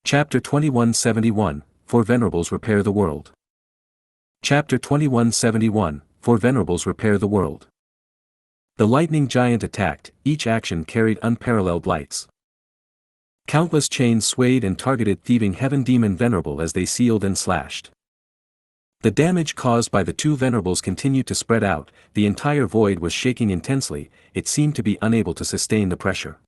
Chapter 2171, For Venerables Repair the World. Chapter 2171, For Venerables Repair the World. The lightning giant attacked, each action carried unparalleled lights. Countless chains swayed and targeted thieving heaven demon Venerable as they sealed and slashed. The damage caused by the two Venerables continued to spread out, the entire void was shaking intensely, it seemed to be unable to sustain the pressure.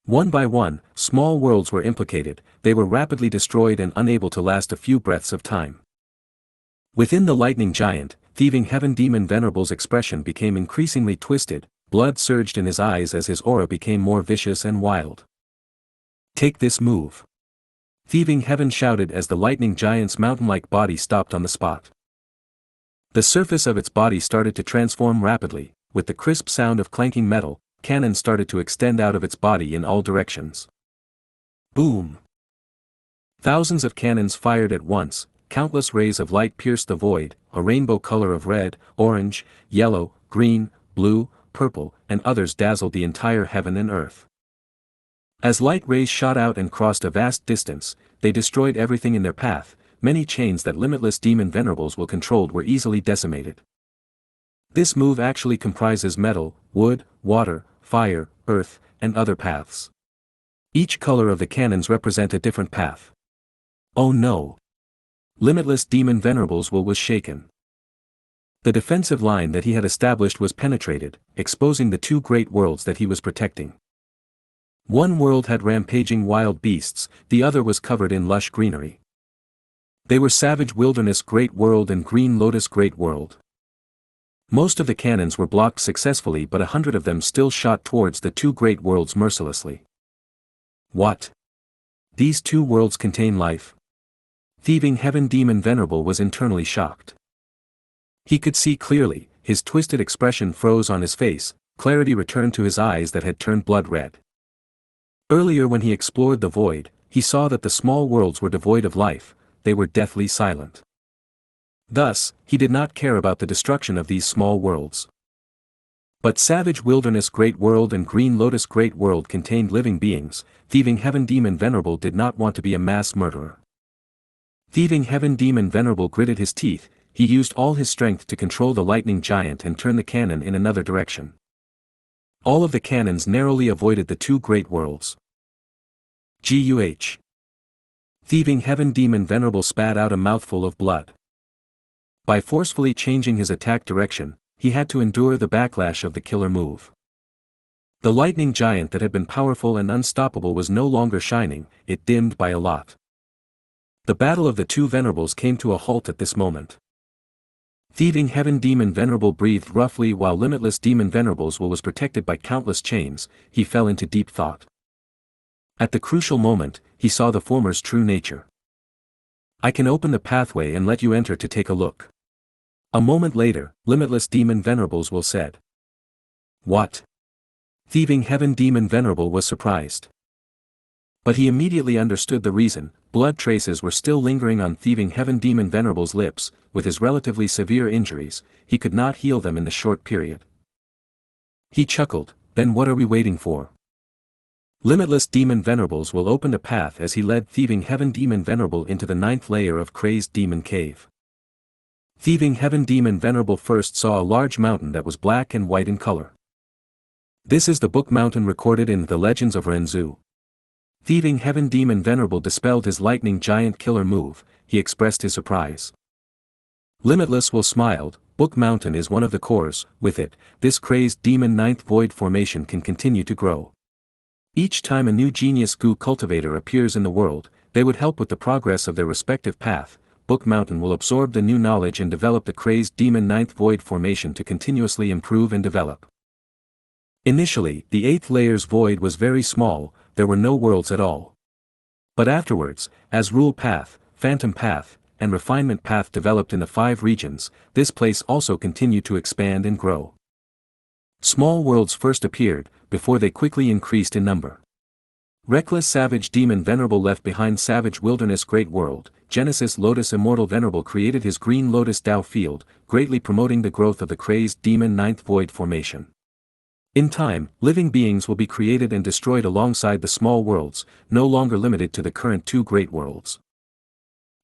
One by one, small worlds were implicated, they were rapidly destroyed and unable to last a few breaths of time. Within the lightning giant, thieving heaven demon Venerable's expression became increasingly twisted, blood surged in his eyes as his aura became more vicious and wild. "Take this move!" Thieving heaven shouted as the lightning giant's mountain-like body stopped on the spot. The surface of its body started to transform rapidly, with the crisp sound of clanking metal. Cannons started to extend out of its body in all directions. Boom! Thousands of cannons fired at once, countless rays of light pierced the void, a rainbow color of red, orange, yellow, green, blue, purple, and others dazzled the entire heaven and earth. As light rays shot out and crossed a vast distance, they destroyed everything in their path. Many chains that limitless demon Venerables will controlled were easily decimated. This move actually comprises metal, wood, water, fire, earth, and other paths. Each color of the cannons represent a different path. Oh no! Limitless demon Venerables was shaken. The defensive line that he had established was penetrated, exposing the two great worlds that he was protecting. One world had rampaging wild beasts, the other was covered in lush greenery. They were Savage Wilderness Great World and Green Lotus Great World. Most of the cannons were blocked successfully, but 100 of them still shot towards the two great worlds mercilessly. What? These two worlds contain life? Thieving heaven demon Venerable was internally shocked. He could see clearly, his twisted expression froze on his face, clarity returned to his eyes that had turned blood red. Earlier when he explored the void, he saw that the small worlds were devoid of life, they were deathly silent. Thus, he did not care about the destruction of these small worlds. But Savage Wilderness Great World and Green Lotus Great World contained living beings. Thieving heaven demon Venerable did not want to be a mass murderer. Thieving heaven demon Venerable gritted his teeth, he used all his strength to control the lightning giant and turn the cannon in another direction. All of the cannons narrowly avoided the two great worlds. Guh! Thieving heaven demon Venerable spat out a mouthful of blood. By forcefully changing his attack direction, he had to endure the backlash of the killer move. The lightning giant that had been powerful and unstoppable was no longer shining, it dimmed by a lot. The battle of the two Venerables came to a halt at this moment. Thieving heaven demon Venerable breathed roughly while limitless demon Venerables was protected by countless chains, he fell into deep thought. At the crucial moment, he saw the former's true nature. "I can open the pathway and let you enter to take a look." A moment later, limitless demon Venerables said. "What?" Thieving heaven demon Venerable was surprised. But he immediately understood the reason. Blood traces were still lingering on thieving heaven demon Venerable's lips. With his relatively severe injuries, he could not heal them in the short period. He chuckled, "Then what are we waiting for?" Limitless demon Venerables opened a path as he led thieving heaven demon Venerable into the 9th layer of Crazed Demon Cave. Thieving heaven demon Venerable first saw a large mountain that was black and white in color. This is the book mountain recorded in the Legends of Renzu. Thieving heaven demon Venerable dispelled his lightning giant killer move, he expressed his surprise. Limitless smiled, Book Mountain is one of the cores, with it, this crazed demon 9th void formation can continue to grow. Each time a new genius Gu cultivator appears in the world, they would help with the progress of their respective path. Book Mountain will absorb the new knowledge and develop the crazed demon 9th void formation to continuously improve and develop. Initially, the 8th layer's void was very small, there were no worlds at all. But afterwards, as Rule Path, Phantom Path, and Refinement Path developed in the 5 regions, this place also continued to expand and grow. Small worlds first appeared, before they quickly increased in number. Reckless Savage Demon Venerable left behind Savage Wilderness Great World. Genesis Lotus Immortal Venerable created his Green Lotus Dao Field, greatly promoting the growth of the crazed demon 9th void formation. In time, living beings will be created and destroyed alongside the small worlds, no longer limited to the current two great worlds.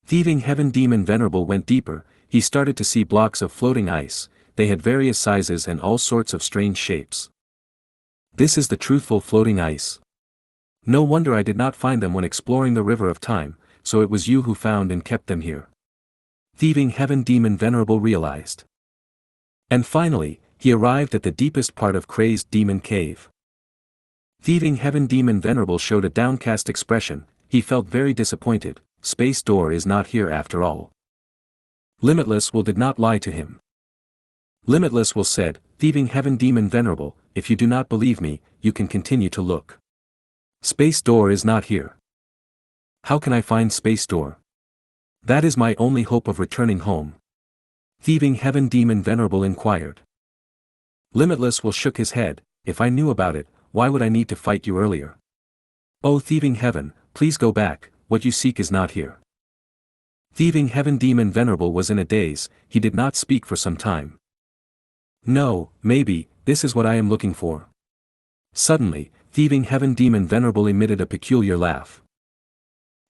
Thieving Heaven Demon Venerable went deeper. He started to see blocks of floating ice. They had various sizes and all sorts of strange shapes. This is the truthful floating ice. No wonder I did not find them when exploring the river of time, so it was you who found and kept them here. Thieving Heaven Demon Venerable realized. And finally, he arrived at the deepest part of Crazed Demon Cave. Thieving Heaven Demon Venerable showed a downcast expression. He felt very disappointed. Space Door is not here after all. Limitless Will did not lie to him. Limitless Will said, Thieving Heaven Demon Venerable, if you do not believe me, you can continue to look. Space Door is not here. How can I find Space Door? That is my only hope of returning home. Thieving Heaven Demon Venerable inquired. Limitless Will shook his head. If I knew about it, why would I need to fight you earlier? Oh Thieving Heaven, please go back, what you seek is not here. Thieving Heaven Demon Venerable was in a daze. He did not speak for some time. No, maybe, this is what I am looking for. Suddenly, Thieving Heaven Demon Venerable emitted a peculiar laugh.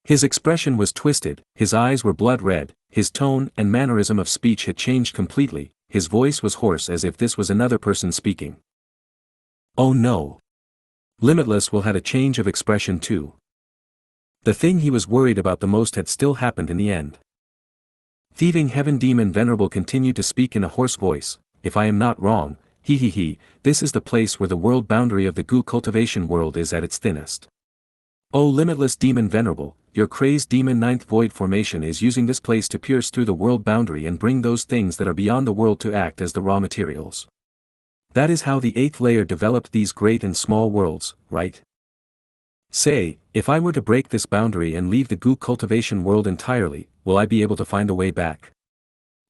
His expression was twisted, his eyes were blood red, his tone and mannerism of speech had changed completely, his voice was hoarse as if this was another person speaking. Oh no! Limitless Will had a change of expression too. The thing he was worried about the most had still happened in the end. Thieving Heaven Demon Venerable continued to speak in a hoarse voice. If I am not wrong, this is the place where the world boundary of the Gu cultivation world is at its thinnest. O limitless Demon Venerable, your crazed demon ninth void formation is using this place to pierce through the world boundary and bring those things that are beyond the world to act as the raw materials. That is how the eighth layer developed these great and small worlds, right? Say, if I were to break this boundary and leave the Gu cultivation world entirely, will I be able to find a way back?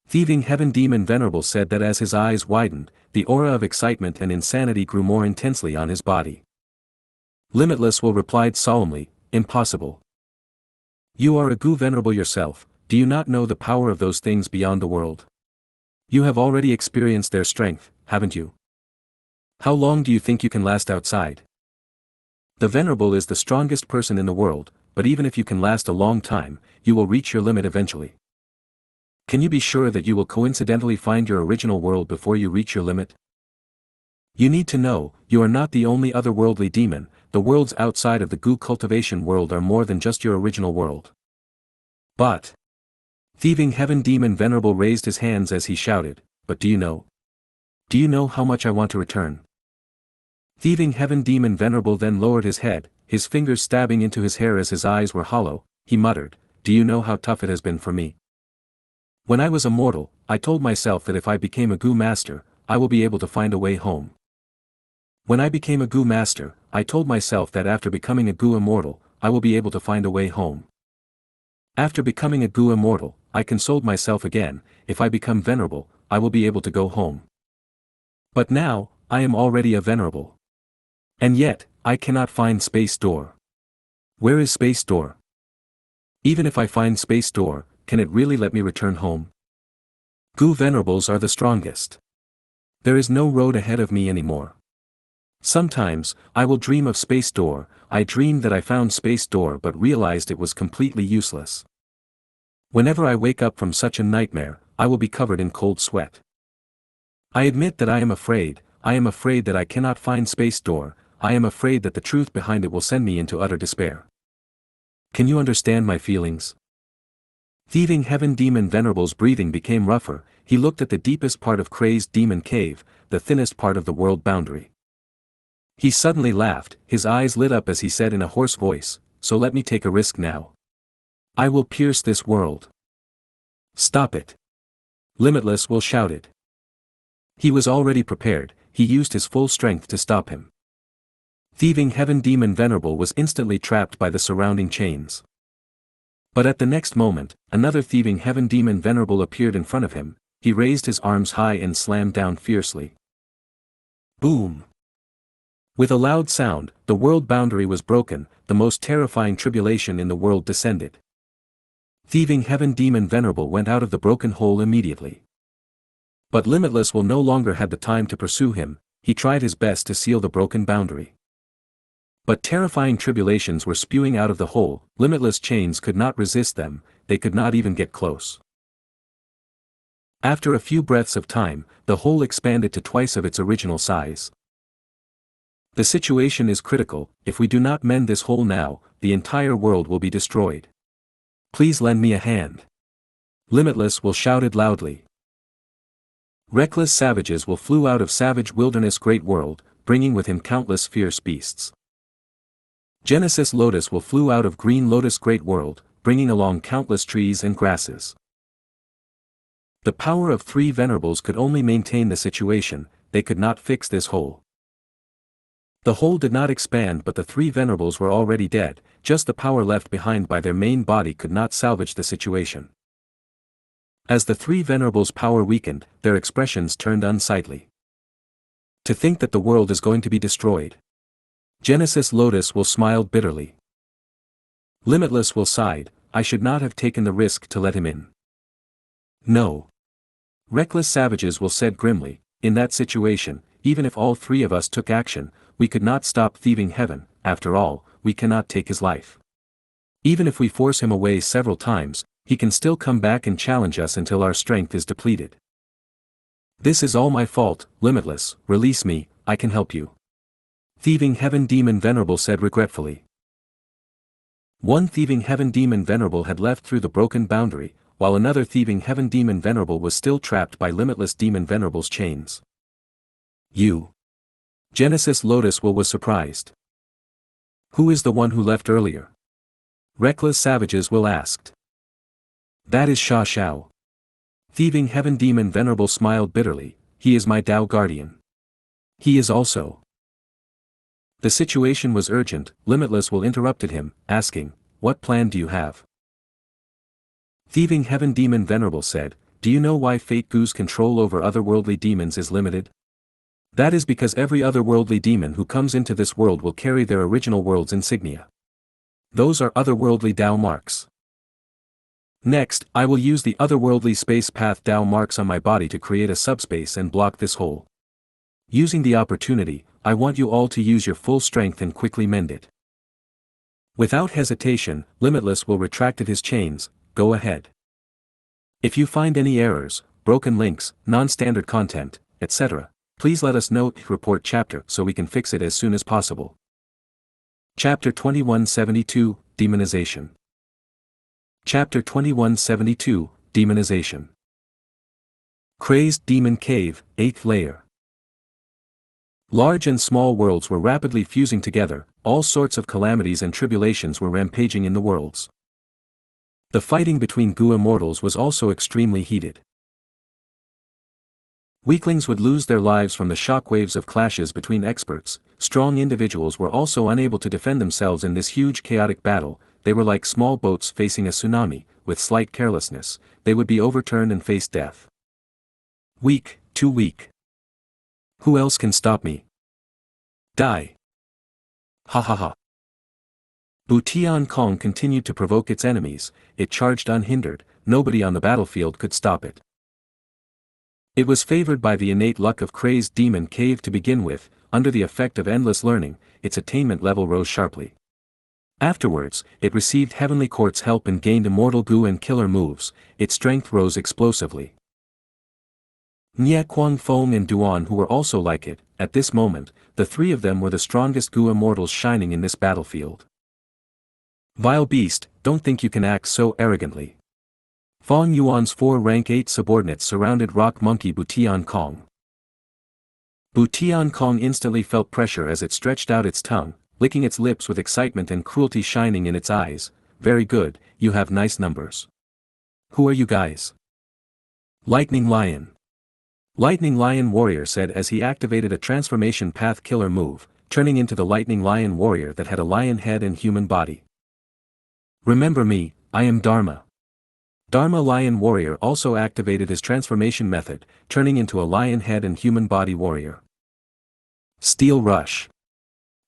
Thieving Heaven Demon Venerable said that as his eyes widened, the aura of excitement and insanity grew more intensely on his body. Limitless Will replied solemnly, impossible. You are a Gu Venerable yourself, do you not know the power of those things beyond the world? You have already experienced their strength, haven't you? How long do you think you can last outside? The Venerable is the strongest person in the world, but even if you can last a long time, you will reach your limit eventually. Can you be sure that you will coincidentally find your original world before you reach your limit? You need to know, you are not the only otherworldly demon, the worlds outside of the Gu cultivation world are more than just your original world. But... Thieving Heaven Demon Venerable raised his hands as he shouted, but do you know? Do you know how much I want to return? Thieving Heaven Demon Venerable then lowered his head, his fingers stabbing into his hair as his eyes were hollow, he muttered, do you know how tough it has been for me? When I was a mortal, I told myself that if I became a Gu master, I will be able to find a way home. When I became a Gu master, I told myself that after becoming a Gu immortal, I will be able to find a way home. After becoming a Gu immortal, I consoled myself again, if I become venerable, I will be able to go home. But now, I am already a venerable. And yet, I cannot find Space Door. Where is Space Door? Even if I find Space Door, can it really let me return home? Gu venerables are the strongest. There is no road ahead of me anymore. Sometimes, I will dream of Space Door. I dreamed that I found Space Door but realized it was completely useless. Whenever I wake up from such a nightmare, I will be covered in cold sweat. I admit that I am afraid that I cannot find Space Door, I am afraid that the truth behind it will send me into utter despair. Can you understand my feelings? Thieving Heaven Demon Venerable's breathing became rougher, he looked at the deepest part of Crazed Demon Cave, the thinnest part of the world boundary. He suddenly laughed, his eyes lit up as he said in a hoarse voice, so let me take a risk now. I will pierce this world. Stop it. Limitless Will shouted. He was already prepared, he used his full strength to stop him. Thieving Heaven Demon Venerable was instantly trapped by the surrounding chains. But at the next moment, another Thieving Heaven Demon Venerable appeared in front of him, he raised his arms high and slammed down fiercely. Boom! With a loud sound, the world boundary was broken, the most terrifying tribulation in the world descended. Thieving Heaven Demon Venerable went out of the broken hole immediately. But Limitless will no longer have the time to pursue him, he tried his best to seal the broken boundary. But terrifying tribulations were spewing out of the hole, limitless chains could not resist them, they could not even get close. After a few breaths of time, the hole expanded to twice of its original size. The situation is critical, if we do not mend this hole now, the entire world will be destroyed. Please lend me a hand. Limitless will shouted loudly. Reckless savages will flew out of savage wilderness great world, bringing with him countless fierce beasts. Genesis Lotus will flew out of green lotus great world, bringing along countless trees and grasses. The power of 3 venerables could only maintain the situation, they could not fix this hole. The hole did not expand, but the 3 venerables were already dead, just the power left behind by their main body could not salvage the situation. As the 3 venerables' power weakened, their expressions turned unsightly. To think that the world is going to be destroyed. Genesis Lotus will smile bitterly. Limitless will sighed, I should not have taken the risk to let him in. No. Reckless savages will said grimly, in that situation, even if all 3 of us took action, we could not stop thieving heaven, after all, we cannot take his life. Even if we force him away several times, he can still come back and challenge us until our strength is depleted. This is all my fault, Limitless, release me, I can help you. Thieving Heaven Demon Venerable said regretfully. One Thieving Heaven Demon Venerable had left through the broken boundary, while another Thieving Heaven Demon Venerable was still trapped by Limitless Demon Venerable's chains. You. Genesis Lotus was surprised. Who is the one who left earlier? Reckless Savages will asked. That is Xianxia. Thieving Heaven Demon Venerable smiled bitterly, he is my Dao Guardian. He is also. The situation was urgent, Limitless will interrupted him, asking, what plan do you have? Thieving Heaven Demon Venerable said, do you know why Fate Gu's control over otherworldly demons is limited? That is because every otherworldly demon who comes into this world will carry their original world's insignia. Those are otherworldly Dao marks. Next, I will use the otherworldly space path Dao marks on my body to create a subspace and block this hole. Using the opportunity, I want you all to use your full strength and quickly mend it. Without hesitation, Limitless will retracted his chains, go ahead. If you find any errors, broken links, non-standard content, etc., please let us know, report chapter so we can fix it as soon as possible. Chapter 2172, Demonization. Chapter 2172, Demonization. Crazed Demon Cave, 8th layer. Large and small worlds were rapidly fusing together, all sorts of calamities and tribulations were rampaging in the worlds. The fighting between Gu immortals was also extremely heated. Weaklings would lose their lives from the shockwaves of clashes between experts, strong individuals were also unable to defend themselves in this huge chaotic battle, they were like small boats facing a tsunami, with slight carelessness, they would be overturned and face death. Weak, too weak. Who else can stop me? Die. Ha ha ha. Butian Kong continued to provoke its enemies, it charged unhindered, nobody on the battlefield could stop it. It was favored by the innate luck of Crazed Demon Cave to begin with, under the effect of endless learning, its attainment level rose sharply. Afterwards, it received Heavenly Court's help and gained immortal Gu and killer moves, its strength rose explosively. Nye Kwang Fong and Duan who were also like it, at this moment, the 3 of them were the strongest Gu immortals shining in this battlefield. Vile beast, don't think you can act so arrogantly. Fong Yuan's 4 rank 8 subordinates surrounded Rock Monkey Butian Kong. Butian Kong instantly felt pressure as it stretched out its tongue, licking its lips with excitement and cruelty shining in its eyes. Very good, you have nice numbers. Who are you guys? Lightning Lion. Lightning Lion Warrior said as he activated a transformation path killer move, turning into the Lightning Lion Warrior that had a lion head and human body. Remember me, I am Dharma. Dharma Lion Warrior also activated his transformation method, turning into a lion head and human body warrior. Steel Rush.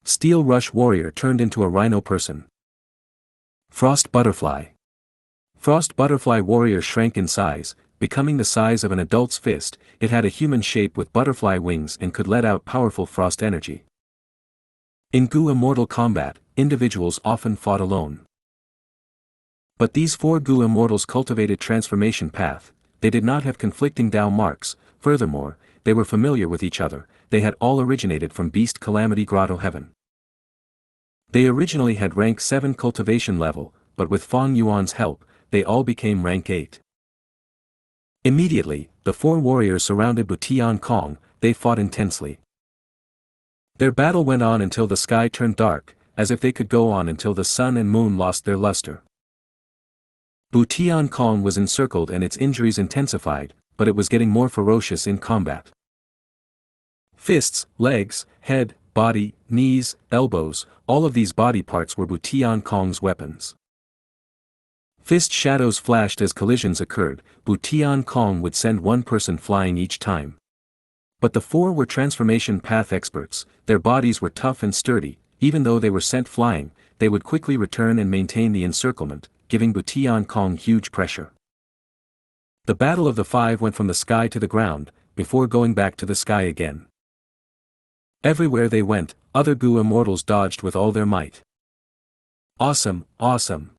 Steel Rush Warrior turned into a rhino person. Frost Butterfly. Frost Butterfly Warrior shrank in size, becoming the size of an adult's fist. It had a human shape with butterfly wings and could let out powerful frost energy. In Gu immortal combat, individuals often fought alone. But these 4 Gu immortals cultivated transformation path. They did not have conflicting Dao marks. Furthermore, they were familiar with each other. They had all originated from Beast Calamity Grotto Heaven. They originally had rank 7 cultivation level, but with Fang Yuan's help, they all became rank 8. Immediately, the 4 warriors surrounded Butian Kong. They fought intensely. Their battle went on until the sky turned dark, as if they could go on until the sun and moon lost their luster. Butian Kong was encircled and its injuries intensified, but it was getting more ferocious in combat. Fists, legs, head, body, knees, elbows, all of these body parts were Butian Kong's weapons. Fist shadows flashed as collisions occurred. Butian Kong would send one person flying each time. But the 4 were transformation path experts. Their bodies were tough and sturdy. Even though they were sent flying, they would quickly return and maintain the encirclement, giving Butian Kong huge pressure. The battle of the 5 went from the sky to the ground, before going back to the sky again. Everywhere they went, other Gu immortals dodged with all their might. Awesome, awesome.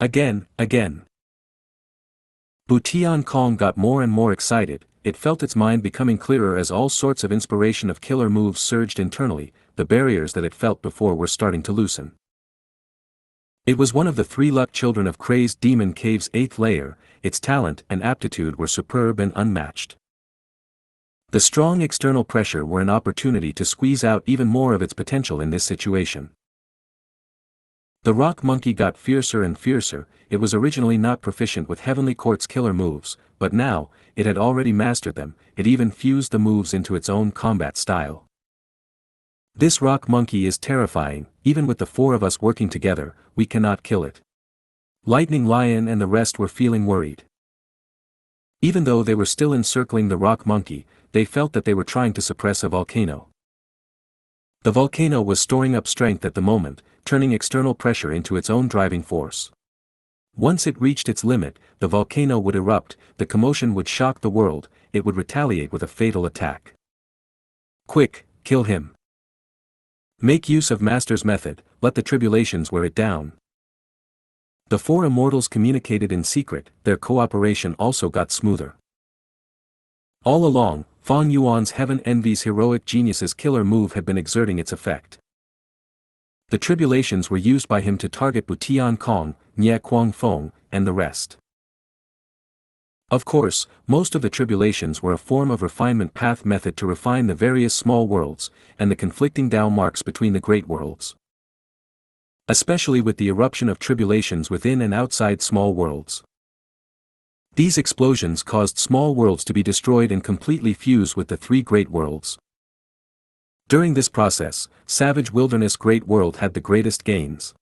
Again. Butian Kong got more and more excited. It felt its mind becoming clearer as all sorts of inspiration of killer moves surged internally. The barriers that it felt before were starting to loosen. It was one of the 3 luck children of Crazed Demon Cave's 8th layer. Its talent and aptitude were superb and unmatched. The strong external pressure were an opportunity to squeeze out even more of its potential in this situation. The rock monkey got fiercer and fiercer. It was originally not proficient with Heavenly Court's killer moves, but now, it had already mastered them. It even fused the moves into its own combat style. This rock monkey is terrifying. Even with the 4 of us working together, we cannot kill it. Lightning Lion and the rest were feeling worried. Even though they were still encircling the rock monkey, they felt that they were trying to suppress a volcano. The volcano was storing up strength at the moment, turning external pressure into its own driving force. Once it reached its limit, the volcano would erupt. The commotion would shock the world. It would retaliate with a fatal attack. Quick, kill him. Make use of Master's method. Let the tribulations wear it down. The 4 immortals communicated in secret. Their cooperation also got smoother. All along, Fang Yuan's Heaven Envy's heroic genius's killer move had been exerting its effect. The tribulations were used by him to target Butian Kong, Nye Kuang Feng, and the rest. Of course, most of the tribulations were a form of refinement path method to refine the various small worlds, and the conflicting Dao marks between the great worlds. Especially with the eruption of tribulations within and outside small worlds. These explosions caused small worlds to be destroyed and completely fuse with the 3 great worlds. During this process, Savage Wilderness Great World had the greatest gains.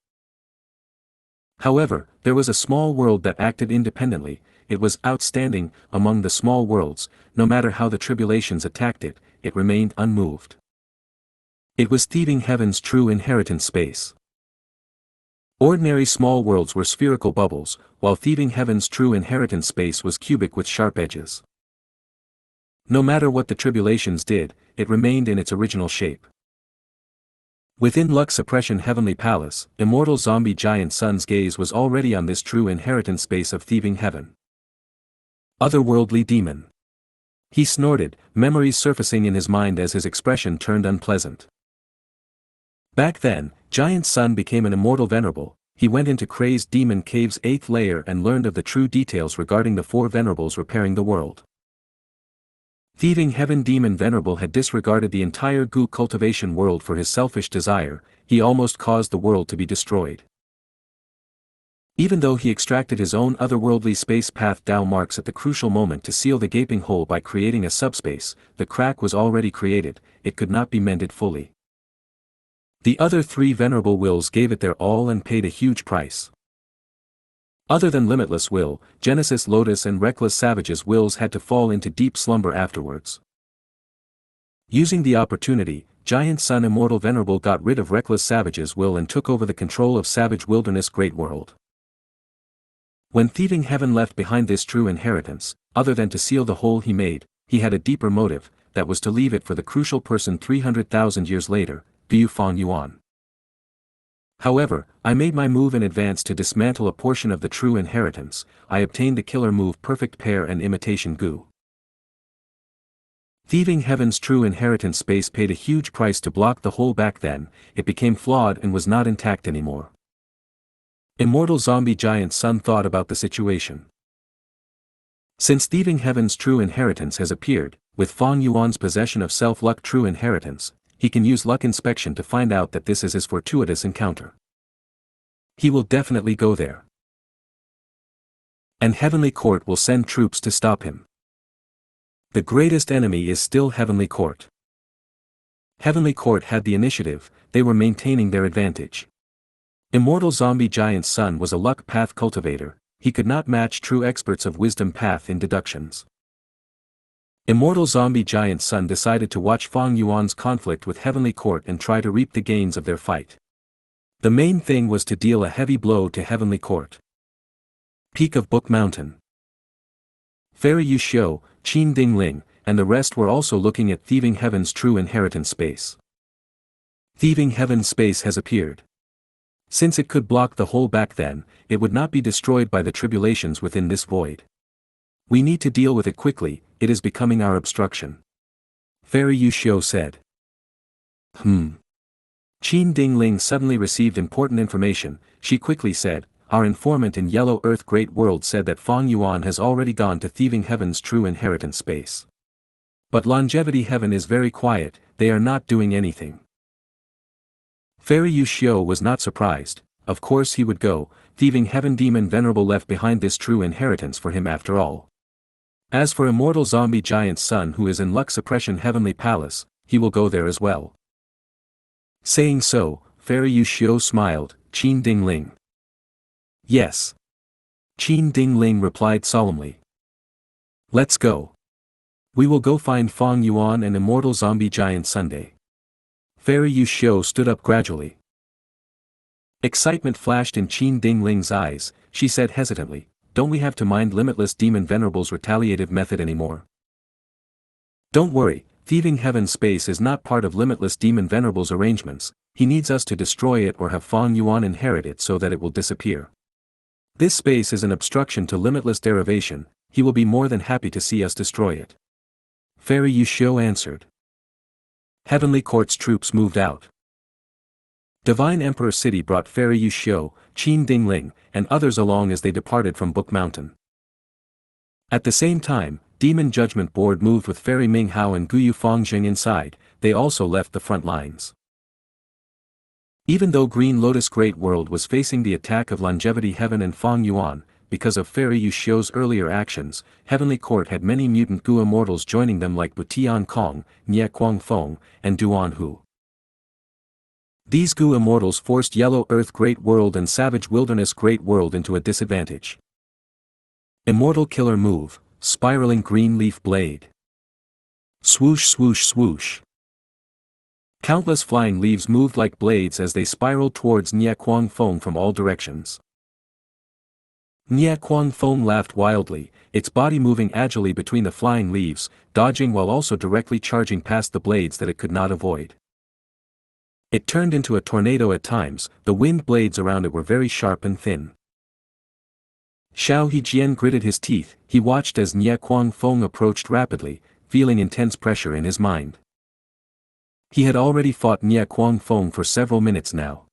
However, there was a small world that acted independently. It was outstanding. Among the small worlds, no matter how the tribulations attacked it, it remained unmoved. It was Thieving Heaven's true inheritance space. Ordinary small worlds were spherical bubbles, while Thieving Heaven's true inheritance space was cubic with sharp edges. No matter what the tribulations did, it remained in its original shape. Within Luck Suppression Heavenly Palace, immortal zombie giant Sun's gaze was already on this true inheritance space of Thieving Heaven. Otherworldly demon. He snorted, memories surfacing in his mind as his expression turned unpleasant. Back then, Giant Sun became an immortal Venerable. He went into Crazed Demon Cave's 8th layer and learned of the true details regarding the 4 Venerables repairing the world. Thieving Heaven Demon Venerable had disregarded the entire Gu cultivation world for his selfish desire. He almost caused the world to be destroyed. Even though he extracted his own otherworldly space path Dao marks at the crucial moment to seal the gaping hole by creating a subspace, the crack was already created. It could not be mended fully. The other 3 Venerable Wills gave it their all and paid a huge price. Other than Limitless Will, Genesis Lotus and Reckless Savage's wills had to fall into deep slumber afterwards. Using the opportunity, Giant Sun Immortal Venerable got rid of Reckless Savage's will and took over the control of Savage Wilderness Great World. When Thieving Heaven left behind this true inheritance, other than to seal the hole he made, he had a deeper motive, that was to leave it for the crucial person 300,000 years later, Gu Fang Yuan. However, I made my move in advance to dismantle a portion of the true inheritance. I obtained the killer move Perfect Pair and Imitation Gu. Thieving Heaven's true inheritance space paid a huge price to block the hole back then. It became flawed and was not intact anymore. Immortal Zombie Giant's son thought about the situation. Since Thieving Heaven's true inheritance has appeared, with Fang Yuan's possession of self-luck true inheritance, he can use luck inspection to find out that this is his fortuitous encounter. He will definitely go there. And Heavenly Court will send troops to stop him. The greatest enemy is still Heavenly Court. Heavenly Court had the initiative, they were maintaining their advantage. Immortal Zombie Giant's son was a luck path cultivator, he could not match true experts of wisdom path in deductions. Immortal Zombie Giant's son decided to watch Fang Yuan's conflict with Heavenly Court and try to reap the gains of their fight. The main thing was to deal a heavy blow to Heavenly Court. Peak of Book Mountain. Fairy Yu Xiu, Qin Ding Ling, and the rest were also looking at Thieving Heaven's true inheritance space. Thieving Heaven's space has appeared. Since it could block the hole back then, it would not be destroyed by the tribulations within this void. We need to deal with it quickly, it is becoming our obstruction. Fairy Yu Xiu said. Qin Ding Ling suddenly received important information. She quickly said, our informant in Yellow Earth Great World said that Fang Yuan has already gone to Thieving Heaven's true inheritance space. But Longevity Heaven is very quiet, they are not doing anything. Fairy Yu Xiu was not surprised, of course he would go, Thieving Heaven Demon Venerable left behind this true inheritance for him after all. As for Immortal Zombie Giant's son who is in Luck Suppression Heavenly Palace, he will go there as well. Saying so, Fairy Yu Xiu smiled, Qin Ding Ling. Yes. Qin Ding Ling replied solemnly. Let's go. We will go find Fang Yuan and Immortal Zombie Giant Sunday. Fairy Yu Xiu stood up gradually. Excitement flashed in Qin Ding Ling's eyes, she said hesitantly, don't we have to mind Limitless Demon Venerable's retaliative method anymore? Don't worry, Thieving Heaven space is not part of Limitless Demon Venerable's arrangements, he needs us to destroy it or have Fang Yuan inherit it so that it will disappear. This space is an obstruction to limitless derivation, he will be more than happy to see us destroy it. Fairy Yu Xiu answered. Heavenly Court's troops moved out. Divine Emperor City brought Fairy Yu Xiu, Qin Ding Ling, and others along as they departed from Book Mountain. At the same time, Demon Judgment Board moved with Fairy Ming Hao and Guyu Fangjing inside, they also left the front lines. Even though Green Lotus Great World was facing the attack of Longevity Heaven and Fang Yuan, because of Fairy Yu Xiu's earlier actions, Heavenly Court had many mutant Gu immortals joining them like Butian Kong, Nie Kuang Feng, and Duan Hu. These Gu immortals forced Yellow Earth Great World and Savage Wilderness Great World into a disadvantage. Immortal Killer Move, Spiraling Green Leaf Blade. Swoosh swoosh swoosh. Countless flying leaves moved like blades as they spiraled towards Nie Kuang Feng from all directions. Nie Kuang Feng laughed wildly, its body moving agilely between the flying leaves, dodging while also directly charging past the blades that it could not avoid. It turned into a tornado at times, the wind blades around it were very sharp and thin. Xiao Hejian gritted his teeth, he watched as Nie Kuang Feng approached rapidly, feeling intense pressure in his mind. He had already fought Nie Kuang Feng for several minutes now.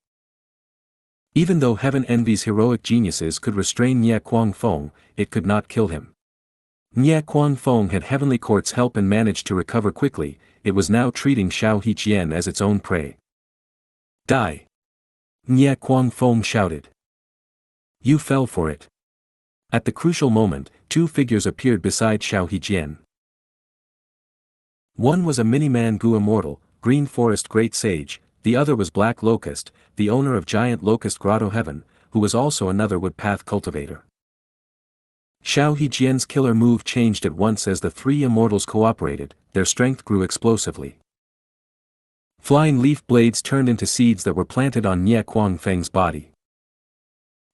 Even though Heaven Envy's heroic geniuses could restrain Nie Kuang Feng, it could not kill him. Nie Kuang Feng had Heavenly Court's help and managed to recover quickly, it was now treating Xiao Hejian as its own prey. Die! Nie Kuang Feng shouted. You fell for it. At the crucial moment, two figures appeared beside Xiao Hejian. One was a mini-man Gu immortal, Green Forest Great Sage, the other was Black Locust, the owner of Giant Locust Grotto Heaven, who was also another woodpath cultivator. Xiao Hejian's killer move changed at once as the three immortals cooperated, their strength grew explosively. Flying leaf blades turned into seeds that were planted on Nie Kuang Feng's body.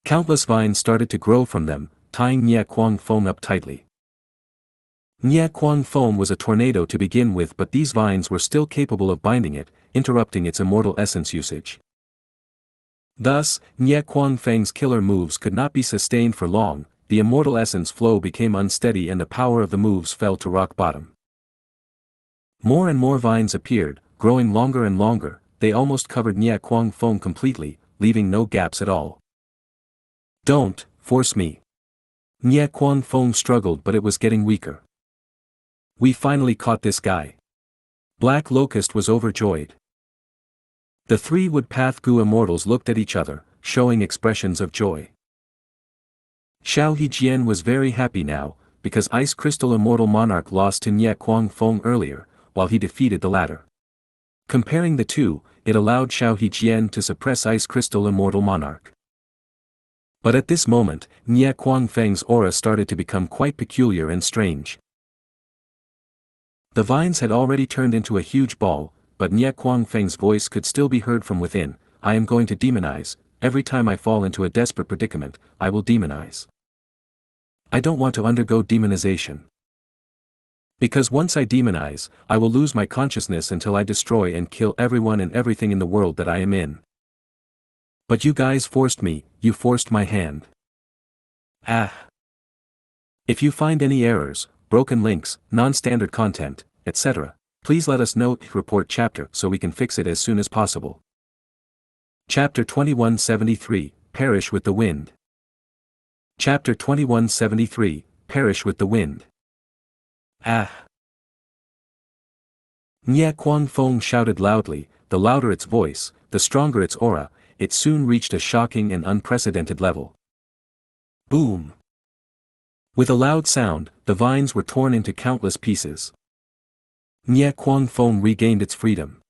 Countless vines started to grow from them, tying Nie Kuang Feng up tightly. Nie Kuang Feng was a tornado to begin with, but these vines were still capable of binding it, interrupting its immortal essence usage. Thus, Nie Kuang Feng's killer moves could not be sustained for long, the immortal essence flow became unsteady and the power of the moves fell to rock bottom. More and more vines appeared, growing longer and longer, they almost covered Nie Kuang Feng completely, leaving no gaps at all. "Don't force me." Nie Kuang Feng struggled, but it was getting weaker. "We finally caught this guy." Black Locust was overjoyed. The 3 Woodpath Gu immortals looked at each other, showing expressions of joy. Xiao Hejian was very happy now, because Ice Crystal Immortal Monarch lost to Nie Kuang Feng earlier, while he defeated the latter. Comparing the two, it allowed Xiao Hejian to suppress Ice Crystal Immortal Monarch. But at this moment, Nie Kuang Feng's aura started to become quite peculiar and strange. The vines had already turned into a huge ball, but Nie Kuang Feng's voice could still be heard from within. "I am going to demonize. Every time I fall into a desperate predicament, I will demonize. I don't want to undergo demonization. Because once I demonize, I will lose my consciousness until I destroy and kill everyone and everything in the world that I am in. But you guys forced me, you forced my hand. Ah. If you find any errors, broken links, non-standard content, etc., please let us know. Report chapter so we can fix it as soon as possible." Chapter 2173, Perish with the Wind. Chapter 2173, Perish with the Wind. Ah. Nie Kuang Feng shouted loudly, the louder its voice, the stronger its aura, it soon reached a shocking and unprecedented level. Boom! With a loud sound, the vines were torn into countless pieces. Nie Kuang Feng regained its freedom.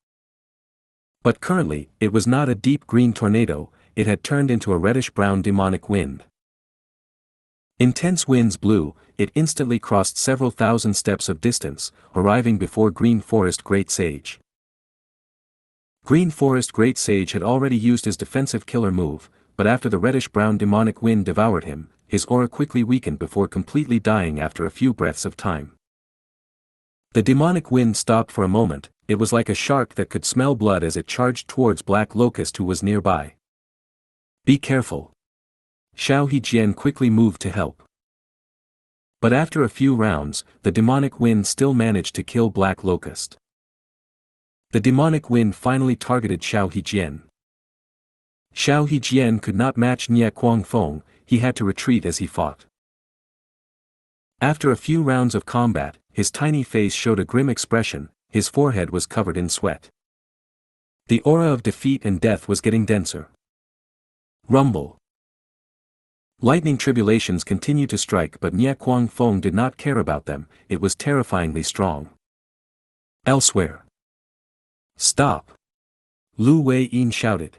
But currently, it was not a deep green tornado, it had turned into a reddish-brown demonic wind. Intense winds blew, it instantly crossed several thousand steps of distance, arriving before Green Forest Great Sage. Green Forest Great Sage had already used his defensive killer move, but after the reddish-brown demonic wind devoured him, his aura quickly weakened before completely dying after a few breaths of time. The demonic wind stopped for a moment, it was like a shark that could smell blood as it charged towards Black Locust who was nearby. "Be careful." Xiao Hejian quickly moved to help. But after a few rounds, the demonic wind still managed to kill Black Locust. The demonic wind finally targeted Xiao Hejian. Xiao Hejian could not match Nie Kuang Feng, he had to retreat as he fought. After a few rounds of combat, his tiny face showed a grim expression, his forehead was covered in sweat. The aura of defeat and death was getting denser. Rumble. Lightning tribulations continued to strike, but Nie Kuang Feng did not care about them, it was terrifyingly strong. Elsewhere. "Stop!" Lu Wei-yin shouted.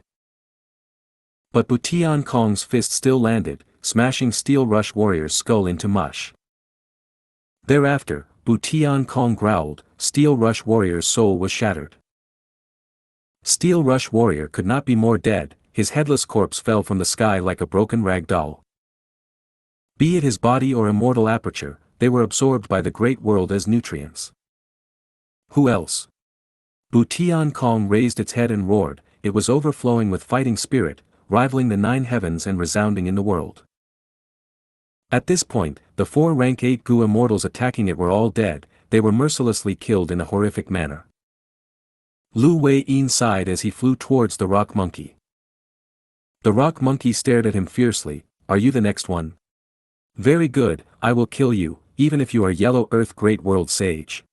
But Butian Kong's fist still landed, smashing Steel Rush Warrior's skull into mush. Thereafter, Butian Kong growled, Steel Rush Warrior's soul was shattered. Steel Rush Warrior could not be more dead, his headless corpse fell from the sky like a broken rag doll. Be it his body or immortal aperture, they were absorbed by the great world as nutrients. Who else? Butian Kong raised its head and roared, it was overflowing with fighting spirit, rivaling the 9 heavens and resounding in the world. At this point, the 4 rank 8 Gu immortals attacking it were all dead, they were mercilessly killed in a horrific manner. Lu Wei-yin sighed as he flew towards the rock monkey. The rock monkey stared at him fiercely, "Are you the next one? Very good, I will kill you, even if you are Yellow Earth Great World Sage."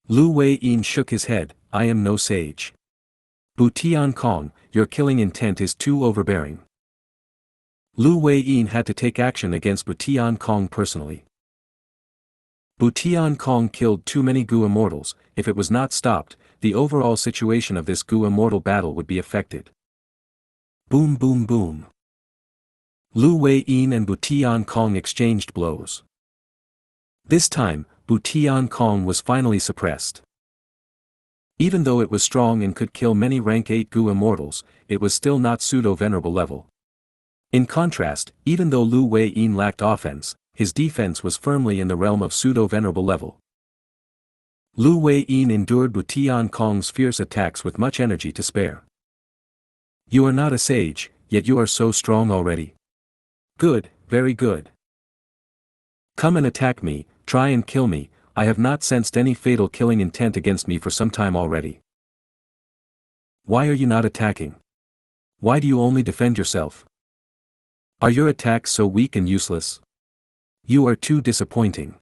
Lu Wei-yin shook his head, "I am no sage. Butian Kong, your killing intent is too overbearing." Lu Wei-yin had to take action against Butian Kong personally. Butian Kong killed too many Gu immortals, if it was not stopped, the overall situation of this Gu immortal battle would be affected. Boom boom boom. Lu Wei-yin and Butian Kong exchanged blows. This time, Butian Kong was finally suppressed. Even though it was strong and could kill many rank 8 Gu immortals, it was still not pseudo-venerable level. In contrast, even though Lu Wei-yin lacked offense, his defense was firmly in the realm of pseudo-venerable level. Lu Wei-yin endured Wu Tiankong's fierce attacks with much energy to spare. You are not a sage, yet you are so strong already. Good, very good. Come and attack me, try and kill me, I have not sensed any fatal killing intent against me for some time already. Why are you not attacking? Why do you only defend yourself? Are your attacks so weak and useless? You are too disappointing.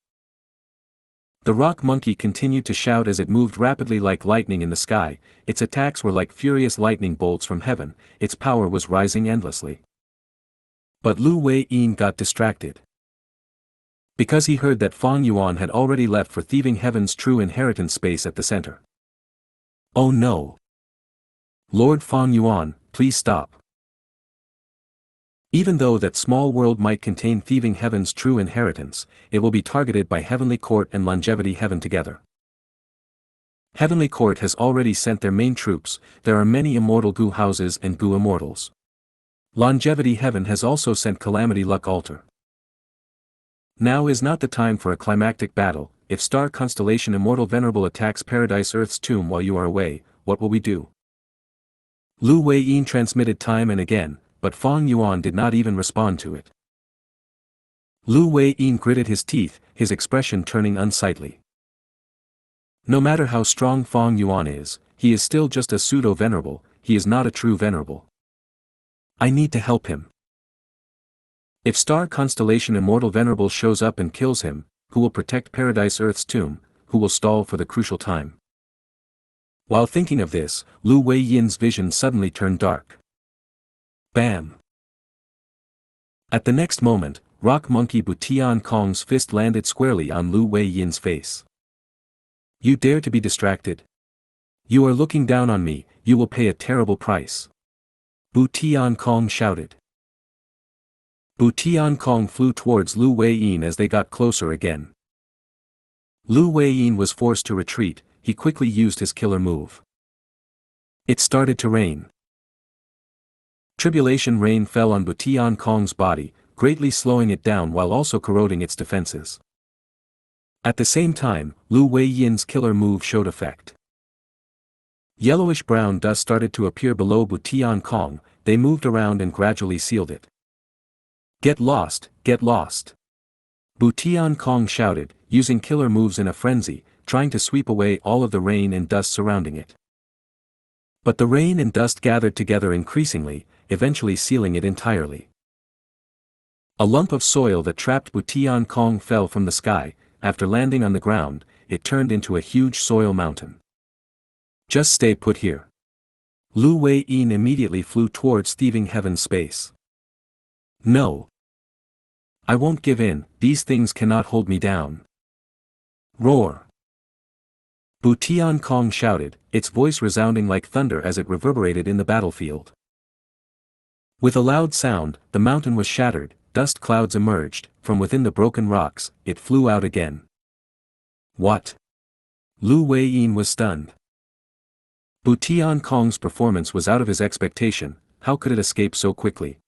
The rock monkey continued to shout as it moved rapidly like lightning in the sky. Its attacks were like furious lightning bolts from heaven, its power was rising endlessly. But Lu Wei-yin got distracted. Because he heard that Fang Yuan had already left for Thieving Heaven's true inheritance space at the center. Oh no! Lord Fang Yuan, please stop. Even though that small world might contain Thieving Heaven's true inheritance, it will be targeted by Heavenly Court and Longevity Heaven together. Heavenly Court has already sent their main troops, there are many immortal Gu houses and Gu immortals. Longevity Heaven has also sent Calamity Luck Altar. Now is not the time for a climactic battle. If Star Constellation Immortal Venerable attacks Paradise Earth's tomb while you are away, what will we do? Lu Wei-yin transmitted time and again, but Fang Yuan did not even respond to it. Lu Wei-yin gritted his teeth, his expression turning unsightly. No matter how strong Fang Yuan is, he is still just a pseudo-venerable, he is not a true venerable. I need to help him. If Star Constellation Immortal Venerable shows up and kills him, who will protect Paradise Earth's tomb, who will stall for the crucial time? While thinking of this, Lu Wei-yin's vision suddenly turned dark. Bam! At the next moment, Rock Monkey Bu Tiankong's fist landed squarely on Lu Wei-yin's face. You dare to be distracted? You are looking down on me, you will pay a terrible price. Bu Tiankong shouted. Bu Tiankong flew towards Lu Wei-yin as they got closer again. Lu Wei-yin was forced to retreat, he quickly used his killer move. It started to rain. Tribulation rain fell on Bu Tiankong's body, greatly slowing it down while also corroding its defenses. At the same time, Lu Wei-yin's killer move showed effect. Yellowish-brown dust started to appear below Bu Tiankong, they moved around and gradually sealed it. Get lost, get lost. Bu Tiankong shouted, using killer moves in a frenzy, trying to sweep away all of the rain and dust surrounding it. But the rain and dust gathered together increasingly, eventually sealing it entirely. A lump of soil that trapped Bu Tiankong fell from the sky. After landing on the ground, it turned into a huge soil mountain. Just stay put here. Lu Wei-yin immediately flew towards Thieving Heaven's space. No. I won't give in, these things cannot hold me down. Roar. Bu Tiankong shouted, its voice resounding like thunder as it reverberated in the battlefield. With a loud sound, the mountain was shattered, dust clouds emerged, from within the broken rocks, it flew out again. What? Lu Wei-yin was stunned. Bu Tiankong's performance was out of his expectation, how could it escape so quickly?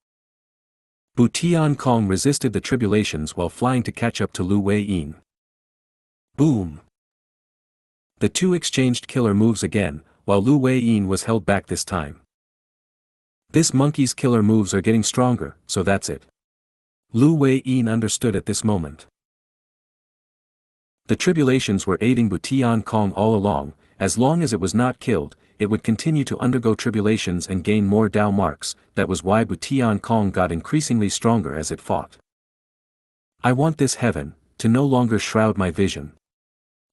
Bu Tiankong resisted the tribulations while flying to catch up to Lu Wei-yin. Boom! The two exchanged killer moves again, while Lu Wei-yin was held back this time. This monkey's killer moves are getting stronger, so that's it. Lu Wei-yin understood at this moment. The tribulations were aiding Bu Tiankong all along, as long as it was not killed, it would continue to undergo tribulations and gain more Dao marks, that was why Bu Tiankong got increasingly stronger as it fought. I want this heaven, to no longer shroud my vision.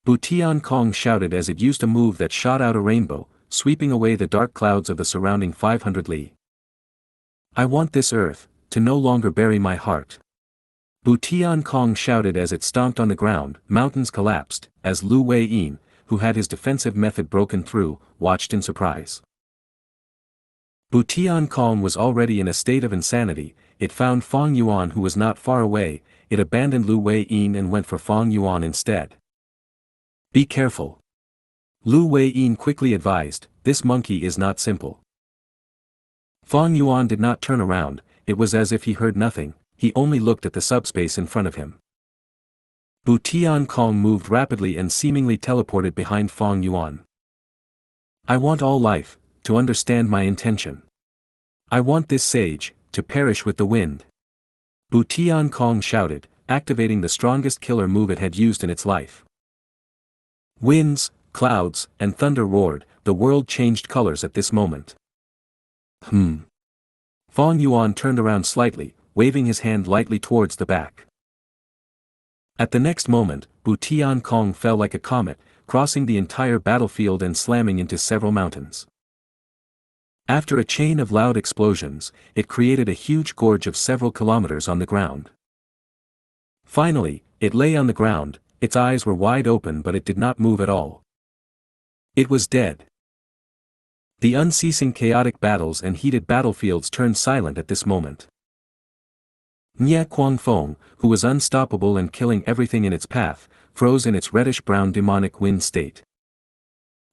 Bu Tiankong shouted as it used a move that shot out a rainbow, sweeping away the dark clouds of the surrounding 500 li. I want this earth, to no longer bury my heart. Bu Tiankong shouted as it stomped on the ground, mountains collapsed, as Lu Wei-yin, who had his defensive method broken through, watched in surprise. Bu Tiankong was already in a state of insanity, it found Fang Yuan who was not far away, it abandoned Lu Wei-yin and went for Fang Yuan instead. Be careful. Lu Wei-yin quickly advised, this monkey is not simple. Fang Yuan did not turn around, it was as if he heard nothing, he only looked at the subspace in front of him. Bu Tiankong moved rapidly and seemingly teleported behind Fong Yuan. I want all life to understand my intention. I want this sage to perish with the wind. Bu Tiankong shouted, activating the strongest killer move it had used in its life. Winds, clouds, and thunder roared, the world changed colors at this moment. Fong Yuan turned around slightly, waving his hand lightly towards the back. At the next moment, Bu Tiankong fell like a comet, crossing the entire battlefield and slamming into several mountains. After a chain of loud explosions, it created a huge gorge of several kilometers on the ground. Finally, it lay on the ground, its eyes were wide open but it did not move at all. It was dead. The unceasing chaotic battles and heated battlefields turned silent at this moment. Nye Guangfeng, who was unstoppable and killing everything in its path, froze in its reddish-brown demonic wind state.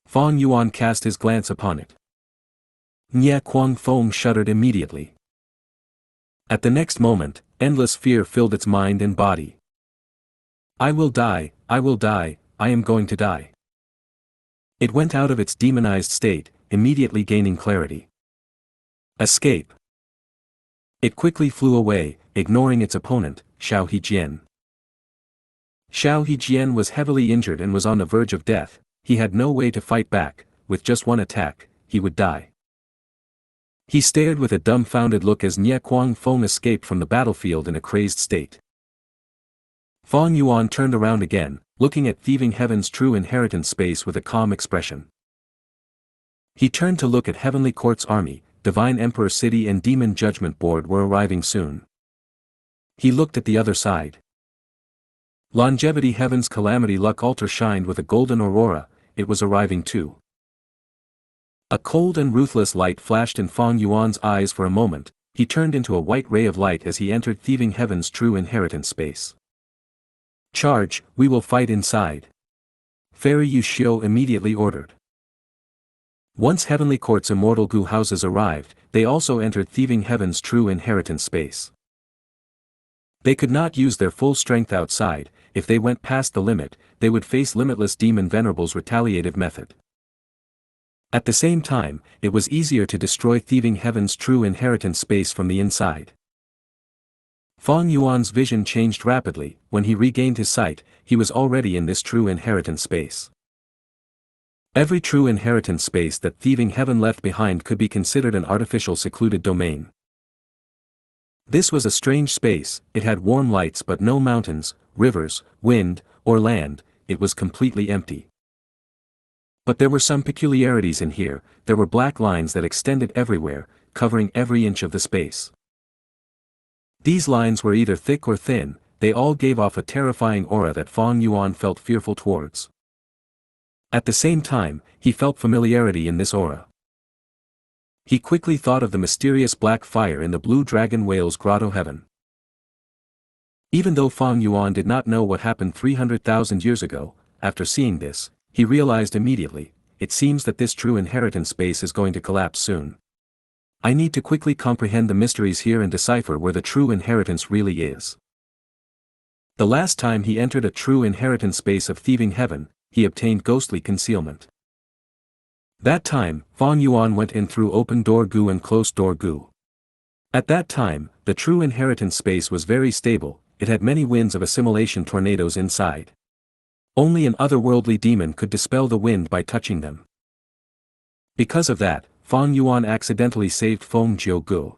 Fong Yuan cast his glance upon it. Nye Guangfeng shuddered immediately. At the next moment, endless fear filled its mind and body. I will die, I am going to die. It went out of its demonized state, immediately gaining clarity. Escape. It quickly flew away, ignoring its opponent, Xiao Hejian. Xiao Hejian was heavily injured and was on the verge of death. He had no way to fight back, with just one attack, he would die. He stared with a dumbfounded look as Nye Guangfeng escaped from the battlefield in a crazed state. Fong Yuan turned around again, looking at Thieving Heaven's true inheritance space with a calm expression. He turned to look at Heavenly Court's army, Divine Emperor City and Demon Judgment Board were arriving soon. He looked at the other side. Longevity Heaven's Calamity Luck altar shined with a golden aurora, it was arriving too. A cold and ruthless light flashed in Fong Yuan's eyes for a moment, he turned into a white ray of light as he entered Thieving Heaven's true inheritance space. Charge, we will fight inside. Fairy Yushio immediately ordered. Once Heavenly Court's immortal Gu houses arrived, they also entered Thieving Heaven's true inheritance space. They could not use their full strength outside, if they went past the limit, they would face limitless Demon Venerable's retaliative method. At the same time, it was easier to destroy Thieving Heaven's true inheritance space from the inside. Fong Yuan's vision changed rapidly, when he regained his sight, he was already in this true inheritance space. Every true inheritance space that Thieving Heaven left behind could be considered an artificial secluded domain. This was a strange space, it had warm lights but no mountains, rivers, wind, or land, it was completely empty. But there were some peculiarities in here, there were black lines that extended everywhere, covering every inch of the space. These lines were either thick or thin, they all gave off a terrifying aura that Fong Yuan felt fearful towards. At the same time, he felt familiarity in this aura. He quickly thought of the mysterious black fire in the Blue Dragon Whale's Grotto Heaven. Even though Fong Yuan did not know what happened 300,000 years ago, after seeing this, he realized immediately, it seems that this true inheritance space is going to collapse soon. I need to quickly comprehend the mysteries here and decipher where the true inheritance really is. The last time he entered a true inheritance space of Thieving Heaven, he obtained ghostly concealment. That time, Fong Yuan went in through open door Gu and closed door Gu. At that time, the true inheritance space was very stable, it had many winds of assimilation tornadoes inside. Only an otherworldly demon could dispel the wind by touching them. Because of that, Fong Yuan accidentally saved Feng Jiu Gu.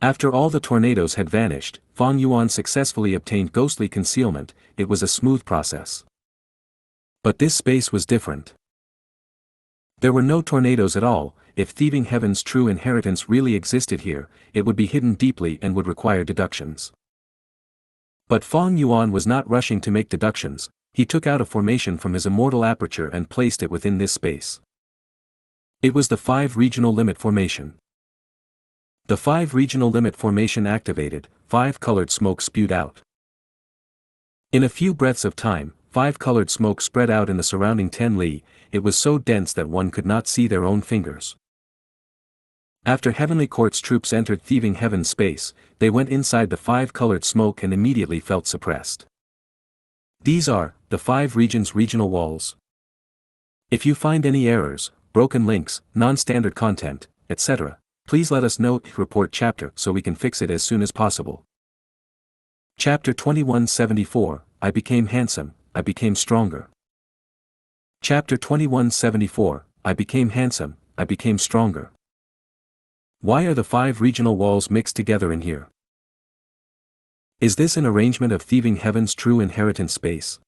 After all the tornadoes had vanished, Fong Yuan successfully obtained ghostly concealment, it was a smooth process. But this space was different. There were no tornadoes at all, if Thieving Heaven's true inheritance really existed here, it would be hidden deeply and would require deductions. But Fong Yuan was not rushing to make deductions, he took out a formation from his immortal aperture and placed it within this space. It was the 5 regional limit formation. The 5 regional limit formation activated, 5 colored smoke spewed out. In a few breaths of time, 5 colored smoke spread out in the surrounding 10 li, it was so dense that one could not see their own fingers. After Heavenly Court's troops entered Thieving Heaven's space, they went inside the five-colored smoke and immediately felt suppressed. These are the 5 regions' regional walls. If you find any errors, broken links, non-standard content, etc., please let us know. Report chapter so we can fix it as soon as possible. Chapter 2174, I became handsome, I became stronger. Chapter 2174, I became handsome, I became stronger. Why are the 5 regional walls mixed together in here? Is this an arrangement of Thieving Heaven's true inheritance space?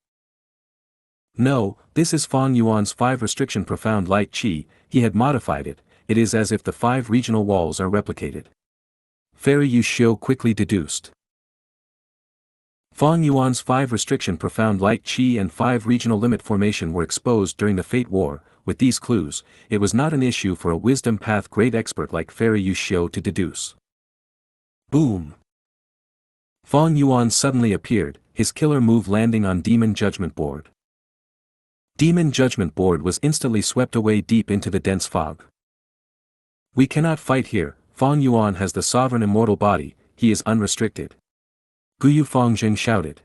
No, this is Fang Yuan's 5 restriction profound light chi. He had modified it. It is as if the 5 regional walls are replicated. Fairy Yu Xiu quickly deduced. Fang Yuan's 5 restriction profound light chi and 5 regional limit formation were exposed during the Fate War. With these clues, it was not an issue for a wisdom path great expert like Fairy Yu Xiu to deduce. Boom! Fang Yuan suddenly appeared, his killer move landing on Demon Judgment Board. Demon Judgment Board was instantly swept away deep into the dense fog. We cannot fight here. Fang Yuan has the sovereign immortal body, he is unrestricted. Guyu Fangjing shouted.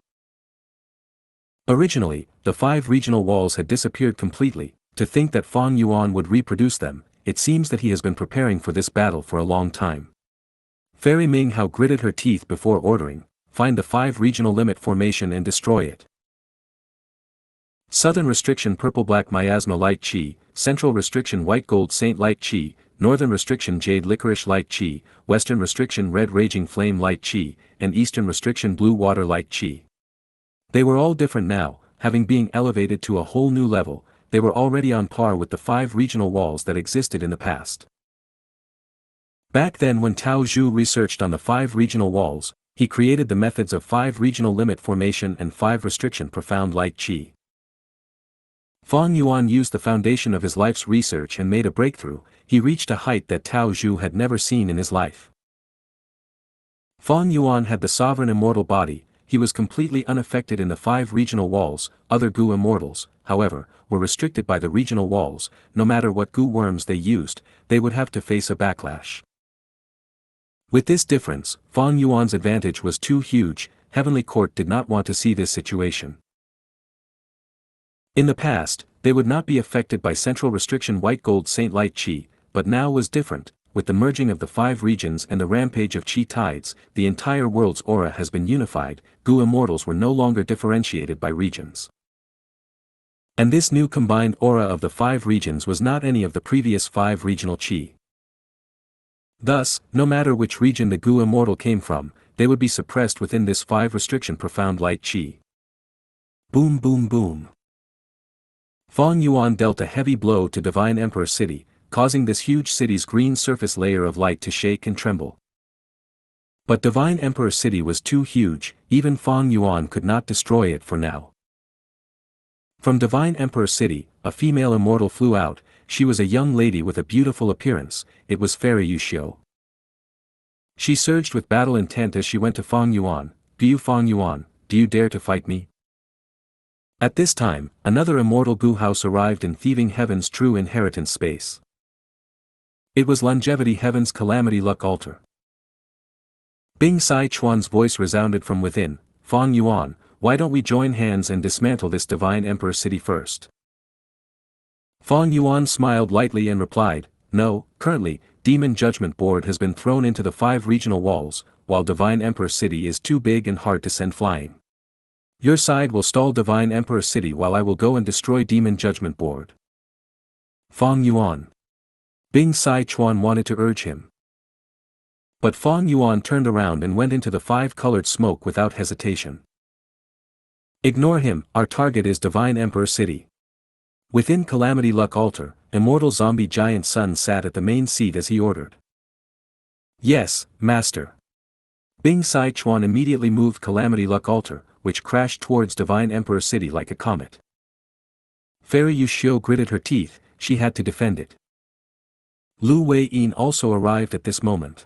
Originally, the 5 regional walls had disappeared completely. To think that Fang Yuan would reproduce them, it seems that he has been preparing for this battle for a long time. Fairy Ming Hao gritted her teeth before ordering, find the 5 regional limit formation and destroy it. Southern Restriction Purple-Black Miasma Light Chi, Central Restriction White Gold Saint Light Chi, Northern Restriction Jade Licorice Light Chi, Western Restriction Red Raging Flame Light Chi, and Eastern Restriction Blue Water Light Chi. They were all different now, having been elevated to a whole new level. They were already on par with the 5 regional walls that existed in the past. Back then when Tao Zhu researched on the 5 regional walls, he created the methods of 5 regional limit formation and 5 restriction profound light chi. Fang Yuan used the foundation of his life's research and made a breakthrough. He reached a height that Tao Zhu had never seen in his life. Fang Yuan had the sovereign immortal body. He was completely unaffected in the 5 regional walls. Other Gu immortals, however, were restricted by the regional walls. No matter what Gu worms they used, they would have to face a backlash. With this difference, Fang Yuan's advantage was too huge. Heavenly Court did not want to see this situation. In the past, they would not be affected by Central Restriction White Gold Saint Light Chi, but now was different. With the merging of the 5 regions and the rampage of chi tides, the entire world's aura has been unified. Gu immortals were no longer differentiated by regions. And this new combined aura of the 5 regions was not any of the previous 5 regional chi. Thus, no matter which region the Gu immortal came from, they would be suppressed within this 5 restriction profound light chi. Boom boom boom. Fang Yuan dealt a heavy blow to Divine Emperor City, causing this huge city's green surface layer of light to shake and tremble. But Divine Emperor City was too huge, even Fang Yuan could not destroy it for now. From Divine Emperor City, a female immortal flew out. She was a young lady with a beautiful appearance. It was Fairy Yu Xiu. She surged with battle intent as she went to Fang Yuan. Do you Fang Yuan, do you dare to fight me? At this time, another immortal Gu house arrived in Thieving Heaven's true inheritance space. It was Longevity Heaven's Calamity Luck Altar. Bing Sai Chuan's voice resounded from within. Fang Yuan, why don't we join hands and dismantle this Divine Emperor City first? Fang Yuan smiled lightly and replied, no, currently, Demon Judgment Board has been thrown into the 5 regional walls, while Divine Emperor City is too big and hard to send flying. Your side will stall Divine Emperor City while I will go and destroy Demon Judgment Board. Fang Yuan. Bing Sai Chuan wanted to urge him. But Fang Yuan turned around and went into the 5-colored smoke without hesitation. Ignore him, our target is Divine Emperor City. Within Calamity Luck Altar, Immortal Zombie Giant Sun sat at the main seat as he ordered. Yes, Master. Bing Sai Chuan immediately moved Calamity Luck Altar, which crashed towards Divine Emperor City like a comet. Fairy Yu Xiu gritted her teeth, she had to defend it. Lu Wei-yin also arrived at this moment.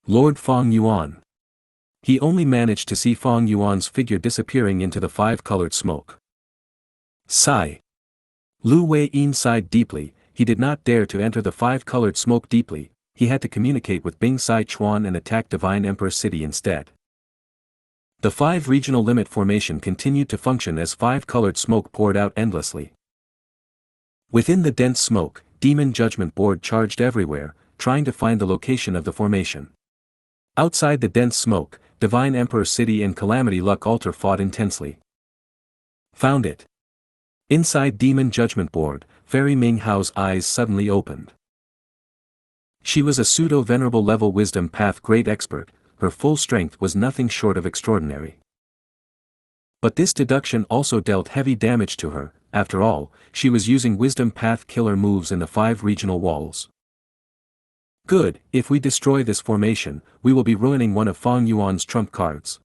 Lord Fang Yuan. He only managed to see Fang Yuan's figure disappearing into the 5-colored smoke. Sigh. Lu Wei-yin sighed deeply. He did not dare to enter the 5-colored smoke deeply. he had to communicate with Bing Sai Chuan and attack Divine Emperor City instead. The 5 regional limit formation continued to function as 5-colored smoke poured out endlessly. Within the dense smoke, Demon Judgment Board charged everywhere, trying to find the location of the formation. Outside the dense smoke, Divine Emperor City and Calamity Luck Altar fought intensely. Found it. Inside Demon Judgment Board, Fairy Ming Hao's eyes suddenly opened. She was a pseudo-venerable level wisdom path great expert. Her full strength was nothing short of extraordinary. But this deduction also dealt heavy damage to her. After all, she was using wisdom path killer moves in the 5 regional walls. Good, if we destroy this formation, we will be ruining one of Fang Yuan's trump cards.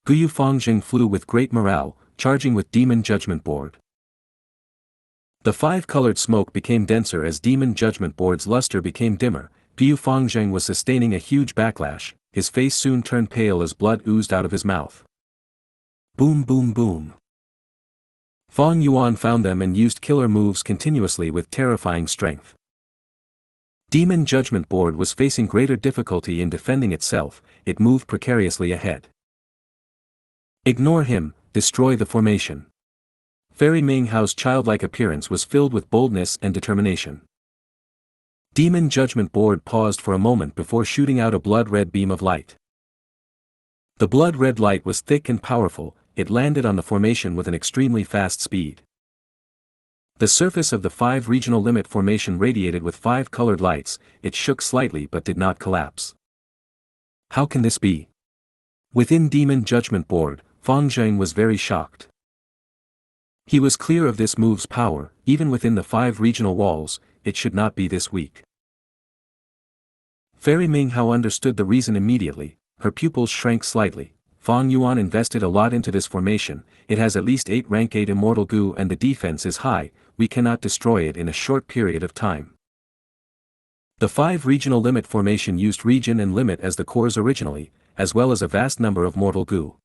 Guyu Fangjing flew with great morale, charging with Demon Judgment Board. The 5-colored smoke became denser as Demon Judgment Board's luster became dimmer. Guyu Fangjing was sustaining a huge backlash. His face soon turned pale as blood oozed out of his mouth. Boom boom boom. Fang Yuan found them and used killer moves continuously with terrifying strength. Demon Judgment Board was facing greater difficulty in defending itself. It moved precariously ahead. Ignore him, destroy the formation. Fairy Ming Hao's childlike appearance was filled with boldness and determination. Demon Judgment Board paused for a moment before shooting out a blood-red beam of light. The blood-red light was thick and powerful. It landed on the formation with an extremely fast speed. The surface of the 5 regional limit formation radiated with 5 colored lights. It shook slightly but did not collapse. How can this be? Within Demon Judgment Board, Fang Zheng was very shocked. He was clear of this move's power. Even within the 5 regional walls, it should not be this weak. Fairy Ming Hao understood the reason immediately. Her pupils shrank slightly. Fang Yuan invested a lot into this formation. It has at least 8 rank 8 immortal Gu and the defense is high. We cannot destroy it in a short period of time. The 5 regional limit formation used region and limit as the cores originally, as well as a vast number of mortal Gu.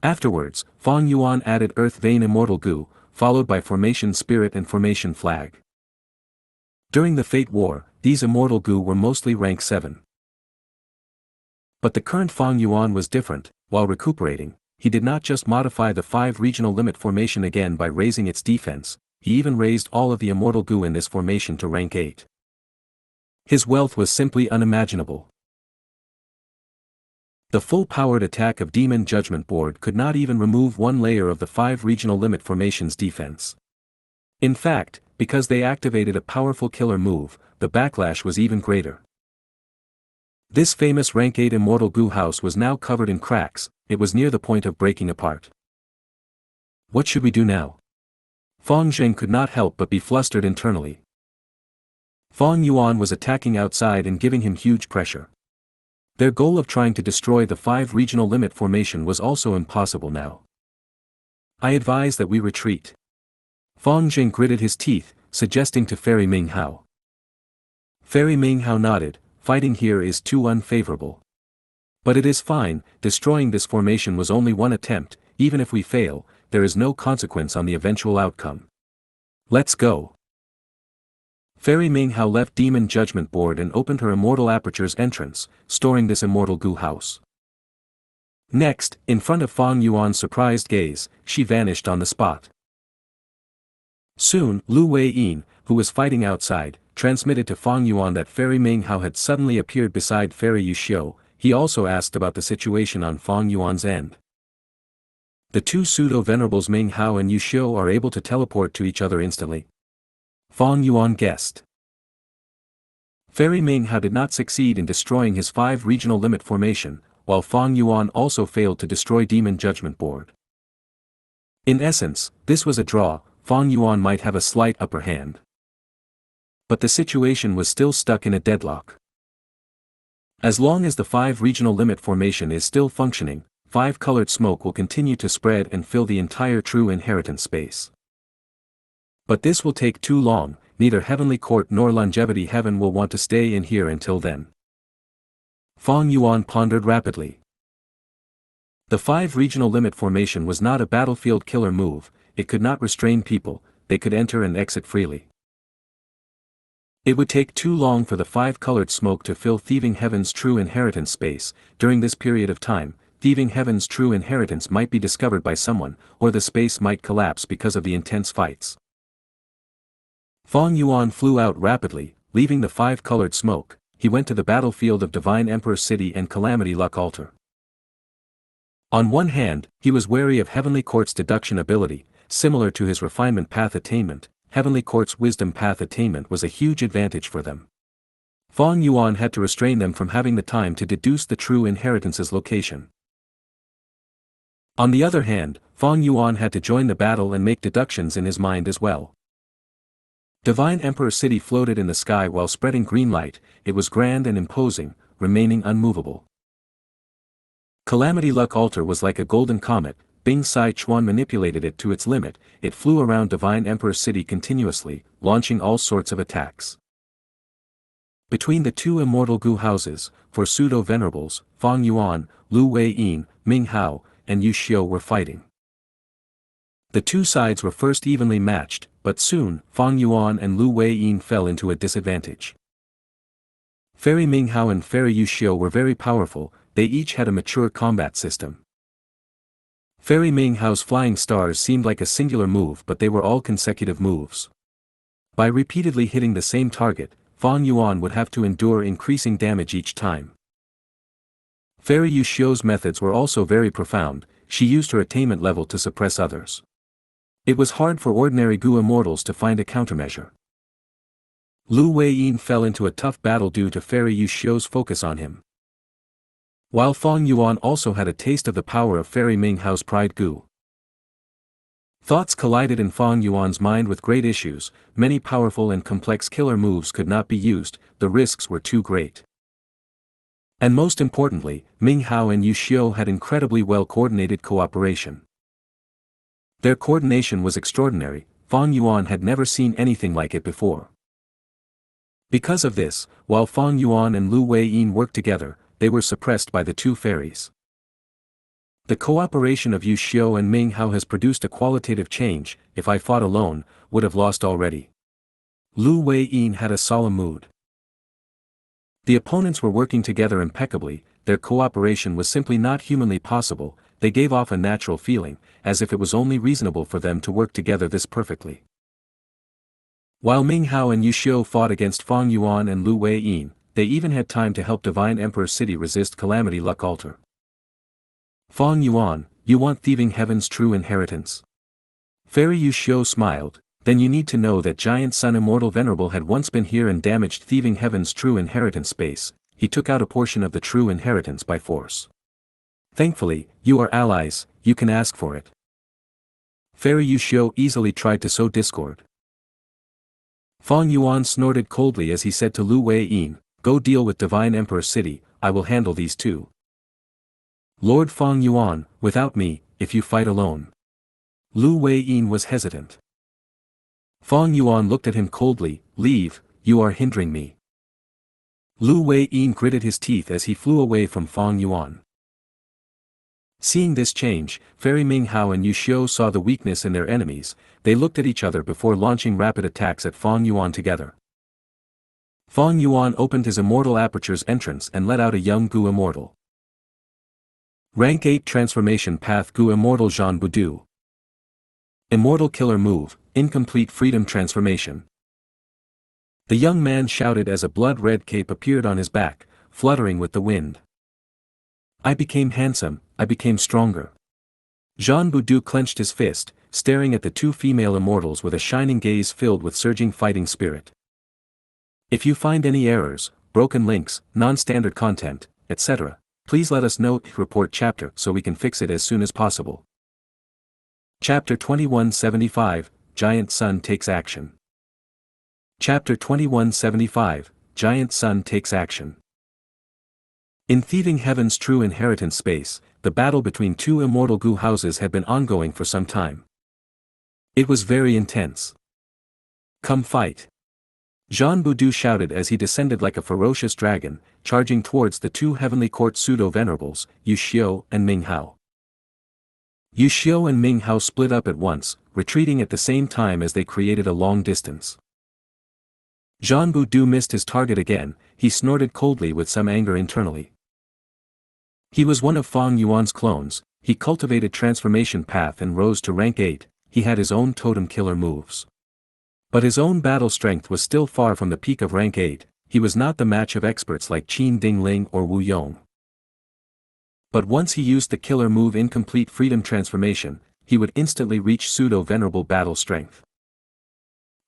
Afterwards, Fang Yuan added Earth Vein Immortal Gu, followed by Formation Spirit and Formation Flag. During the Fate War, these Immortal Gu were mostly rank 7. But the current Fang Yuan was different. While recuperating, he did not just modify the 5 regional limit formation again by raising its defense, he even raised all of the Immortal Gu in this formation to rank 8. His wealth was simply unimaginable. The full-powered attack of Demon Judgment Board could not even remove one layer of the 5 regional limit formation's defense. In fact, because they activated a powerful killer move, the backlash was even greater. This famous rank 8 Immortal Gu house was now covered in cracks. It was near the point of breaking apart. What should we do now? Fang Zheng could not help but be flustered internally. Fang Yuan was attacking outside and giving him huge pressure. Their goal of trying to destroy the 5 regional limit formation was also impossible now. I advise that we retreat. Fang Zheng gritted his teeth, suggesting to Fairy Ming Hao. Fairy Ming Hao nodded. Fighting here is too unfavorable. But it is fine. Destroying this formation was only one attempt. Even if we fail, there is no consequence on the eventual outcome. Let's go. Fairy Ming Hao left Demon Judgment Board and opened her Immortal Aperture's entrance, storing this Immortal Gu house. Next, in front of Fang Yuan's surprised gaze, she vanished on the spot. Soon, Lu Wei-yin, who was fighting outside, transmitted to Fang Yuan that Fairy Ming Hao had suddenly appeared beside Fairy Yuxiu. He also asked about the situation on Fang Yuan's end. The two pseudo-venerables Ming Hao and Yuxiu are able to teleport to each other instantly. Fang Yuan guessed. Fairy Ming Hao did not succeed in destroying his 5 regional limit formation, while Fang Yuan also failed to destroy Demon Judgment Board. In essence, this was a draw. Fang Yuan might have a slight upper hand. But the situation was still stuck in a deadlock. As long as the 5 regional limit formation is still functioning, 5-colored smoke will continue to spread and fill the entire true inheritance space. But this will take too long. Neither Heavenly Court nor Longevity Heaven will want to stay in here until then. Fang Yuan pondered rapidly. The 5 regional limit formation was not a battlefield killer move. It could not restrain people. They could enter and exit freely. It would take too long for the five-colored smoke to fill Thieving Heaven's true inheritance space. During this period of time, Thieving Heaven's true inheritance might be discovered by someone, or the space might collapse because of the intense fights. Fong Yuan flew out rapidly, leaving the five-colored smoke. He went to the battlefield of Divine Emperor City and Calamity Luck Altar. On one hand, he was wary of Heavenly Court's deduction ability, similar to his refinement path attainment. Heavenly Court's wisdom path attainment was a huge advantage for them. Fong Yuan had to restrain them from having the time to deduce the true inheritance's location. On the other hand, Fong Yuan had to join the battle and make deductions in his mind as well. Divine Emperor City floated in the sky while spreading green light. It was grand and imposing, remaining unmovable. Calamity Luck Altar was like a golden comet. Bing Sai Chuan manipulated it to its limit. It flew around Divine Emperor City continuously, launching all sorts of attacks. Between the two Immortal Gu houses, for pseudo-venerables, Fong Yuan, Lu Wei-yin, Ming Hao, and Yu Xiu were fighting. The two sides were first evenly matched, but soon, Fong Yuan and Lu Wei-yin fell into a disadvantage. Fairy Ming Hao and Fairy Yu Xiu were very powerful. They each had a mature combat system. Fairy Ming Hao's flying stars seemed like a singular move, but they were all consecutive moves. By repeatedly hitting the same target, Fong Yuan would have to endure increasing damage each time. Fairy Yu Xiu's methods were also very profound. She used her attainment level to suppress others. It was hard for ordinary Gu immortals to find a countermeasure. Lu Wei-yin fell into a tough battle due to Fairy Yu Xiu's focus on him. While Fong Yuan also had a taste of the power of Fairy Ming Hao's Pride Gu. Thoughts collided in Fong Yuan's mind with great issues. Many powerful and complex killer moves could not be used, the risks were too great. And most importantly, Ming Hao and Yu Xiu had incredibly well-coordinated cooperation. Their coordination was extraordinary. Fong Yuan had never seen anything like it before. Because of this, while Fong Yuan and Lu Wei-yin worked together, they were suppressed by the two fairies. The cooperation of Yu Xiu and Ming Hao has produced a qualitative change. If I fought alone, would have lost already. Lu Wei-yin had a solemn mood. The opponents were working together impeccably. Their cooperation was simply not humanly possible. They gave off a natural feeling, as if it was only reasonable for them to work together this perfectly. While Ming Hao and Yu Xiu fought against Fong Yuan and Lu Wei-yin, they even had time to help Divine Emperor City resist Calamity Luck Altar. Fong Yuan, you want Thieving Heaven's true inheritance? Fairy Yu Xiu smiled. Then you need to know that Giant Sun Immortal Venerable had once been here and damaged Thieving Heaven's true inheritance space. He took out a portion of the true inheritance by force. Thankfully, you are allies, you can ask for it. Fairy Yu Xiu easily tried to sow discord. Fong Yuan snorted coldly as he said to Lu Wei-yin, go deal with Divine Emperor City, I will handle these two. Lord Fong Yuan, without me, if you fight alone. Lu Wei-yin was hesitant. Fong Yuan looked at him coldly, leave, you are hindering me. Lu Wei-yin gritted his teeth as he flew away from Fong Yuan. Seeing this change, Fairy Ming Hao and Yu Xiu saw the weakness in their enemies. They looked at each other before launching rapid attacks at Fong Yuan together. Fong Yuan opened his immortal aperture's entrance and let out a young Gu immortal. Rank 8 Transformation Path Gu Immortal Zhan Budu. Immortal Killer Move, Incomplete Freedom Transformation. The young man shouted as a blood-red cape appeared on his back, fluttering with the wind. I became handsome, I became stronger. Zhan Budu clenched his fist, staring at the two female immortals with a shining gaze filled with surging fighting spirit. If you find any errors, broken links, non-standard content, etc., please let us know. Report chapter so we can fix it as soon as possible. Chapter 2175, Giant Sun Takes Action. Chapter 2175, Giant Sun Takes Action. In Thieving Heaven's true inheritance space, the battle between two immortal Gu houses had been ongoing for some time. It was very intense. Come fight. Zhan Budu shouted as he descended like a ferocious dragon, charging towards the two Heavenly Court pseudo-venerables, Yu Xiu and Ming Hao. Yu Xiu and Ming Hao split up at once, retreating at the same time as they created a long distance. Xianxia missed his target again. He snorted coldly with some anger internally. He was one of Fang Yuan's clones. He cultivated transformation path and rose to rank 8, he had his own totem killer moves. But his own battle strength was still far from the peak of rank 8, he was not the match of experts like Qin Dingling or Wu Yong. But once he used the killer move Incomplete Freedom Transformation, he would instantly reach pseudo-venerable battle strength.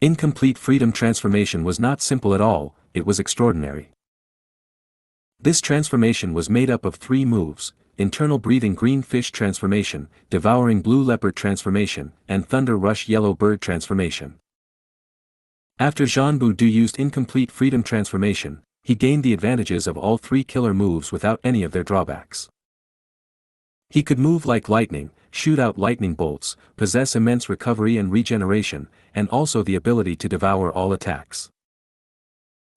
Incomplete Freedom Transformation was not simple at all, it was extraordinary. This transformation was made up of 3 moves: Internal Breathing Green Fish Transformation, Devouring Blue Leopard Transformation, and Thunder Rush Yellow Bird Transformation. After Xianxia used Incomplete Freedom Transformation, he gained the advantages of all 3 killer moves without any of their drawbacks. He could move like lightning, shoot out lightning bolts, possess immense recovery and regeneration, and also the ability to devour all attacks.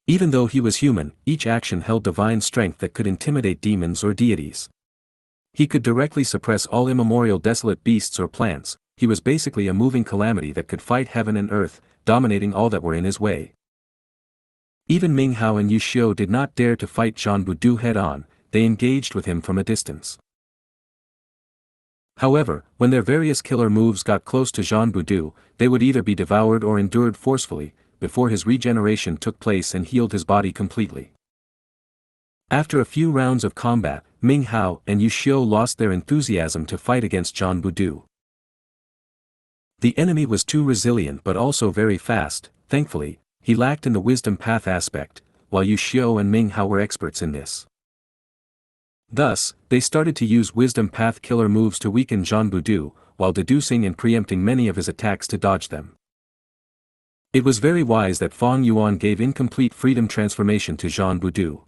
Even though he was human, each action held divine strength that could intimidate demons or deities. He could directly suppress all immemorial desolate beasts or plants, he was basically a moving calamity that could fight heaven and earth, dominating all that were in his way. Even Ming Hao and Yu Xiu did not dare to fight Xianxia head-on, they engaged with him from a distance. However, when their various killer moves got close to Xianxia, they would either be devoured or endured forcefully, before his regeneration took place and healed his body completely. After a few rounds of combat, Ming Hao and Yu Xiu lost their enthusiasm to fight against Xianxia. The enemy was too resilient but also very fast. Thankfully, he lacked in the wisdom path aspect, while Yu Xiu and Ming Hao were experts in this. Thus, they started to use wisdom path killer moves to weaken Xianxia, while deducing and preempting many of his attacks to dodge them. It was very wise that Fang Yuan gave Incomplete Freedom Transformation to Xianxia.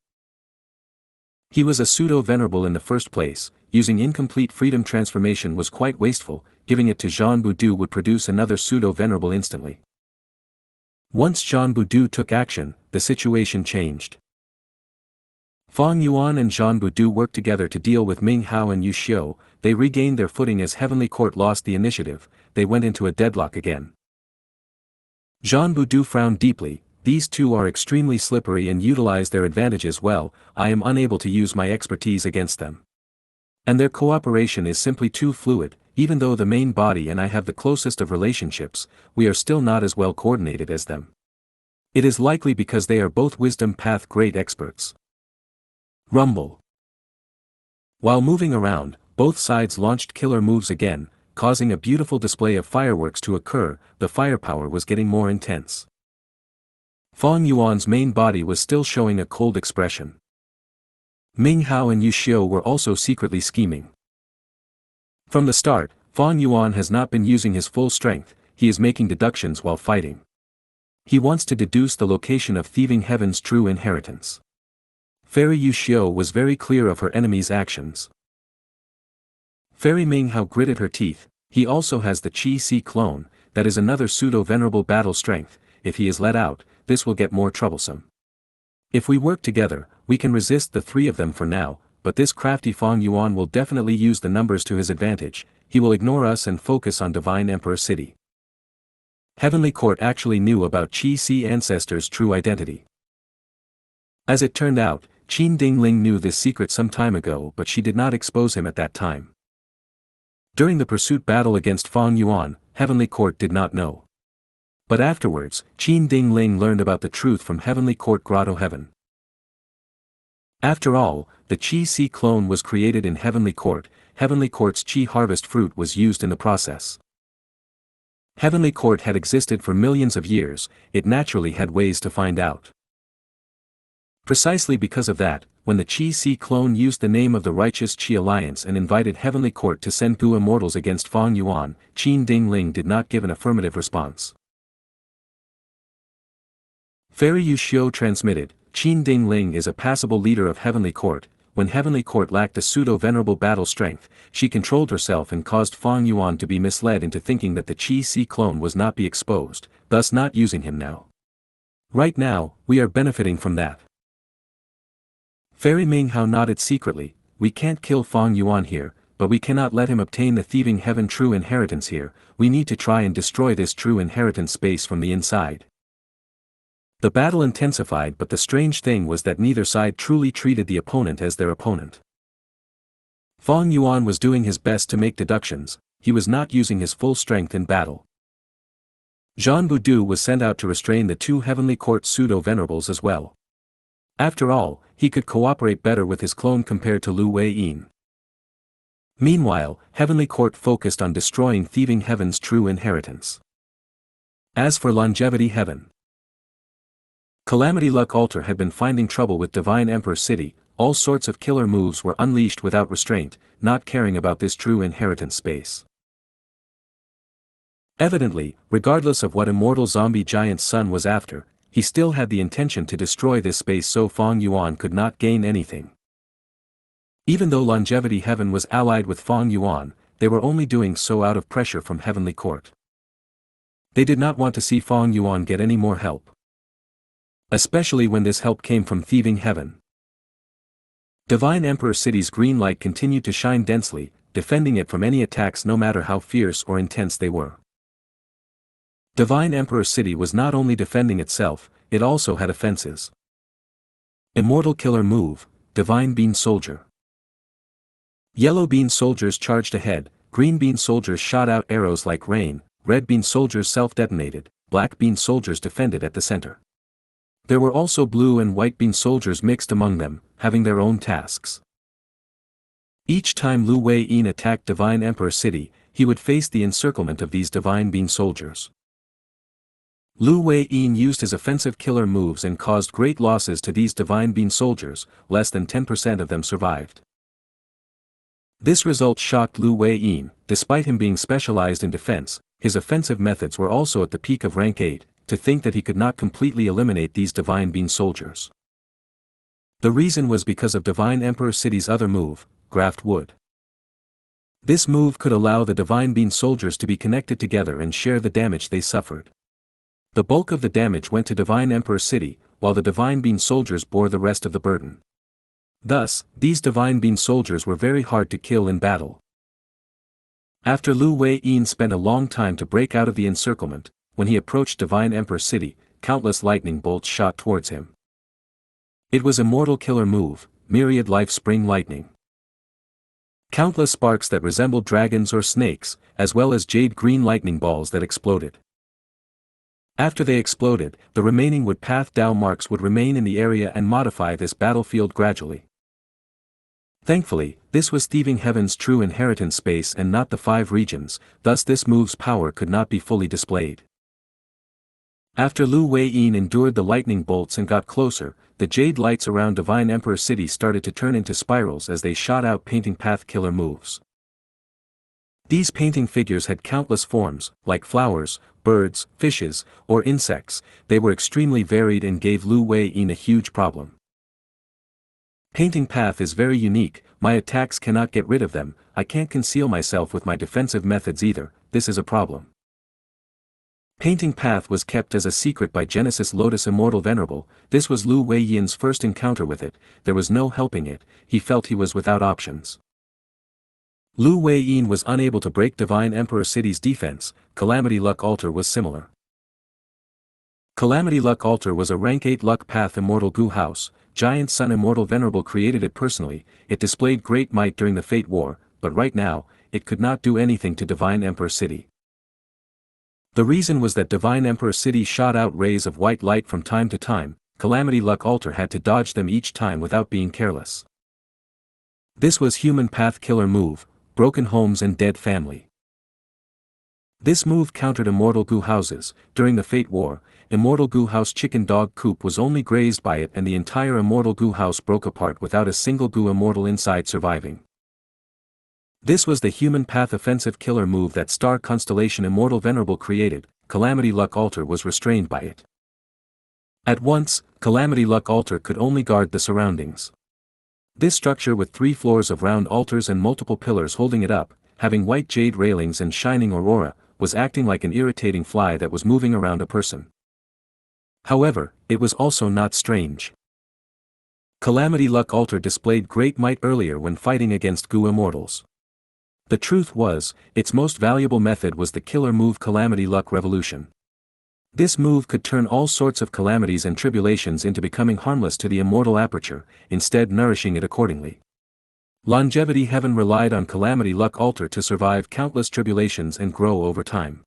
He was a pseudo-venerable in the first place, using Incomplete Freedom Transformation was quite wasteful, giving it to Xianxia would produce another pseudo-venerable instantly. Once Xianxia took action, the situation changed. Fang Yuan and Xianxia worked together to deal with Ming Hao and Yu Xiu. They regained their footing as Heavenly Court lost the initiative, they went into a deadlock again. Xianxia frowned deeply, these two are extremely slippery and utilize their advantages well, I am unable to use my expertise against them. And their cooperation is simply too fluid, even though the main body and I have the closest of relationships, we are still not as well coordinated as them. It is likely because they are both wisdom path great experts. Rumble. While moving around, both sides launched killer moves again, causing a beautiful display of fireworks to occur, the firepower was getting more intense. Fang Yuan's main body was still showing a cold expression. Ming Hao and Yu Xiu were also secretly scheming. From the start, Fang Yuan has not been using his full strength, he is making deductions while fighting. He wants to deduce the location of Thieving Heaven's true inheritance. Fairy Yu Xiu was very clear of her enemy's actions. Fairy Ming Hao gritted her teeth, he also has the Qi Si clone, that is another pseudo-venerable battle strength, if he is let out, this will get more troublesome. If we work together, we can resist the 3 of them for now, but this crafty Fang Yuan will definitely use the numbers to his advantage, he will ignore us and focus on Divine Emperor City. Heavenly Court actually knew about Qi Si ancestors' true identity. As it turned out, Qin Dingling knew this secret some time ago but she did not expose him at that time. During the pursuit battle against Fang Yuan, Heavenly Court did not know. But afterwards, Qin Dingling learned about the truth from Heavenly Court Grotto Heaven. After all, the Qi Si clone was created in Heavenly Court, Heavenly Court's Qi harvest fruit was used in the process. Heavenly Court had existed for millions of years, it naturally had ways to find out. Precisely because of that, when the Qi Si clone used the name of the Righteous Qi Alliance and invited Heavenly Court to send 2 immortals against Fang Yuan, Qin Dingling did not give an affirmative response. Fairy Yu Xiu transmitted, Qin Dingling is a passable leader of Heavenly Court, when Heavenly Court lacked a pseudo-venerable battle strength, she controlled herself and caused Fang Yuan to be misled into thinking that the Qi Si clone was not be exposed, thus not using him now. Right now, we are benefiting from that. Fairy Ming Hao nodded secretly, we can't kill Fang Yuan here, but we cannot let him obtain the Thieving Heaven true inheritance here, we need to try and destroy this true inheritance space from the inside. The battle intensified, but the strange thing was that neither side truly treated the opponent as their opponent. Fang Yuan was doing his best to make deductions, he was not using his full strength in battle. Zhan Budu was sent out to restrain the two Heavenly Court pseudo-venerables as well. After all, he could cooperate better with his clone compared to Lu Wei-yin. Meanwhile, Heavenly Court focused on destroying Thieving Heaven's true inheritance. As for Longevity Heaven, Calamity Luck Altar had been finding trouble with Divine Emperor City. All sorts of killer moves were unleashed without restraint, not caring about this true inheritance space. Evidently, regardless of what immortal zombie giant's son was after, he still had the intention to destroy this space, so Fang Yuan could not gain anything. Even though Longevity Heaven was allied with Fang Yuan, they were only doing so out of pressure from Heavenly Court. They did not want to see Fang Yuan get any more help. Especially when this help came from Thieving Heaven. Divine Emperor City's green light continued to shine densely, defending it from any attacks no matter how fierce or intense they were. Divine Emperor City was not only defending itself, it also had offenses. Immortal Killer Move, Divine Bean Soldier. Yellow Bean Soldiers charged ahead, Green Bean Soldiers shot out arrows like rain, Red Bean Soldiers self-detonated, Black Bean Soldiers defended at the center. There were also Blue and White Bean Soldiers mixed among them, having their own tasks. Each time Lu Wei-yin attacked Divine Emperor City, he would face the encirclement of these Divine Bean Soldiers. Lu Wei-yin used his offensive killer moves and caused great losses to these Divine Bean Soldiers, less than 10% of them survived. This result shocked Lu Wei-yin. Despite him being specialized in defense, his offensive methods were also at the peak of rank 8, to think that he could not completely eliminate these Divine Bean Soldiers. The reason was because of Divine Emperor City's other move, Graft Wood. This move could allow the Divine Bean Soldiers to be connected together and share the damage they suffered. The bulk of the damage went to Divine Emperor City, while the Divine Bean Soldiers bore the rest of the burden. Thus, these Divine Bean Soldiers were very hard to kill in battle. After Lu Wei-yin spent a long time to break out of the encirclement, when he approached Divine Emperor City, countless lightning bolts shot towards him. It was Immortal Killer Move, Myriad Life Spring Lightning. Countless sparks that resembled dragons or snakes, as well as jade green lightning balls that exploded. After they exploded, the remaining wood path Dao marks would remain in the area and modify this battlefield gradually. Thankfully, this was Thieving Heaven's true inheritance space and not the 5 regions, thus this move's power could not be fully displayed. After Lu Wei-yin endured the lightning bolts and got closer, the jade lights around Divine Emperor City started to turn into spirals as they shot out painting path killer moves. These painting figures had countless forms, like flowers, birds, fishes, or insects. They were extremely varied and gave Lu Wei-yin a huge problem. Painting path is very unique, my attacks cannot get rid of them, I can't conceal myself with my defensive methods either, this is a problem. Painting path was kept as a secret by Genesis Lotus Immortal Venerable. This was Lu Wei-yin's first encounter with it, there was no helping it, he felt he was without options. Lu Wei-yin was unable to break Divine Emperor City's defense. Calamity Luck Altar was similar. Calamity Luck Altar was a rank 8 luck path Immortal Gu house, Giant Sun Immortal Venerable created it personally, it displayed great might during the Fate War, but right now, it could not do anything to Divine Emperor City. The reason was that Divine Emperor City shot out rays of white light from time to time, Calamity Luck Altar had to dodge them each time without being careless. This was Human Path Killer Move, Broken Homes and Dead Family. This move countered Immortal Gu houses. During the Fate War, Immortal Gu house chicken dog coop was only grazed by it and the entire Immortal Gu house broke apart without a single Gu immortal inside surviving. This was the Human Path offensive killer move that Star Constellation Immortal Venerable created. Calamity Luck Altar was restrained by it. At once, Calamity Luck Altar could only guard the surroundings. This structure with 3 floors of round altars and multiple pillars holding it up, having white jade railings and shining aurora, was acting like an irritating fly that was moving around a person. However, it was also not strange. Calamity Luck Altar displayed great might earlier when fighting against Gu immortals. The truth was, its most valuable method was the killer move Calamity Luck Revolution. This move could turn all sorts of calamities and tribulations into becoming harmless to the immortal aperture, instead nourishing it accordingly. Longevity Heaven relied on Calamity Luck Altar to survive countless tribulations and grow over time.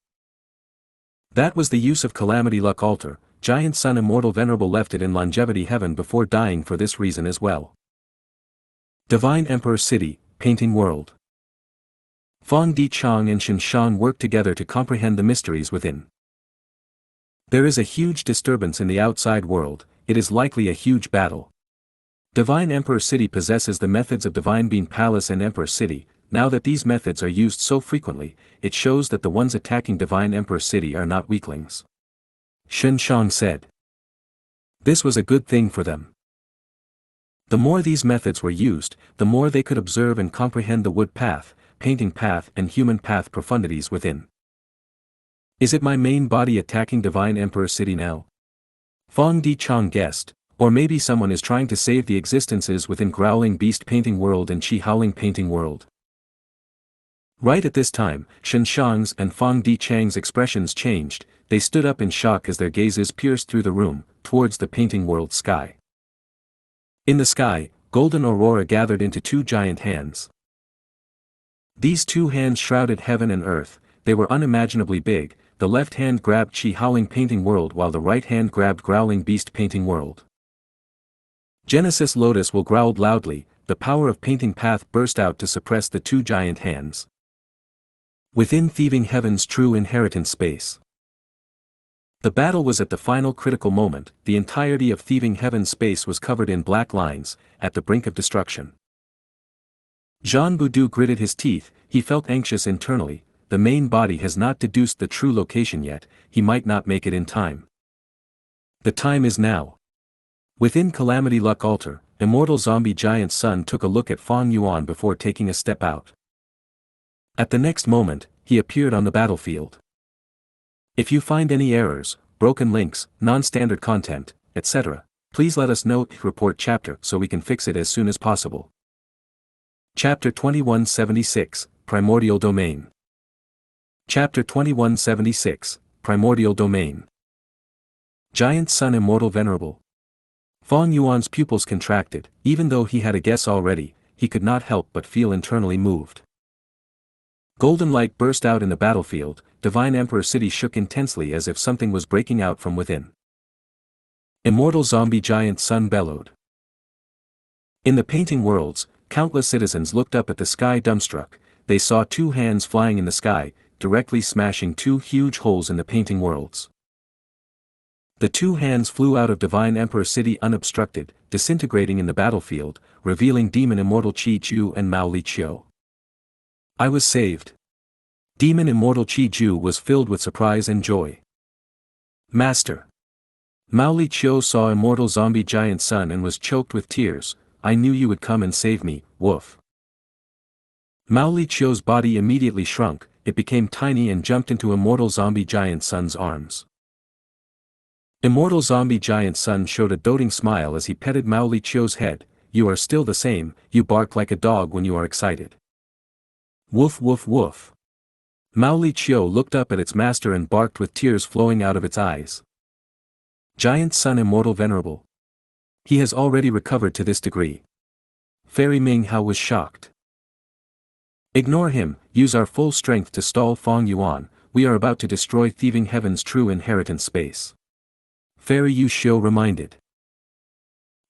That was the use of Calamity Luck Altar. Giant Sun Immortal Venerable left it in Longevity Heaven before dying for this reason as well. Divine Emperor City, Painting World. Fong Di Chang and Xianxia worked together to comprehend the mysteries within. There is a huge disturbance in the outside world, it is likely a huge battle. Divine Emperor City possesses the methods of Divine Being Palace and Emperor City. Now that these methods are used so frequently, it shows that the ones attacking Divine Emperor City are not weaklings. Xianxia said. This was a good thing for them. The more these methods were used, the more they could observe and comprehend the wood path, painting path and human path profundities within. Is it my main body attacking Divine Emperor City now? Fong Di Chang guessed, or maybe someone is trying to save the existences within Growling Beast Painting World and Chi Howling Painting World. Right at this time, Xianxia's and Fong Di Chang's expressions changed, they stood up in shock as their gazes pierced through the room, towards the painting world sky. In the sky, golden aurora gathered into two giant hands. These two hands shrouded heaven and earth, they were unimaginably big. The left hand grabbed Chi Howling Painting World while the right hand grabbed Growling Beast Painting World. Genesis Lotus will growled loudly, the power of Painting Path burst out to suppress the two giant hands. Within Thieving Heaven's true inheritance space. The battle was at the final critical moment, the entirety of Thieving Heaven's space was covered in black lines, at the brink of destruction. Jean Boudou gritted his teeth, he felt anxious internally, the main body has not deduced the true location yet, he might not make it in time. The time is now. Within Calamity Luck Altar, Immortal Zombie Giant Sun took a look at Fong Yuan before taking a step out. At the next moment, he appeared on the battlefield. If you find any errors, broken links, non-standard content, etc., please let us know, report chapter so we can fix it as soon as possible. Chapter 2176, Primordial Domain. Chapter 2176, Primordial Domain. Giant Sun Immortal Venerable. Fong Yuan's pupils contracted, even though he had a guess already, he could not help but feel internally moved. Golden light burst out in the battlefield, Divine Emperor City shook intensely as if something was breaking out from within. Immortal Zombie Giant Sun bellowed. In the painting worlds, countless citizens looked up at the sky dumbstruck, they saw two hands flying in the sky, directly smashing two huge holes in the painting worlds. The two hands flew out of Divine Emperor City unobstructed, disintegrating in the battlefield, revealing Demon Immortal Chi Ju and Mao Li Qiu. I was saved. Demon Immortal Chi Ju was filled with surprise and joy. Master. Mao Li Qiu saw Immortal Zombie Giant Sun and was choked with tears, I knew you would come and save me, woof. Mao Li Qiu's body immediately shrunk, it became tiny and jumped into Immortal Zombie Giant Sun's arms. Immortal Zombie Giant Sun showed a doting smile as he petted Mao Li Qiu's head, you are still the same, you bark like a dog when you are excited. Woof woof woof. Mao Li Qiu looked up at its master and barked with tears flowing out of its eyes. Giant Sun Immortal Venerable. He has already recovered to this degree. Fairy Ming Hao was shocked. Ignore him, use our full strength to stall Fong Yuan, we are about to destroy Thieving Heaven's true inheritance space. Fairy Yu Xiu reminded.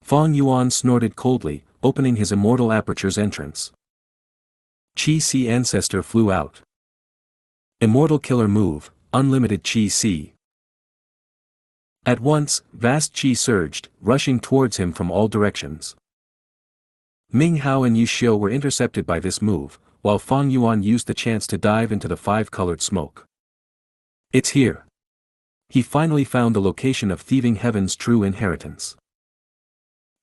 Fong Yuan snorted coldly, opening his immortal aperture's entrance. Qi Si Ancestor flew out. Immortal Killer Move, Unlimited Qi Si. At once, vast Qi surged, rushing towards him from all directions. Ming Hao and Yu Xiu were intercepted by this move, while Fong Yuan used the chance to dive into the five-colored smoke. It's here. He finally found the location of Thieving Heaven's true inheritance.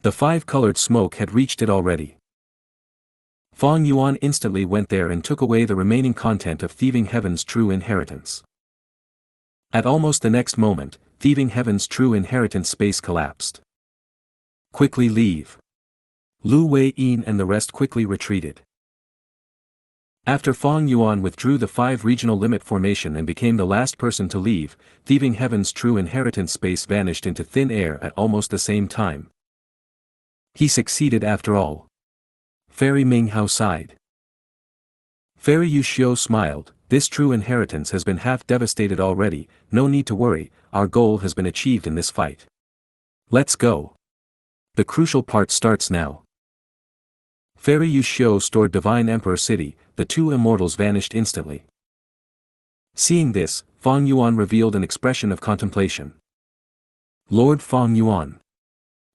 The five-colored smoke had reached it already. Fong Yuan instantly went there and took away the remaining content of Thieving Heaven's true inheritance. At almost the next moment, Thieving Heaven's true inheritance space collapsed. Quickly leave. Lu Wei-yin and the rest quickly retreated. After Fang Yuan withdrew the 5 regional limit formation and became the last person to leave, Thieving Heaven's true inheritance space vanished into thin air at almost the same time. He succeeded after all. Fairy Minghao sighed. Fairy Yuxiu smiled. This true inheritance has been half devastated already, no need to worry, our goal has been achieved in this fight. Let's go. The crucial part starts now. Fairy Yuxiu stored Divine Emperor City, the 2 immortals vanished instantly. Seeing this, Fang Yuan revealed an expression of contemplation. Lord Fang Yuan.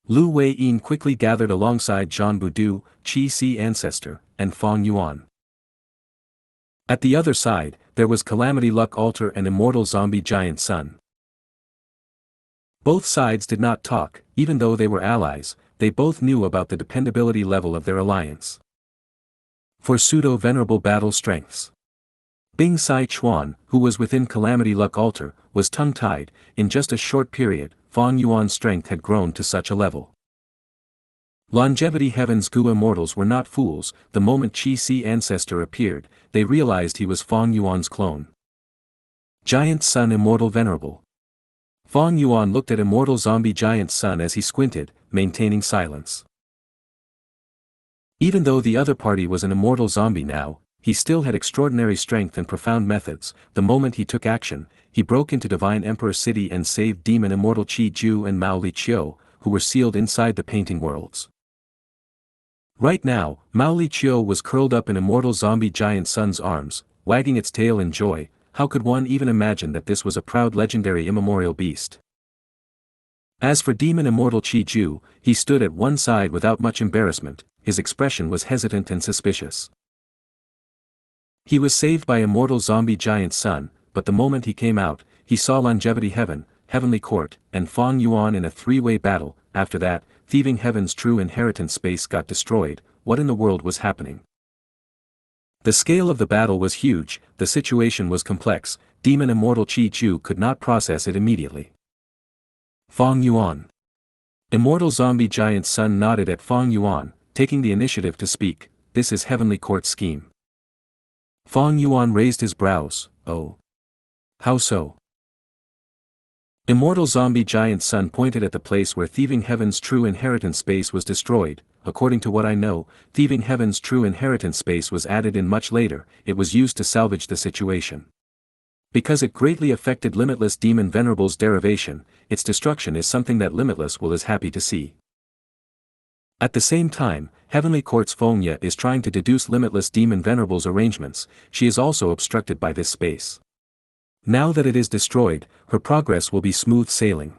Lu Wei-yin quickly gathered alongside Zhan Budu, Qi Si Ancestor, and Fang Yuan. At the other side, there was Calamity Luck Altar and Immortal Zombie Giant Sun. Both sides did not talk, even though they were allies, they both knew about the dependability level of their alliance. For pseudo-venerable battle strengths. Bing Sai Chuan, who was within Calamity Luck Altar, was tongue-tied. In just a short period, Fang Yuan's strength had grown to such a level. Longevity Heaven's Gu immortals were not fools. The moment Qi Si Ancestor appeared, they realized he was Fang Yuan's clone. Giant Sun Immortal Venerable. Fang Yuan looked at Immortal Zombie Giant Sun as he squinted, maintaining silence. Even though the other party was an immortal zombie now, he still had extraordinary strength and profound methods. The moment he took action, he broke into Divine Emperor City and saved Demon Immortal Qi Ju and Mao Li Chiu, who were sealed inside the painting worlds. Right now, Mao Li Chiu was curled up in Immortal Zombie Giant Sun's arms, wagging its tail in joy. How could one even imagine that this was a proud legendary immemorial beast? As for Demon Immortal Qi Ju, he stood at one side without much embarrassment. His expression was hesitant and suspicious. He was saved by Immortal Zombie Giant Sun, but the moment he came out, he saw Longevity Heaven, Heavenly Court, and Fang Yuan in a 3-way battle. After that, Thieving Heaven's true inheritance space got destroyed. What in the world was happening? The scale of the battle was huge, the situation was complex. Demon Immortal Qi Ju could not process it immediately. Fang Yuan. Immortal Zombie Giant Sun nodded at Fang Yuan, taking the initiative to speak. This is Heavenly Court's scheme. Fang Yuan raised his brows. Oh. How so? Immortal Zombie Giant Sun pointed at the place where Thieving Heaven's true inheritance space was destroyed. According to what I know, Thieving Heaven's true inheritance space was added in much later. It was used to salvage the situation. Because it greatly affected Limitless Demon Venerable's derivation, its destruction is something that Limitless will is happy to see. At the same time, Heavenly Court's Fengya is trying to deduce Limitless Demon Venerable's arrangements. She is also obstructed by this space. Now that it is destroyed, her progress will be smooth sailing.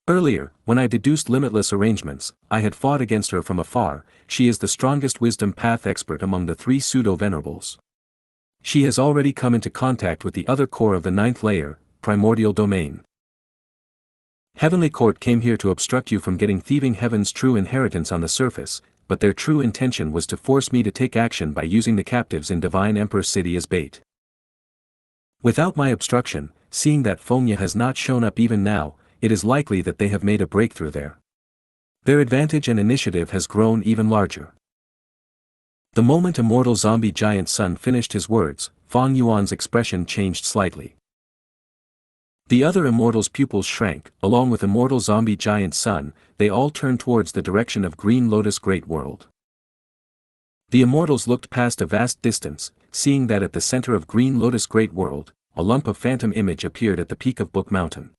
Earlier, when I deduced Limitless arrangements, I had fought against her from afar. She is the strongest wisdom path expert among the 3 pseudo-venerables. She has already come into contact with the other core of the 9th layer, Primordial domain. Heavenly Court came here to obstruct you from getting Thieving Heaven's true inheritance on the surface, but their true intention was to force me to take action by using the captives in Divine Emperor City as bait. Without my obstruction, seeing that Fengya has not shown up even now, it is likely that they have made a breakthrough there. Their advantage and initiative has grown even larger. The moment Immortal Zombie Giant Sun finished his words, Fang Yuan's expression changed slightly. The other immortals' pupils shrank. Along with Immortal Zombie Giant Sun, they all turned towards the direction of Green Lotus Great World. The immortals looked past a vast distance, seeing that at the center of Green Lotus Great World, a lump of phantom image appeared at the peak of Book Mountain.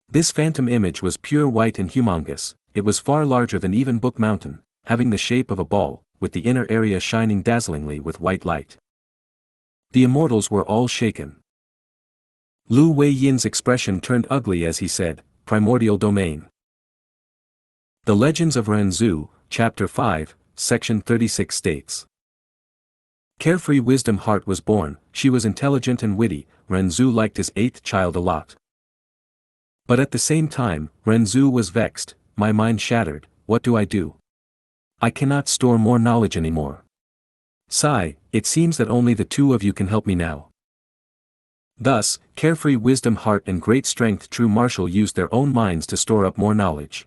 This phantom image was pure white and humongous. It was far larger than even Book Mountain, having the shape of a ball, with the inner area shining dazzlingly with white light. The immortals were all shaken. Lu Wei-yin's expression turned ugly as he said, Primordial Domain. The Legends of Renzu, Chapter 5, Section 36 states. Carefree Wisdom Heart was born. She was intelligent and witty. Renzu liked his 8th child a lot. But at the same time, Renzu was vexed. My mind shattered. What do I do? I cannot store more knowledge anymore. Sigh, it seems that only the 2 of you can help me now. Thus, Carefree Wisdom Heart and Great Strength True Martial used their own minds to store up more knowledge.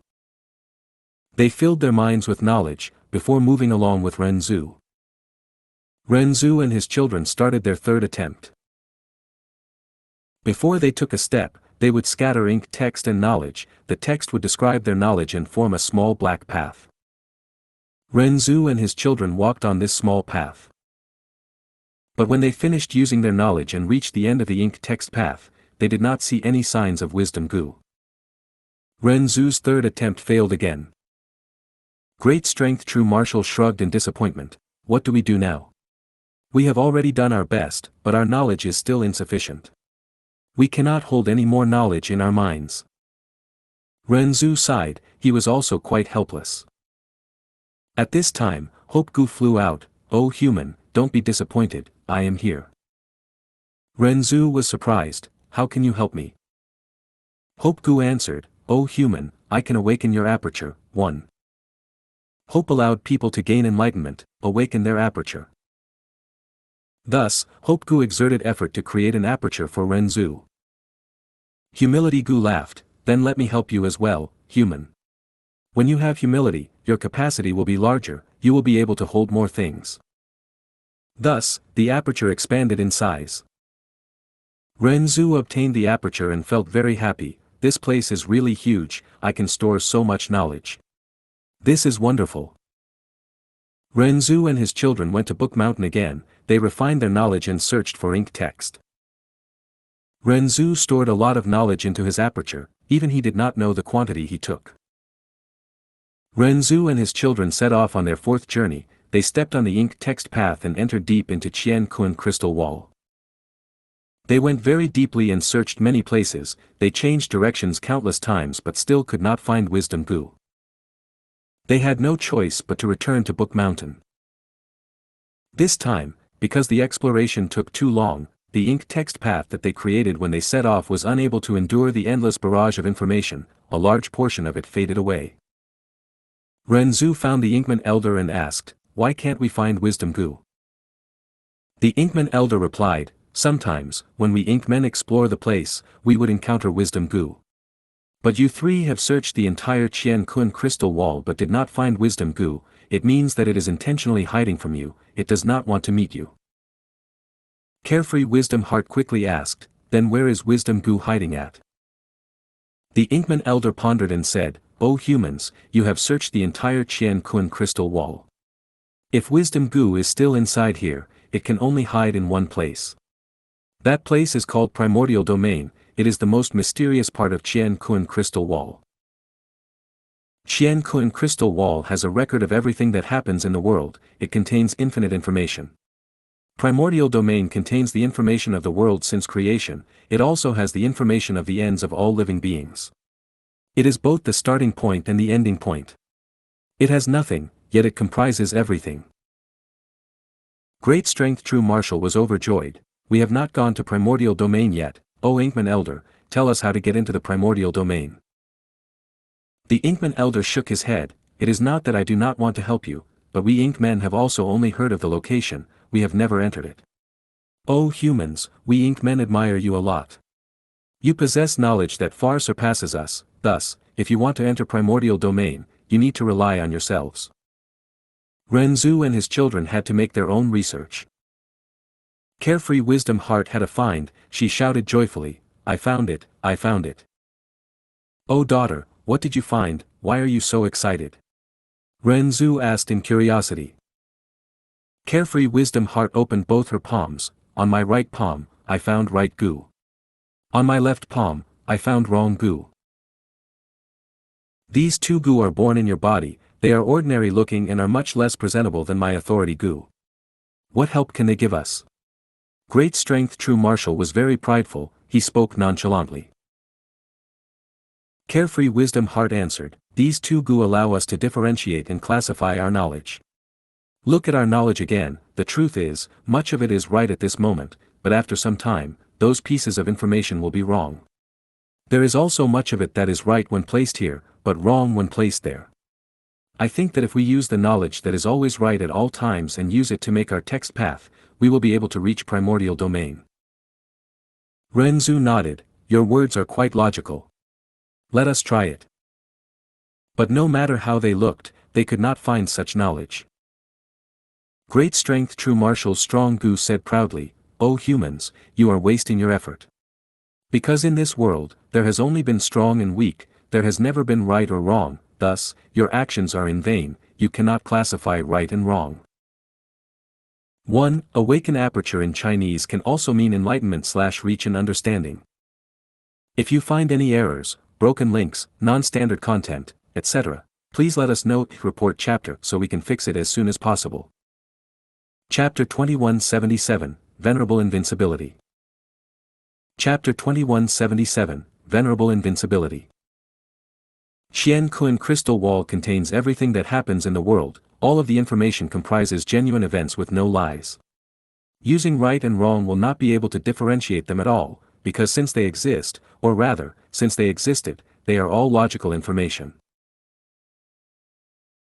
They filled their minds with knowledge, before moving along with Renzu. Renzu and his children started their third attempt. Before they took a step, they would scatter ink, text and knowledge. The text would describe their knowledge and form a small black path. Renzu and his children walked on this small path. But when they finished using their knowledge and reached the end of the ink text path, they did not see any signs of Wisdom Gu. Renzu's third attempt failed again. Great Strength True Marshal shrugged in disappointment. What do we do now? We have already done our best, but our knowledge is still insufficient. We cannot hold any more knowledge in our minds. Renzu sighed, he was also quite helpless. At this time, Hope Gu flew out. "Oh human, don't be disappointed, I am here." Renzu was surprised, "How can you help me?" Hope Gu answered, "Oh human, I can awaken your aperture." 1. Hope allowed people to gain enlightenment, awaken their aperture. Thus, Hope Gu exerted effort to create an aperture for Renzu. Humility Gu laughed, "Then let me help you as well, human. When you have humility, your capacity will be larger, you will be able to hold more things." Thus, the aperture expanded in size. Renzu obtained the aperture and felt very happy. "This place is really huge, I can store so much knowledge. This is wonderful." Renzu and his children went to Book Mountain again. They refined their knowledge and searched for ink text. Renzu stored a lot of knowledge into his aperture, even he did not know the quantity he took. Renzu and his children set off on their fourth journey. They stepped on the ink text path and entered deep into Qian crystal wall. They went very deeply and searched many places. They changed directions countless times but still could not find Wisdom Gu. They had no choice but to return to Book Mountain. This time, because the exploration took too long, the ink text path that they created when they set off was unable to endure the endless barrage of information. A large portion of it faded away. Renzu found the Inkman Elder and asked, "Why can't we find Wisdom Gu?" The Inkman Elder replied, "Sometimes, when we Inkmen explore the place, we would encounter Wisdom Gu. But you three have searched the entire Qian crystal wall but did not find Wisdom Gu. It means that it is intentionally hiding from you, it does not want to meet you." Carefree Wisdom Heart quickly asked, "Then where is Wisdom Gu hiding at?" The Inkman Elder pondered and said, "O humans, you have searched the entire Qian crystal wall. If Wisdom Gu is still inside here, it can only hide in one place. That place is called Primordial Domain. It is the most mysterious part of Qian crystal wall. Qian crystal wall has a record of everything that happens in the world. It contains infinite information. Primordial Domain contains the information of the world since creation. It also has the information of the ends of all living beings. It is both the starting point and the ending point. It has nothing, yet it comprises everything." Great Strength True Marshal was overjoyed. "We have not gone to Primordial Domain yet. O Inkman Elder, tell us how to get into the Primordial Domain." The Inkman Elder shook his head. "It is not that I do not want to help you, but we Inkmen have also only heard of the location, we have never entered it. O humans, we Inkmen admire you a lot. You possess knowledge that far surpasses us, thus, if you want to enter Primordial Domain, you need to rely on yourselves." Renzu and his children had to make their own research. Carefree Wisdom Heart had a find. She shouted joyfully, I found it, I found it." "Oh daughter, what did you find? Why are you so excited?" Renzu asked in curiosity. Carefree Wisdom Heart opened both her palms. "On my right palm, I found right Gu. On my left palm, I found wrong Gu. These two Gu are born in your body. They are ordinary looking and are much less presentable than my authority Gu. What help can they give us?" Great Strength True Marshal was very prideful. He spoke nonchalantly. Carefree Wisdom Heart answered, "These two Gu allow us to differentiate and classify our knowledge. Look at our knowledge again. The truth is, much of it is right at this moment, but after some time, those pieces of information will be wrong. There is also much of it that is right when placed here, but wrong when placed there. I think that if we use the knowledge that is always right at all times and use it to make our text path, we will be able to reach Primordial Domain." Renzu nodded, "Your words are quite logical. Let us try it." But no matter how they looked, they could not find such knowledge. Great strength true martial strong Gu said proudly, "O humans, you are wasting your effort. Because in this world, there has only been strong and weak, there has never been right or wrong, thus, your actions are in vain, you cannot classify right and wrong." 1. Awaken aperture in Chinese can also mean enlightenment/reach and understanding. If you find any errors, broken links, non-standard content, etc., please let us know. Report chapter so we can fix it as soon as possible. Chapter 2177, Venerable Invincibility. Chapter 2177, Venerable Invincibility. Xianxia crystal wall contains everything that happens in the world, all of the information comprises genuine events with no lies. Using right and wrong will not be able to differentiate them at all, because since they exist, or rather, since they existed, they are all logical information.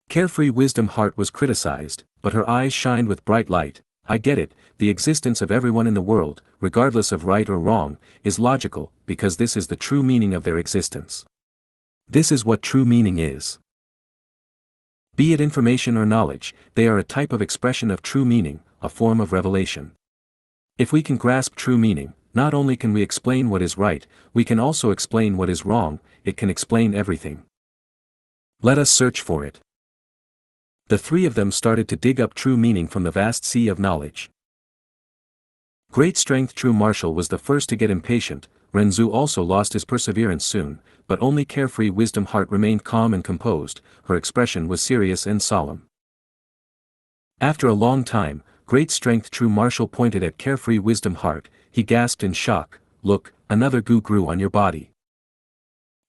Carefree Wisdom Heart was criticized, but her eyes shined with bright light. I get it, the existence of everyone in the world, regardless of right or wrong, is logical, because this is the true meaning of their existence. This is what true meaning is. Be it information or knowledge, they are a type of expression of true meaning, a form of revelation. If we can grasp true meaning, not only can we explain what is right, we can also explain what is wrong, it can explain everything. Let us search for it. The three of them started to dig up true meaning from the vast sea of knowledge. Great strength true martial was the first to get impatient. Renzu also lost his perseverance soon, but only Carefree Wisdom Heart remained calm and composed, her expression was serious and solemn. After a long time, Great strength true martial pointed at Carefree Wisdom Heart, he gasped in shock, "Look, another Gu grew on your body."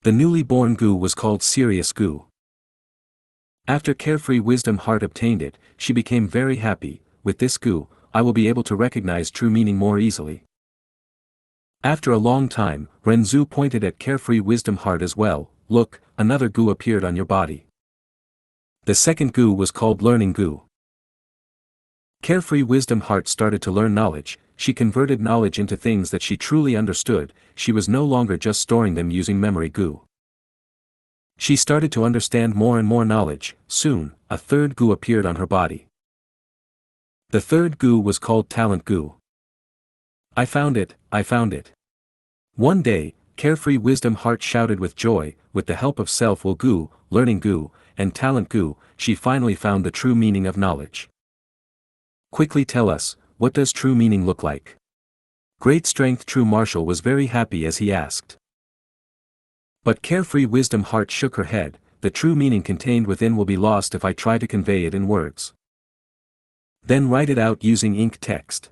The newly born Gu was called Serious Gu. After Carefree Wisdom Heart obtained it, she became very happy. With this Gu, I will be able to recognize true meaning more easily. After a long time, Renzu pointed at Carefree Wisdom Heart as well, "Look, another Gu appeared on your body." The second Gu was called Learning Gu. Carefree Wisdom Heart started to learn knowledge, she converted knowledge into things that she truly understood, she was no longer just storing them using memory Gu. She started to understand more and more knowledge. Soon, a third Gu appeared on her body. The third Gu was called Talent Gu. I found it, I found it. One day, Carefree Wisdom Heart shouted with joy, with the help of Self-Will Gu, Learning Gu, and Talent Gu, she finally found the true meaning of knowledge. Quickly tell us, what does true meaning look like? Great strength true martial was very happy as he asked. But Carefree Wisdom Heart shook her head, the true meaning contained within will be lost if I try to convey it in words. Then write it out using ink text.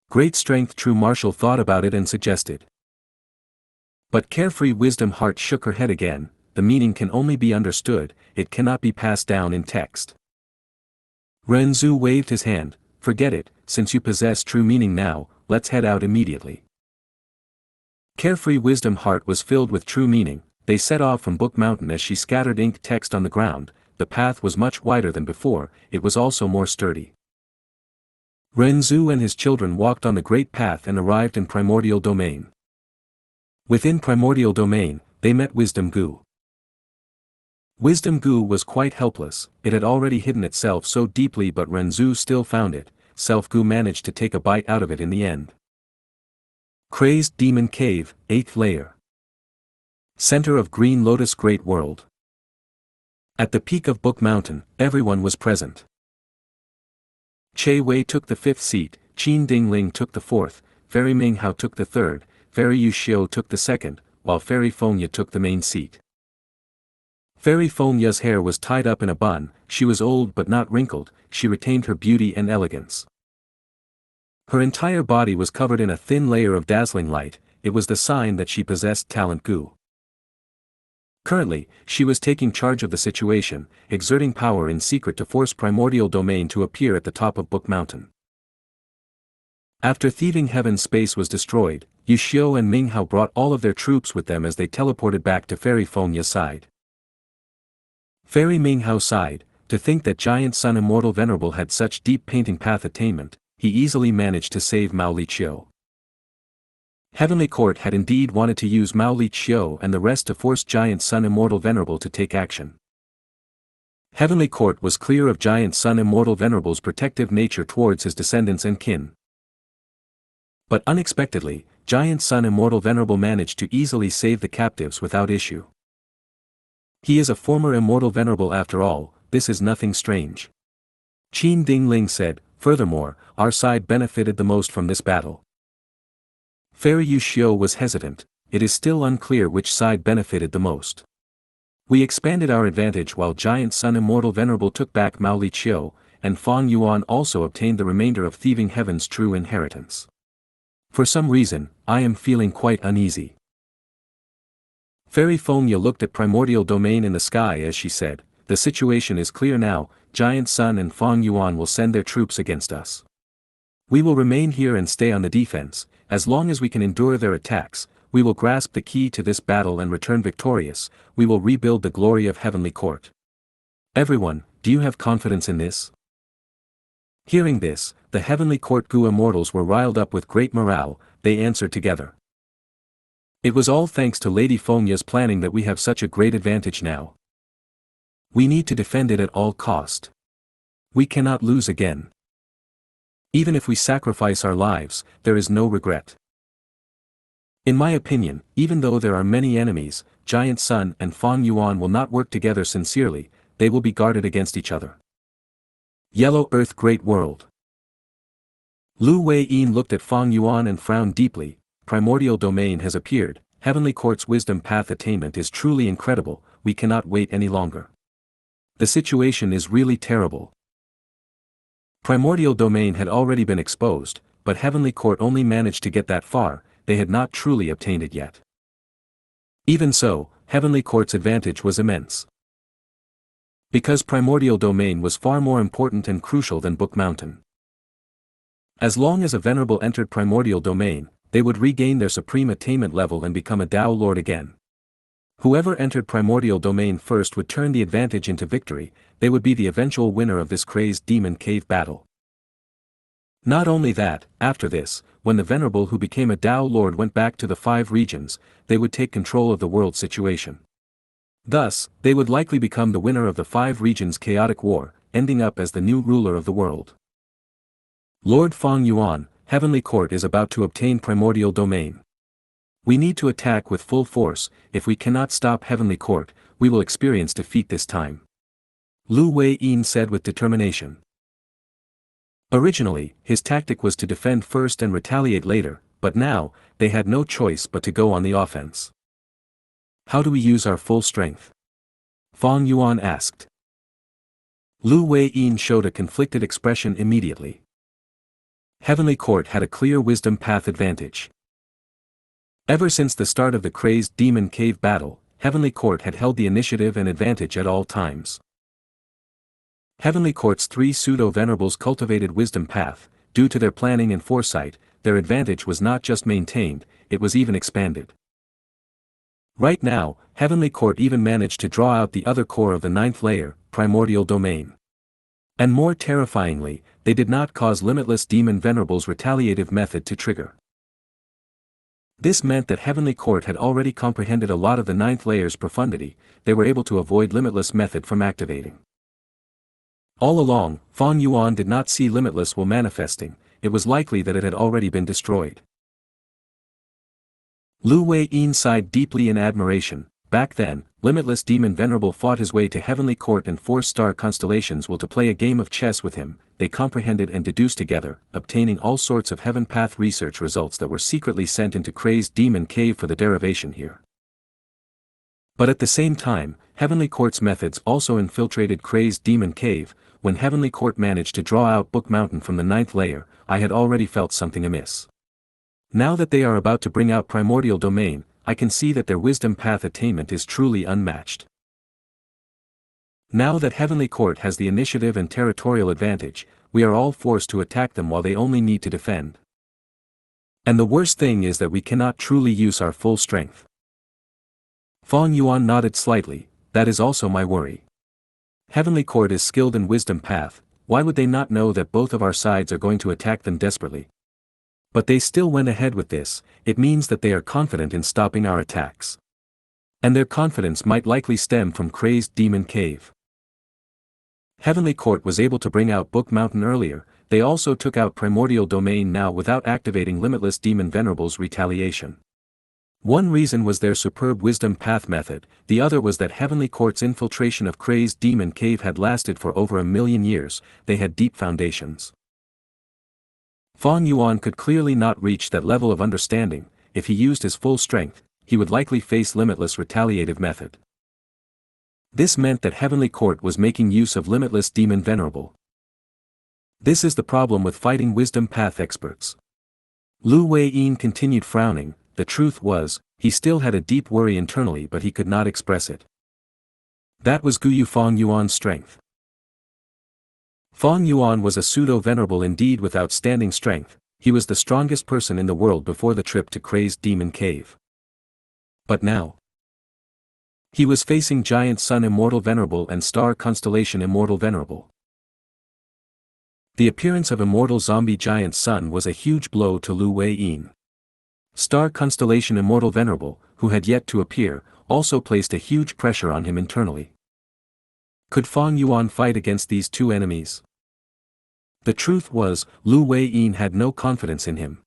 Great strength true martial thought about it and suggested. But Carefree Wisdom Heart shook her head again, the meaning can only be understood, it cannot be passed down in text. Renzu waved his hand, forget it, since you possess true meaning now, let's head out immediately. Carefree Wisdom Heart was filled with true meaning, they set off from Book Mountain as she scattered ink text on the ground, the path was much wider than before, it was also more sturdy. Renzu and his children walked on the great path and arrived in Primordial Domain. Within Primordial Domain, they met Wisdom Gu. Wisdom Gu was quite helpless, it had already hidden itself so deeply but Renzu still found it, Self Gu managed to take a bite out of it in the end. Crazed Demon Cave, 8th layer. Center of Green Lotus Great World. At the peak of Book Mountain, everyone was present. Che Wei took the 5th seat, Qin Dingling took the 4th, Fairy Minghao took the 3rd, Fairy Yuxiu took the 2nd, while Fairy Fengya took the main seat. Fairy Fengya's hair was tied up in a bun, she was old but not wrinkled, she retained her beauty and elegance. Her entire body was covered in a thin layer of dazzling light, it was the sign that she possessed Talent Gu. Currently, she was taking charge of the situation, exerting power in secret to force Primordial Domain to appear at the top of Book Mountain. After Thieving Heaven's space was destroyed, Yuxiu and Minghao brought all of their troops with them as they teleported back to Fairy Fengya's side. Fairy Minghao sighed, to think that Giant Sun Immortal Venerable had such deep painting path attainment, he easily managed to save Mao Liqiu. Heavenly Court had indeed wanted to use Mao Liqiu and the rest to force Giant Sun Immortal Venerable to take action. Heavenly Court was clear of Giant Sun Immortal Venerable's protective nature towards his descendants and kin. But unexpectedly, Giant Sun Immortal Venerable managed to easily save the captives without issue. He is a former Immortal Venerable after all, this is nothing strange. Qin Ding Ling said, furthermore, our side benefited the most from this battle. Fairy Yu Xiu was hesitant, it is still unclear which side benefited the most. We expanded our advantage while Giant Sun Immortal Venerable took back Mao Li Qiu, and Fang Yuan also obtained the remainder of Thieving Heaven's true inheritance. For some reason, I am feeling quite uneasy. Fairy Fengya looked at Primordial Domain in the sky as she said, the situation is clear now, Giant Sun and Fang Yuan will send their troops against us. We will remain here and stay on the defense, as long as we can endure their attacks, we will grasp the key to this battle and return victorious, we will rebuild the glory of Heavenly Court. Everyone, do you have confidence in this? Hearing this, the Heavenly Court Gu immortals were riled up with great morale, they answered together. It was all thanks to Lady Fengya's planning that we have such a great advantage now. We need to defend it at all cost. We cannot lose again. Even if we sacrifice our lives, there is no regret. In my opinion, even though there are many enemies, Giant Sun and Fang Yuan will not work together sincerely, they will be guarded against each other. Yellow Earth Great World. Lu Wei-yin looked at Fang Yuan and frowned deeply, Primordial Domain has appeared, Heavenly Court's wisdom path attainment is truly incredible, we cannot wait any longer. The situation is really terrible. Primordial Domain had already been exposed, but Heavenly Court only managed to get that far, they had not truly obtained it yet. Even so, Heavenly Court's advantage was immense. Because Primordial Domain was far more important and crucial than Book Mountain. As long as a Venerable entered Primordial Domain, they would regain their supreme attainment level and become a Tao Lord again. Whoever entered Primordial Domain first would turn the advantage into victory, they would be the eventual winner of this crazed demon cave battle. Not only that, after this, when the Venerable who became a Tao Lord went back to the 5 regions, they would take control of the world situation. Thus, they would likely become the winner of the 5 regions' chaotic war, ending up as the new ruler of the world. Lord Fang Yuan, Heavenly Court is about to obtain Primordial Domain. We need to attack with full force, if we cannot stop Heavenly Court, we will experience defeat this time. Lu Wei-yin said with determination. Originally, his tactic was to defend first and retaliate later, but now, they had no choice but to go on the offense. How do we use our full strength? Fang Yuan asked. Lu Wei-yin showed a conflicted expression immediately. Heavenly Court had a clear wisdom path advantage. Ever since the start of the crazed demon cave battle, Heavenly Court had held the initiative and advantage at all times. Heavenly Court's 3 pseudo-venerables cultivated wisdom path, due to their planning and foresight, their advantage was not just maintained, it was even expanded. Right now, Heavenly Court even managed to draw out the other core of the 9th layer, Primordial Domain. And more terrifyingly, they did not cause Limitless Demon Venerable's retaliative method to trigger. This meant that Heavenly Court had already comprehended a lot of the 9th layer's profundity, they were able to avoid Limitless method from activating. All along, Fang Yuan did not see Limitless while manifesting, it was likely that it had already been destroyed. Lu Wei-yin sighed deeply in admiration, back then, Limitless Demon Venerable fought his way to Heavenly Court and 4-star constellations will to play a game of chess with him, they comprehended and deduced together, obtaining all sorts of Heaven Path research results that were secretly sent into crazed demon cave for the derivation here. But at the same time, Heavenly Court's methods also infiltrated crazed demon cave, when Heavenly Court managed to draw out Book Mountain from the 9th layer, I had already felt something amiss. Now that they are about to bring out Primordial Domain, I can see that their wisdom path attainment is truly unmatched. Now that Heavenly Court has the initiative and territorial advantage, we are all forced to attack them while they only need to defend. And the worst thing is that we cannot truly use our full strength. Fang Yuan nodded slightly, that is also my worry. Heavenly Court is skilled in wisdom path, why would they not know that both of our sides are going to attack them desperately? But they still went ahead with this, it means that they are confident in stopping our attacks. And their confidence might likely stem from crazed demon cave. Heavenly Court was able to bring out Book Mountain earlier. They also took out Primordial Domain now without activating Limitless Demon Venerable's retaliation. One reason was their superb wisdom path method, the other was that Heavenly Court's infiltration of Crazed Demon Cave had lasted for over 1,000,000 years. They had deep foundations. Fang Yuan could clearly not reach that level of understanding. If he used his full strength, he would likely face Limitless retaliative method. This meant that Heavenly Court was making use of Limitless Demon Venerable. This is the problem with fighting wisdom path experts. Lu Wei-yin continued frowning. The truth was, he still had a deep worry internally but he could not express it. That was Guyu Fang Yuan's strength. Fang Yuan was a pseudo-venerable indeed with outstanding strength. He was the strongest person in the world before the trip to Crazed Demon Cave. But now, he was facing Giant Sun Immortal Venerable and Star Constellation Immortal Venerable. The appearance of Immortal Zombie Giant Sun was a huge blow to Lu Wei-yin. Star Constellation Immortal Venerable, who had yet to appear, also placed a huge pressure on him internally. Could Fang Yuan fight against these two enemies? The truth was, Lu Wei-yin had no confidence in him.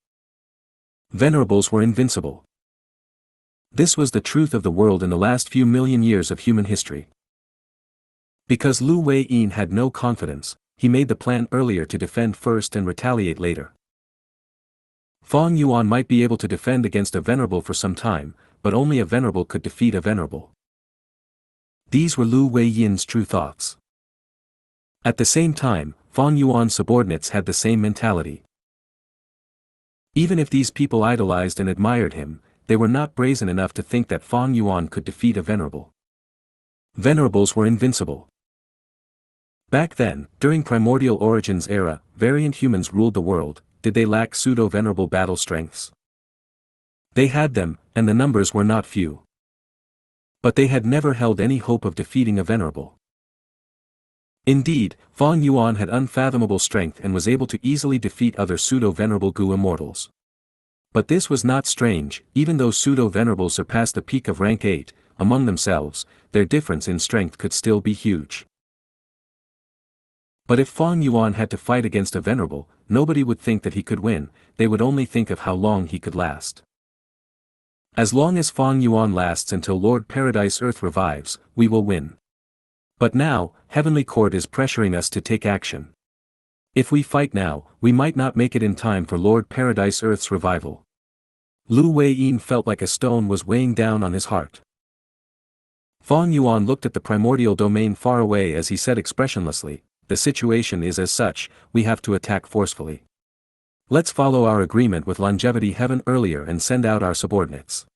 Venerables were invincible. This was the truth of the world in the last few million years of human history. Because Lu Wei-yin had no confidence, he made the plan earlier to defend first and retaliate later. Fang Yuan might be able to defend against a venerable for some time, but only a venerable could defeat a venerable. These were Lu Wei-yin's true thoughts. At the same time, Fang Yuan's subordinates had the same mentality. Even if these people idolized and admired him, they were not brazen enough to think that Fang Yuan could defeat a venerable. Venerables were invincible. Back then, during Primordial Origins era, variant humans ruled the world. Did they lack pseudo-venerable battle strengths? They had them, and the numbers were not few. But they had never held any hope of defeating a venerable. Indeed, Fang Yuan had unfathomable strength and was able to easily defeat other pseudo-venerable Gu immortals. But this was not strange. Even though pseudo-venerables surpassed the peak of rank 8, among themselves, their difference in strength could still be huge. But if Fang Yuan had to fight against a venerable, nobody would think that he could win, they would only think of how long he could last. As long as Fang Yuan lasts until Lord Paradise Earth revives, we will win. But now, Heavenly Court is pressuring us to take action. If we fight now, we might not make it in time for Lord Paradise Earth's revival. Lu Wei-yin felt like a stone was weighing down on his heart. Fang Yuan looked at the primordial domain far away as he said expressionlessly, "The situation is as such, we have to attack forcefully. Let's follow our agreement with Longevity Heaven earlier and send out our subordinates.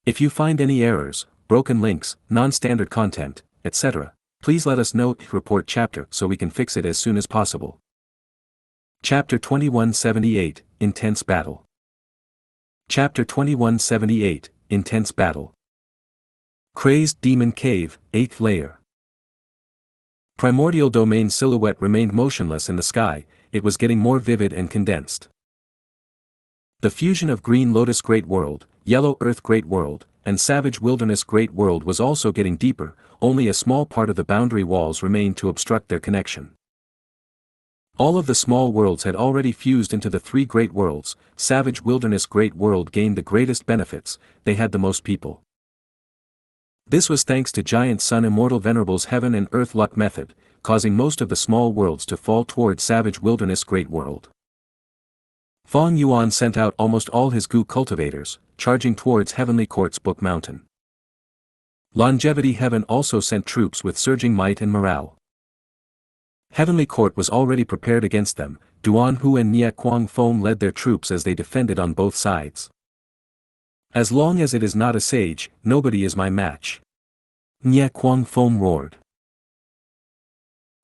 If you find any errors, broken links, non-standard content, etc., please let us know. Report chapter so we can fix it as soon as possible." Chapter 2178, Intense Battle. Chapter 2178, Intense Battle. Crazed Demon Cave, 8th Layer. Primordial Domain silhouette remained motionless in the sky, it was getting more vivid and condensed. The fusion of Green Lotus Great World, Yellow Earth Great World, and Savage Wilderness Great World was also getting deeper, only a small part of the boundary walls remained to obstruct their connection. All of the small worlds had already fused into the three great worlds. Savage Wilderness Great World gained the greatest benefits, they had the most people. This was thanks to Giant Sun Immortal Venerable's Heaven and Earth Luck method, causing most of the small worlds to fall towards Savage Wilderness Great World. Fang Yuan sent out almost all his Gu cultivators, charging towards Heavenly Court's Book Mountain. Longevity Heaven also sent troops with surging might and morale. Heavenly Court was already prepared against them. Duan Hu and Nie Quang Fong led their troops as they defended on both sides. "As long as it is not a sage, nobody is my match," Nie Quang Fong roared.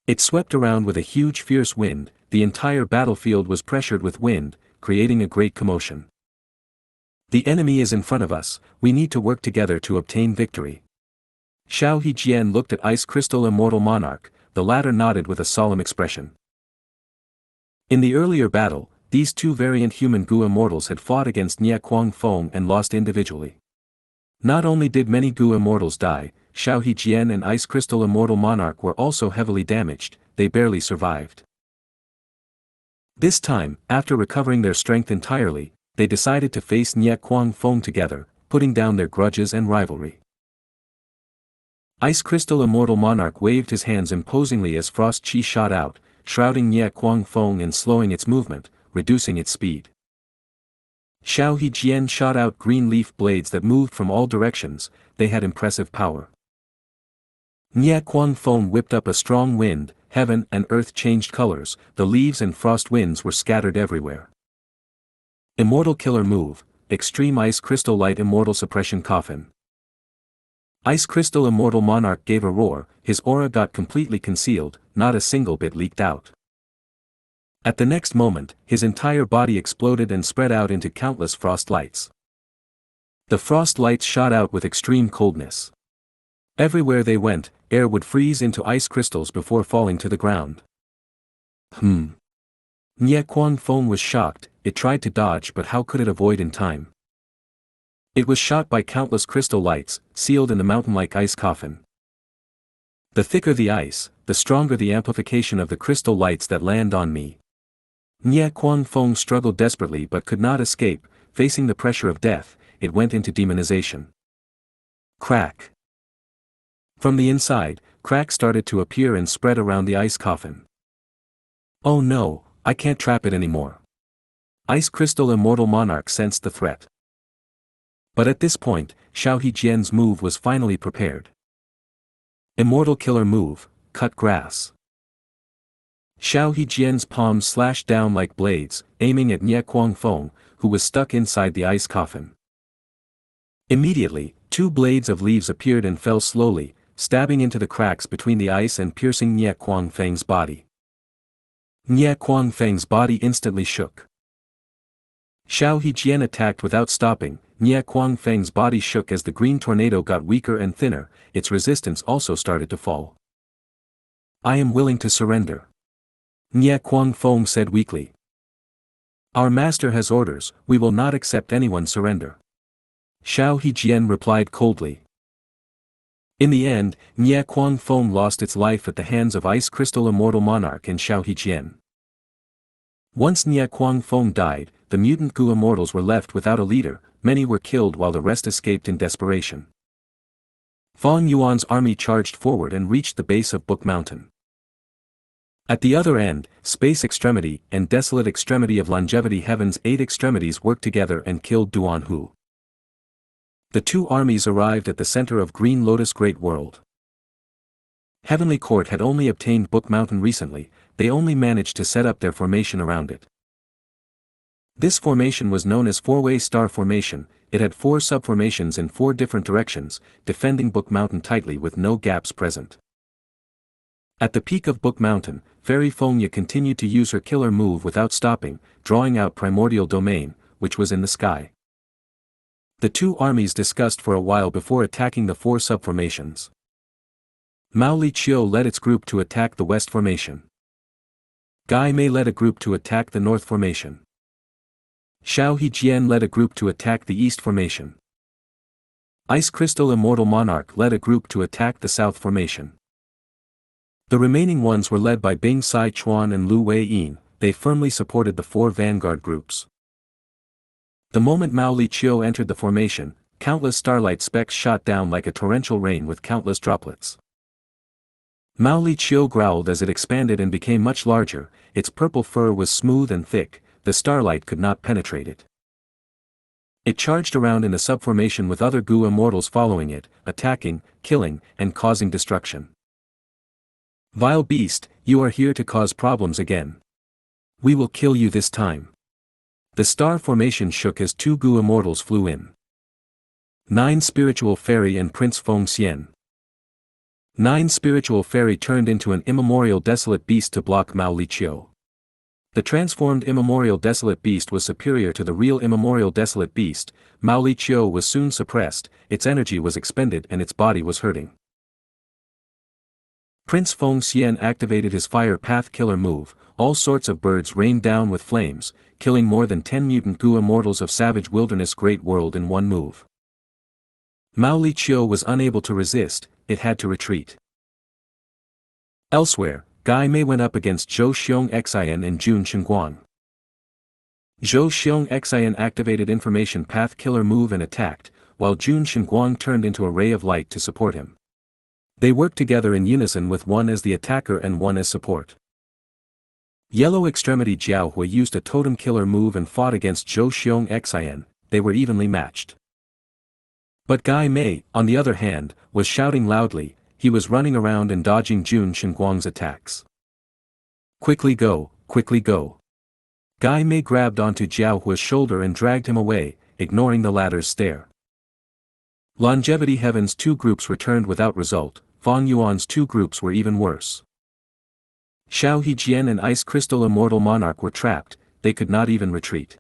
It swept around with a huge fierce wind, the entire battlefield was pressured with wind, creating a great commotion. "The enemy is in front of us, we need to work together to obtain victory." Xiao Hejian looked at Ice Crystal Immortal Monarch, the latter nodded with a solemn expression. In the earlier battle, these two variant human Gu immortals had fought against Nie Quang Fong and lost individually. Not only did many Gu immortals die, Xiao Jian and Ice Crystal Immortal Monarch were also heavily damaged, they barely survived. This time, after recovering their strength entirely, they decided to face Nie Kuang Feng together, putting down their grudges and rivalry. Ice Crystal Immortal Monarch waved his hands imposingly as frost chi shot out, shrouding Nie Kuang Feng and slowing its movement, reducing its speed. Xiao Jian shot out green leaf blades that moved from all directions, they had impressive power. Nie Kuang Feng whipped up a strong wind, heaven and earth changed colors, the leaves and frost winds were scattered everywhere. Immortal Killer Move, Extreme Ice Crystal Light Immortal Suppression Coffin. Ice Crystal Immortal Monarch gave a roar, his aura got completely concealed, not a single bit leaked out. At the next moment, his entire body exploded and spread out into countless frost lights. The frost lights shot out with extreme coldness. Everywhere they went, air would freeze into ice crystals before falling to the ground. Nie Kuang Feng was shocked, it tried to dodge but how could it avoid in time? It was shot by countless crystal lights, sealed in the mountain-like ice coffin. The thicker the ice, the stronger the amplification of the crystal lights that land on me. Nie Kuang Feng struggled desperately but could not escape, facing the pressure of death, it went into demonization. Crack. From the inside, cracks started to appear and spread around the ice coffin. Oh no, I can't trap it anymore. Ice Crystal Immortal Monarch sensed the threat. But at this point, Xiao Jian's move was finally prepared. Immortal Killer Move, Cut Grass. Xiao Jian's palms slashed down like blades, aiming at Nie Kuang Feng, who was stuck inside the ice coffin. Immediately, two blades of leaves appeared and fell slowly, stabbing into the cracks between the ice and piercing Nie Kuang Feng's body. Nie Kuang Feng's body instantly shook. Xiao Jian attacked without stopping, Nie Kuang Feng's body shook as the green tornado got weaker and thinner, its resistance also started to fall. I am willing to surrender. Nie Kuang Feng said weakly. Our master has orders, we will not accept anyone's surrender. Xiao Jian replied coldly. In the end, Nie Kuang Feng lost its life at the hands of Ice Crystal Immortal Monarch and Xiao Jian. Once Nie Kuang Feng died, the mutant Gu immortals were left without a leader, many were killed while the rest escaped in desperation. Fang Yuan's army charged forward and reached the base of Book Mountain. At the other end, Space Extremity and Desolate Extremity of Longevity Heaven's 8 extremities worked together and killed Duan Hu. The two armies arrived at the center of Green Lotus Great World. Heavenly Court had only obtained Book Mountain recently, they only managed to set up their formation around it. This formation was known as Four-Way Star Formation, it had 4 subformations in 4 different directions, defending Book Mountain tightly with no gaps present. At the peak of Book Mountain, Fairy Fengya continued to use her killer move without stopping, drawing out Primordial Domain, which was in the sky. The two armies discussed for a while before attacking the 4 subformations. Mao Li Chiu led its group to attack the West Formation. Gai Mei led a group to attack the North Formation. Xiao Jian led a group to attack the East Formation. Ice Crystal Immortal Monarch led a group to attack the South Formation. The remaining ones were led by Bing Sai Chuan and Lu Wei Yin, they firmly supported the 4 vanguard groups. The moment Mao Li Chiu entered the formation, countless starlight specks shot down like a torrential rain with countless droplets. Mao Li Chiu growled as it expanded and became much larger, its purple fur was smooth and thick, the starlight could not penetrate it. It charged around in the subformation with other Gu immortals following it, attacking, killing, and causing destruction. Vile beast, you are here to cause problems again. We will kill you this time. The star formation shook as 2 Gu immortals flew in. 9 Spiritual Fairy and Prince Feng Xian. 9 Spiritual Fairy turned into an immemorial desolate beast to block Mao Li Chiu. The transformed immemorial desolate beast was superior to the real immemorial desolate beast, Mao Li Chiu was soon suppressed, its energy was expended and its body was hurting. Prince Feng Xian activated his Fire Path Killer move, all sorts of birds rained down with flames, killing more than 10 mutant Gu immortals of Savage Wilderness Great World in one move. Mao Li Chiu was unable to resist, it had to retreat. Elsewhere, Gai Mei went up against Zhou Xiong and Jun Shengguang. Zhou Xiong activated Information Path Killer move and attacked, while Jun Shengguang turned into a ray of light to support him. They worked together in unison with one as the attacker and one as support. Yellow Extremity Jiaohui used a Totem Killer move and fought against Zhou Xiong. They were evenly matched. But Gai Mei, on the other hand, was shouting loudly, he was running around and dodging Jun Shengguang's attacks. Quickly go, quickly go. Gai Mei grabbed onto Jiaohui's shoulder and dragged him away, ignoring the latter's stare. Longevity Heaven's two groups returned without result, Fang Yuan's two groups were even worse. Xiao Hejian and Ice Crystal Immortal Monarch were trapped, they could not even retreat.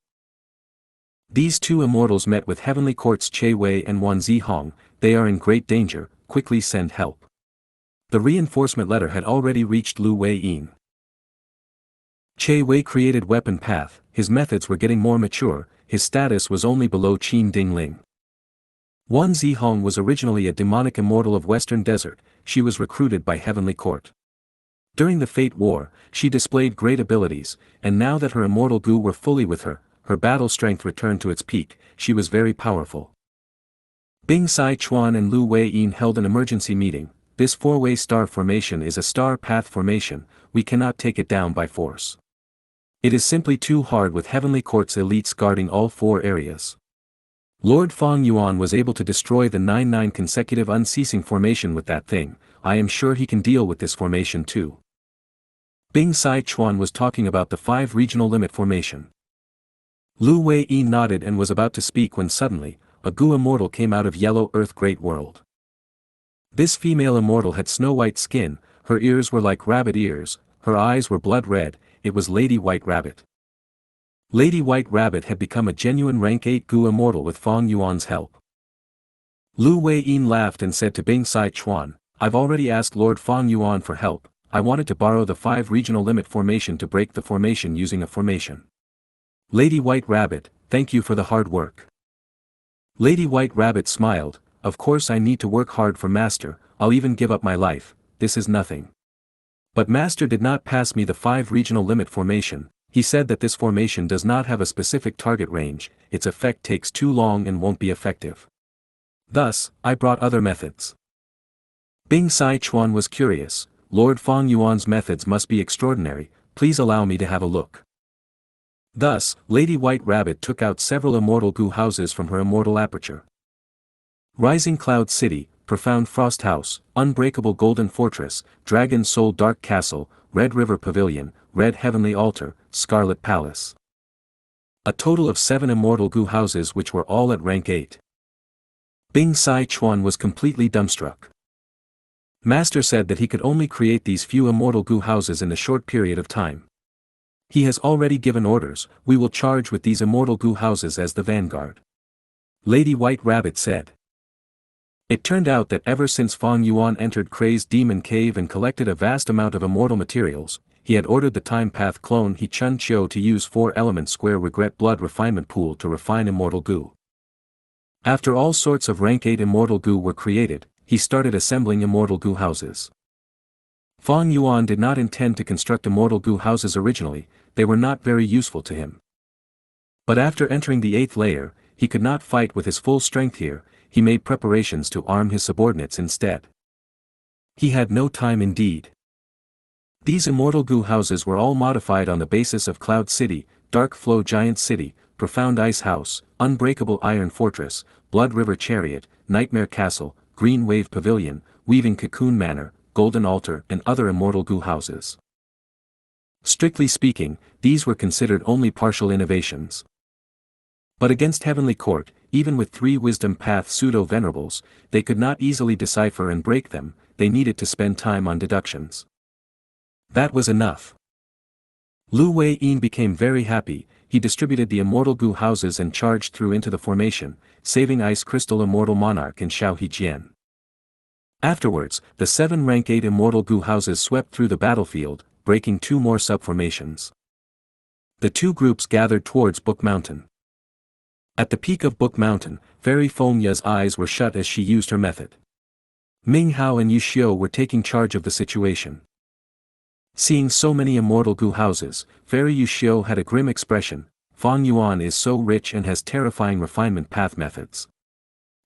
These two immortals met with Heavenly Court's Che Wei and Wan Zihong, they are in great danger, quickly send help. The reinforcement letter had already reached Lu Wei-yin. Che Wei created Weapon Path, his methods were getting more mature, his status was only below Qin Dingling. Wan Zihong was originally a demonic immortal of Western Desert, she was recruited by Heavenly Court. During the Fate War, she displayed great abilities, and now that her immortal Gu were fully with her, her battle strength returned to its peak, she was very powerful. Bing Sai Chuan and Lu Wei-yin held an emergency meeting, this four-way star formation is a star path formation, we cannot take it down by force. It is simply too hard with Heavenly Court's elites guarding all four areas. Lord Fang Yuan was able to destroy the 9-9 consecutive unceasing formation with that thing, I am sure he can deal with this formation too. Bing Sai Chuan was talking about the 5 regional limit formation. Lu Wei-yin nodded and was about to speak when suddenly, a Gu immortal came out of Yellow Earth Great World. This female immortal had snow-white skin, her ears were like rabbit ears, her eyes were blood red, it was Lady White Rabbit. Lady White Rabbit had become a genuine rank 8 Gu immortal with Fang Yuan's help. Lu Wei-yin laughed and said to Bing Sai Chuan, I've already asked Lord Fang Yuan for help, I wanted to borrow the 5 regional limit formation to break the formation using a formation. Lady White Rabbit, thank you for the hard work. Lady White Rabbit smiled, of course I need to work hard for Master, I'll even give up my life, this is nothing. But Master did not pass me the 5 regional limit formation, he said that this formation does not have a specific target range, its effect takes too long and won't be effective. Thus, I brought other methods. Bing Sai Chuan was curious, Lord Fang Yuan's methods must be extraordinary, please allow me to have a look. Thus, Lady White Rabbit took out several immortal Gu houses from her immortal aperture. Rising Cloud City, Profound Frost House, Unbreakable Golden Fortress, Dragon Soul Dark Castle, Red River Pavilion, Red Heavenly Altar, Scarlet Palace. A total of 7 immortal Gu houses which were all at rank 8. Bing Sai Chuan was completely dumbstruck. Master said that he could only create these few immortal Gu houses in a short period of time. He has already given orders, we will charge with these immortal Gu houses as the vanguard. Lady White Rabbit said. It turned out that ever since Fang Yuan entered Crazed Demon Cave and collected a vast amount of immortal materials, he had ordered the Time Path clone He Chun Chiu to use 4-element square regret blood refinement pool to refine immortal Gu. After all sorts of rank 8 immortal Gu were created, he started assembling immortal Gu houses. Fang Yuan did not intend to construct immortal Gu houses originally, they were not very useful to him. But after entering the 8th layer, he could not fight with his full strength here, he made preparations to arm his subordinates instead. He had no time indeed. These immortal Gu houses were all modified on the basis of Cloud City, Dark Flow Giant City, Profound Ice House, Unbreakable Iron Fortress, Blood River Chariot, Nightmare Castle, Green Wave Pavilion, Weaving Cocoon Manor, Golden Altar and other immortal Gu houses. Strictly speaking, these were considered only partial innovations. But against Heavenly Court, even with 3 Wisdom Path pseudo-venerables, they could not easily decipher and break them, they needed to spend time on deductions. That was enough. Lu Wei-yin became very happy, he distributed the immortal Gu houses and charged through into the formation, saving Ice Crystal Immortal Monarch and Xiao Hejian. Afterwards, the 7 rank 8 immortal Gu houses swept through the battlefield, breaking 2 more subformations. The 2 groups gathered towards Book Mountain. At the peak of Book Mountain, Fairy Ya's eyes were shut as she used her method. Ming Hao and Yu Xiu were taking charge of the situation. Seeing so many immortal Gu houses, Fairy Yu Xiu had a grim expression. Fang Yuan is so rich and has terrifying refinement path methods.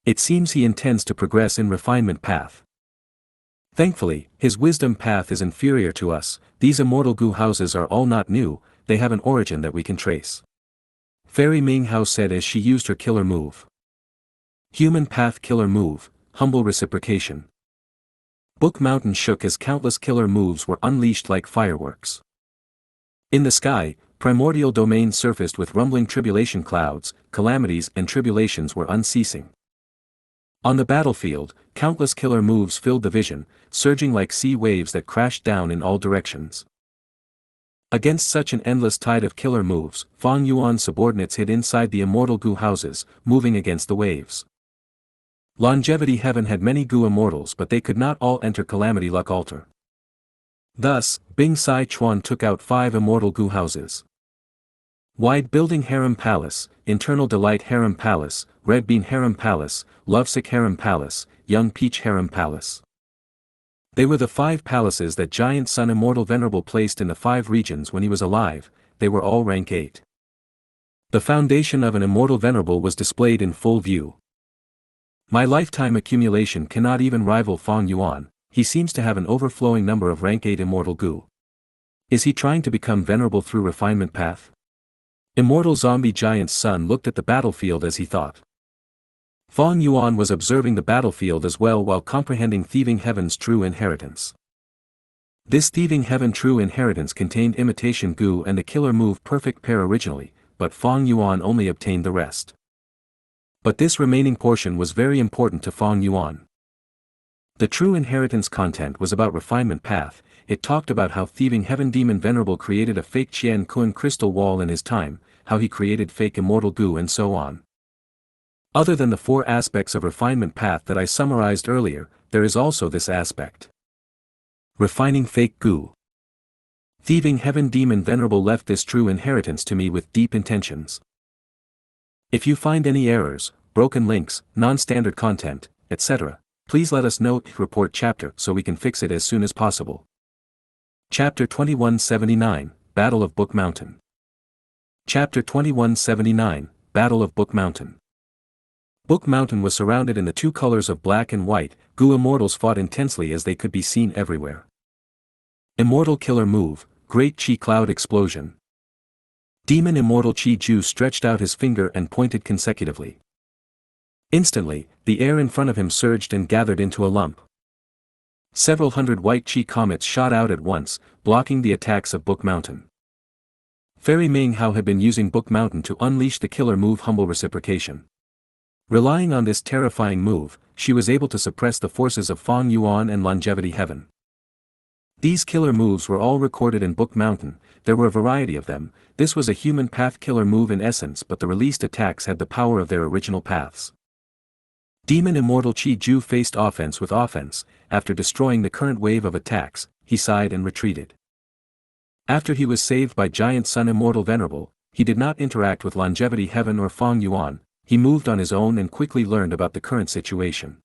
It seems he intends to progress in refinement path. Thankfully, his wisdom path is inferior to us. These immortal Gu houses are all not new, they have an origin that we can trace. Fairy Ming Hao said as she used her killer move. Human path killer move, humble reciprocation. Book Mountain shook as countless killer moves were unleashed like fireworks. In the sky, primordial domain surfaced with rumbling tribulation clouds, calamities and tribulations were unceasing. On the battlefield, countless killer moves filled the vision, surging like sea waves that crashed down in all directions. Against such an endless tide of killer moves, Fang Yuan's subordinates hid inside the immortal Gu houses, moving against the waves. Longevity Heaven had many Gu immortals but they could not all enter Calamity Luck Altar. Thus, Bing Sai Chuan took out 5 immortal Gu houses. Wide Building Harem Palace, Internal Delight Harem Palace, Red Bean Harem Palace, Lovesick Harem Palace, Young Peach Harem Palace. They were the 5 palaces that Giant Sun Immortal Venerable placed in the 5 regions when he was alive. They were all rank 8. The foundation of an Immortal Venerable was displayed in full view. My lifetime accumulation cannot even rival Fang Yuan, he seems to have an overflowing number of rank 8 Immortal Gu. Is he trying to become venerable through refinement path? Immortal Zombie Giant's son looked at the battlefield as he thought. Fang Yuan was observing the battlefield as well while comprehending Thieving Heaven's true inheritance. This Thieving Heaven true inheritance contained Imitation Gu and the killer move Perfect Pair originally, but Fang Yuan only obtained the rest. But this remaining portion was very important to Fang Yuan. The true inheritance content was about refinement path. It talked about how Thieving Heaven Demon Venerable created a fake Qian Kun crystal wall in his time, how he created fake Immortal Gu and so on. Other than the 4 aspects of refinement path that I summarized earlier, there is also this aspect. Refining fake Gu. Thieving Heaven Demon Venerable left this true inheritance to me with deep intentions. If you find any errors, broken links, non-standard content, etc., please let us know. Report chapter so we can fix it as soon as possible. Chapter 2179, Battle of Book Mountain. Chapter 2179, Battle of Book Mountain. Book Mountain was surrounded in the 2 colors of black and white. Gu immortals fought intensely as they could be seen everywhere. Immortal Killer Move, Great Chi Cloud Explosion. Demon Immortal Chi Ju stretched out his finger and pointed consecutively. Instantly, the air in front of him surged and gathered into a lump. Several hundred white Chi comets shot out at once, blocking the attacks of Book Mountain. Fairy Ming Hao had been using Book Mountain to unleash the killer move Humble Reciprocation. Relying on this terrifying move, she was able to suppress the forces of Fang Yuan and Longevity Heaven. These killer moves were all recorded in Book Mountain. There were a variety of them. This was a human path killer move in essence, but the released attacks had the power of their original paths. Demon Immortal Chi Ju faced offense with offense. After destroying the current wave of attacks, he sighed and retreated. After he was saved by Giant Sun Immortal Venerable, he did not interact with Longevity Heaven or Fang Yuan. He moved on his own and quickly learned about the current situation.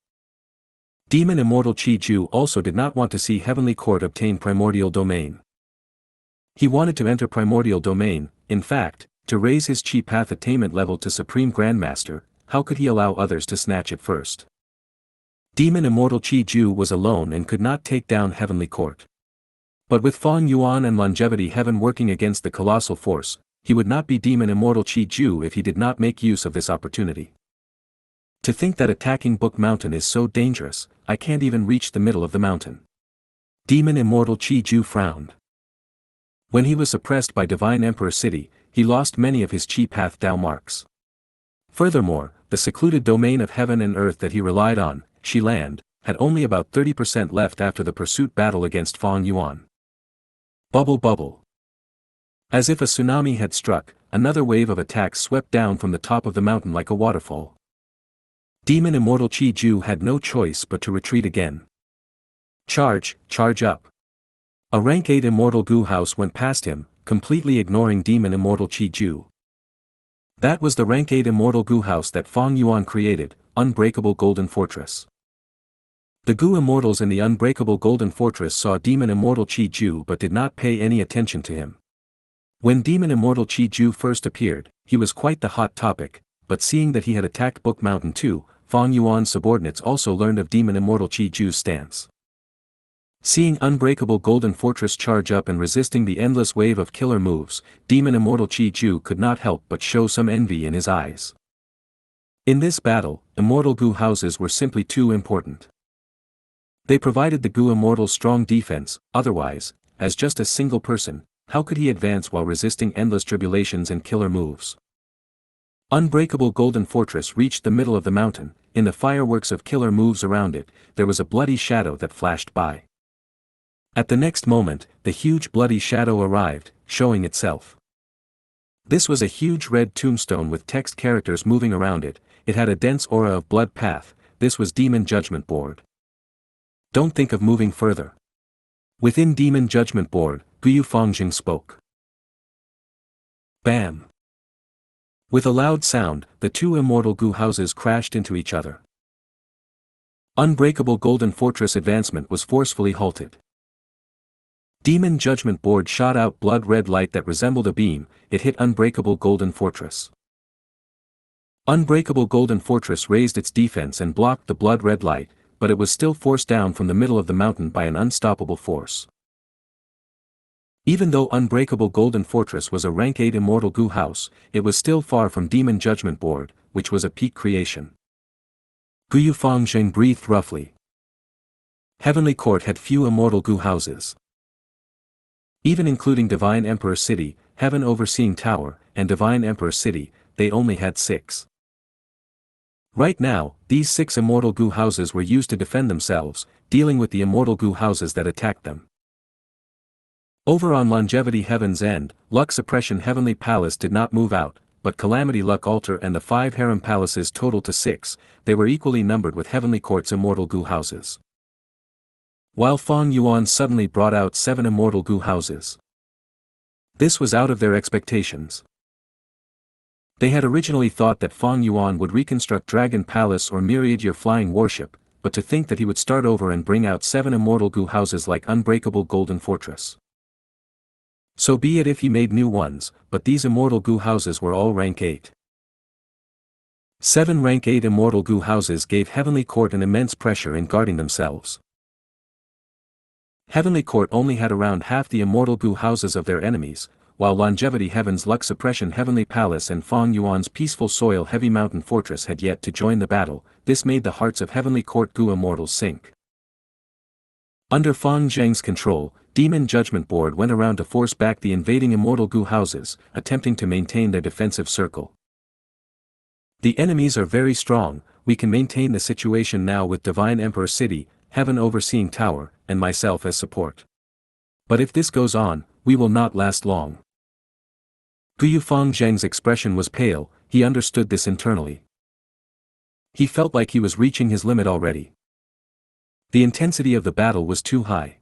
Demon Immortal Chi Ju also did not want to see Heavenly Court obtain Primordial Domain. He wanted to enter Primordial Domain. In fact, to raise his Chi Path attainment level to Supreme Grandmaster. How could he allow others to snatch it first? Demon Immortal Chi Ju was alone and could not take down Heavenly Court. But with Fang Yuan and Longevity Heaven working against the colossal force, he would not be Demon Immortal Chi Ju if he did not make use of this opportunity. To think that attacking Book Mountain is so dangerous, I can't even reach the middle of the mountain. Demon Immortal Chi Ju frowned. When he was suppressed by Divine Emperor City, he lost many of his Chi Path Dao marks. Furthermore, the secluded domain of heaven and earth that he relied on, Shi Land, had only about 30% left after the pursuit battle against Fang Yuan. Bubble bubble. As if a tsunami had struck, another wave of attacks swept down from the top of the mountain like a waterfall. Demon Immortal Chi Ju had no choice but to retreat again. Charge up. A rank 8 Immortal Gu house went past him, completely ignoring Demon Immortal Chi Ju. That was the rank 8 immortal Gu house that Fang Yuan created, Unbreakable Golden Fortress. The Gu immortals in the Unbreakable Golden Fortress saw Demon Immortal Qi Ju but did not pay any attention to him. When Demon Immortal Qi Ju first appeared, he was quite the hot topic, but seeing that he had attacked Book Mountain too, Fang Yuan's subordinates also learned of Demon Immortal Qi Ju's stance. Seeing Unbreakable Golden Fortress charge up and resisting the endless wave of killer moves, Demon Immortal Qi Ju could not help but show some envy in his eyes. In this battle, Immortal Gu houses were simply too important. They provided the Gu Immortals strong defense, otherwise, as just a single person, how could he advance while resisting endless tribulations and killer moves? Unbreakable Golden Fortress reached the middle of the mountain. In the fireworks of killer moves around it, there was a bloody shadow that flashed by. At the next moment, the huge bloody shadow arrived, showing itself. This was a huge red tombstone with text characters moving around it. It had a dense aura of blood path. This was Demon Judgment Board. Don't think of moving further. Within Demon Judgment Board, Guyu Fangjing spoke. Bam! With a loud sound, the two immortal Gu houses crashed into each other. Unbreakable Golden Fortress advancement was forcefully halted. Demon Judgment Board shot out blood-red light that resembled a beam. It hit Unbreakable Golden Fortress. Unbreakable Golden Fortress raised its defense and blocked the blood-red light, but it was still forced down from the middle of the mountain by an unstoppable force. Even though Unbreakable Golden Fortress was a rank 8 immortal Gu house, it was still far from Demon Judgment Board, which was a peak creation. Guyu Fangjing breathed roughly. Heavenly Court had few immortal Gu houses. Even including Divine Emperor City, Heaven Overseeing Tower, and Divine Emperor City, they only had 6. Right now, these 6 immortal Gu houses were used to defend themselves, dealing with the immortal Gu houses that attacked them. Over on Longevity Heaven's End, Luck Suppression Heavenly Palace did not move out, but Calamity Luck Altar and the 5 Harem Palaces totaled to 6, they were equally numbered with Heavenly Court's immortal Gu houses. While Fang Yuan suddenly brought out 7 immortal Gu houses. This was out of their expectations. They had originally thought that Fang Yuan would reconstruct Dragon Palace or Myriad Year Flying Warship, but to think that he would start over and bring out 7 immortal Gu houses like Unbreakable Golden Fortress. So be it if he made new ones, but these immortal Gu houses were all rank 8. 7 rank 8 immortal Gu houses gave Heavenly Court an immense pressure in guarding themselves. Heavenly Court only had around half the immortal Gu houses of their enemies, while Longevity Heaven's Luck Suppression Heavenly Palace and Fang Yuan's Peaceful Soil Heavy Mountain Fortress had yet to join the battle. This made the hearts of Heavenly Court Gu immortals sink. Under Fang Zheng's control, Demon Judgment Board went around to force back the invading immortal Gu houses, attempting to maintain their defensive circle. The enemies are very strong, we can maintain the situation now with Divine Emperor City, Heaven Overseeing Tower, and myself as support. But if this goes on, we will not last long. Guyu Fangjing's expression was pale, he understood this internally. He felt like he was reaching his limit already. The intensity of the battle was too high.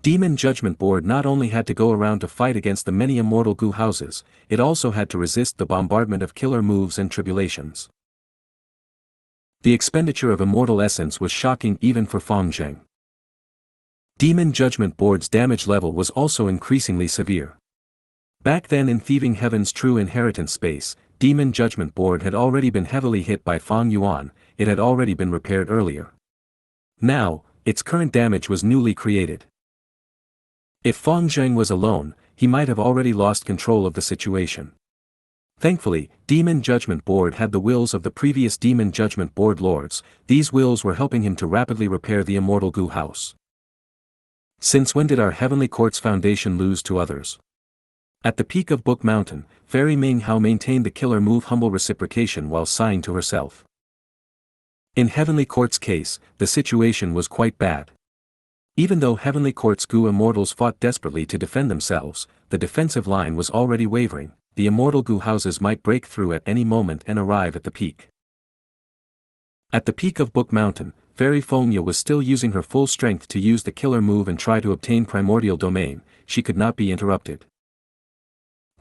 Demon Judgment Board not only had to go around to fight against the many immortal Gu houses, it also had to resist the bombardment of killer moves and tribulations. The expenditure of immortal essence was shocking even for Fangjing. Demon Judgment Board's damage level was also increasingly severe. Back then in Thieving Heaven's true inheritance space, Demon Judgment Board had already been heavily hit by Fang Yuan, it had already been repaired earlier. Now, its current damage was newly created. If Fangjing was alone, he might have already lost control of the situation. Thankfully, Demon Judgment Board had the wills of the previous Demon Judgment Board lords, these wills were helping him to rapidly repair the immortal Gu house. Since when did our Heavenly Court's foundation lose to others? At the peak of Book Mountain, Fairy Ming Hao maintained the killer move humble reciprocation while sighing to herself. In Heavenly Court's case, the situation was quite bad. Even though Heavenly Court's Gu immortals fought desperately to defend themselves, the defensive line was already wavering, the immortal Gu houses might break through at any moment and arrive at the peak. At the peak of Book Mountain, Fairy Fengya was still using her full strength to use the killer move and try to obtain Primordial Domain, she could not be interrupted.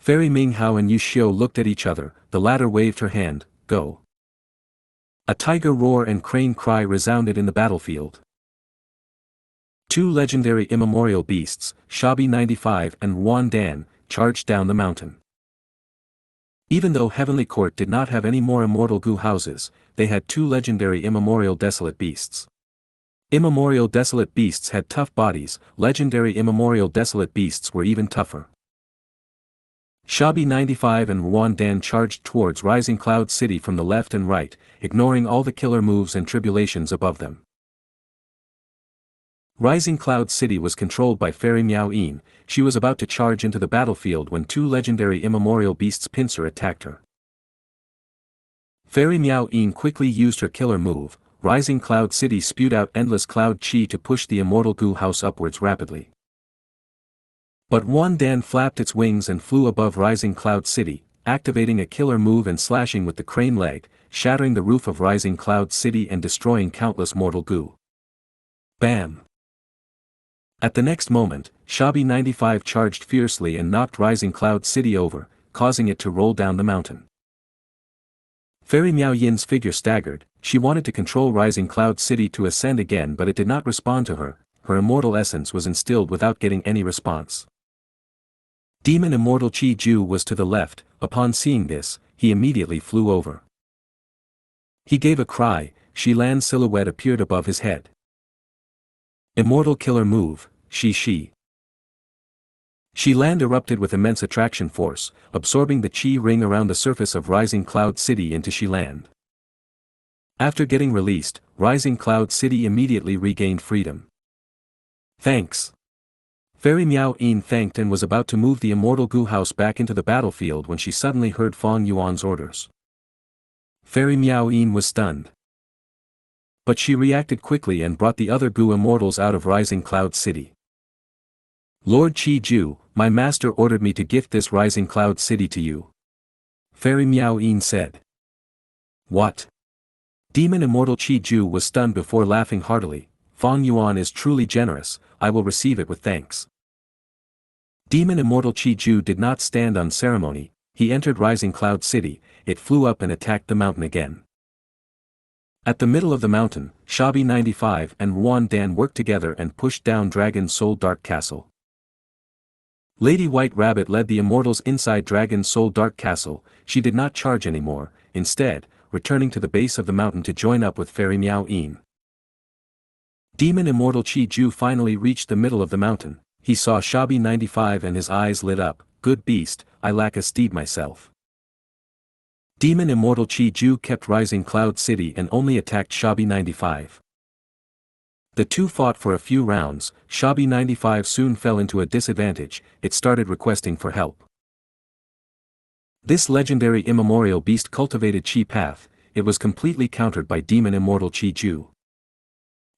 Fairy Ming Hao and Yu Xiu looked at each other, the latter waved her hand, go. A tiger roar and crane cry resounded in the battlefield. Two legendary immemorial beasts, Shabi 95 and Wan Dan, charged down the mountain. Even though Heavenly Court did not have any more immortal Gu houses, they had two legendary immemorial desolate beasts. Immemorial desolate beasts had tough bodies, legendary immemorial desolate beasts were even tougher. Shabi 95 and Wan Dan charged towards Rising Cloud City from the left and right, ignoring all the killer moves and tribulations above them. Rising Cloud City was controlled by Fairy Miao Yin. She was about to charge into the battlefield when two legendary immemorial beasts' pincer attacked her. Fairy Miao Yin quickly used her killer move. Rising Cloud City spewed out endless cloud chi to push the immortal Gu house upwards rapidly. But Wan Dan flapped its wings and flew above Rising Cloud City, activating a killer move and slashing with the crane leg, shattering the roof of Rising Cloud City and destroying countless mortal Gu. Bam! At the next moment, Shabi 95 charged fiercely and knocked Rising Cloud City over, causing it to roll down the mountain. Fairy Miao Yin's figure staggered. She wanted to control Rising Cloud City to ascend again, but it did not respond to her. Her immortal essence was instilled without getting any response. Demon Immortal Qi Ju was to the left. Upon seeing this, he immediately flew over. He gave a cry. Xilan's silhouette appeared above his head. Immortal Killer Move, Shi. Xilan erupted with immense attraction force, absorbing the Qi ring around the surface of Rising Cloud City into Xilan. After getting released, Rising Cloud City immediately regained freedom. Thanks. Fairy Miao Yin thanked and was about to move the immortal Gu house back into the battlefield when she suddenly heard Fang Yuan's orders. Fairy Miao Yin was stunned. But she reacted quickly and brought the other Gu immortals out of Rising Cloud City. Lord Qi Ju, my master ordered me to gift this Rising Cloud City to you. Fairy Miao Yin said. What? Demon Immortal Qi Ju was stunned before laughing heartily. Fang Yuan is truly generous, I will receive it with thanks. Demon Immortal Qi Ju did not stand on ceremony. He entered Rising Cloud City. It flew up and attacked the mountain again. At the middle of the mountain, Shabi 95 and Wan Dan worked together and pushed down Dragon's Soul Dark Castle. Lady White Rabbit led the immortals inside Dragon's Soul Dark Castle. She did not charge anymore, instead, returning to the base of the mountain to join up with Fairy Miao Yin. Demon Immortal Qi Ju finally reached the middle of the mountain. He saw Shabi 95 and his eyes lit up. Good beast, I lack a steed myself. Demon Immortal Qi Ju kept Rising Cloud City and only attacked Shabi 95. The two fought for a few rounds. Shabi 95 soon fell into a disadvantage. It started requesting for help. This legendary immemorial beast cultivated Qi Path. It was completely countered by Demon Immortal Qi Ju.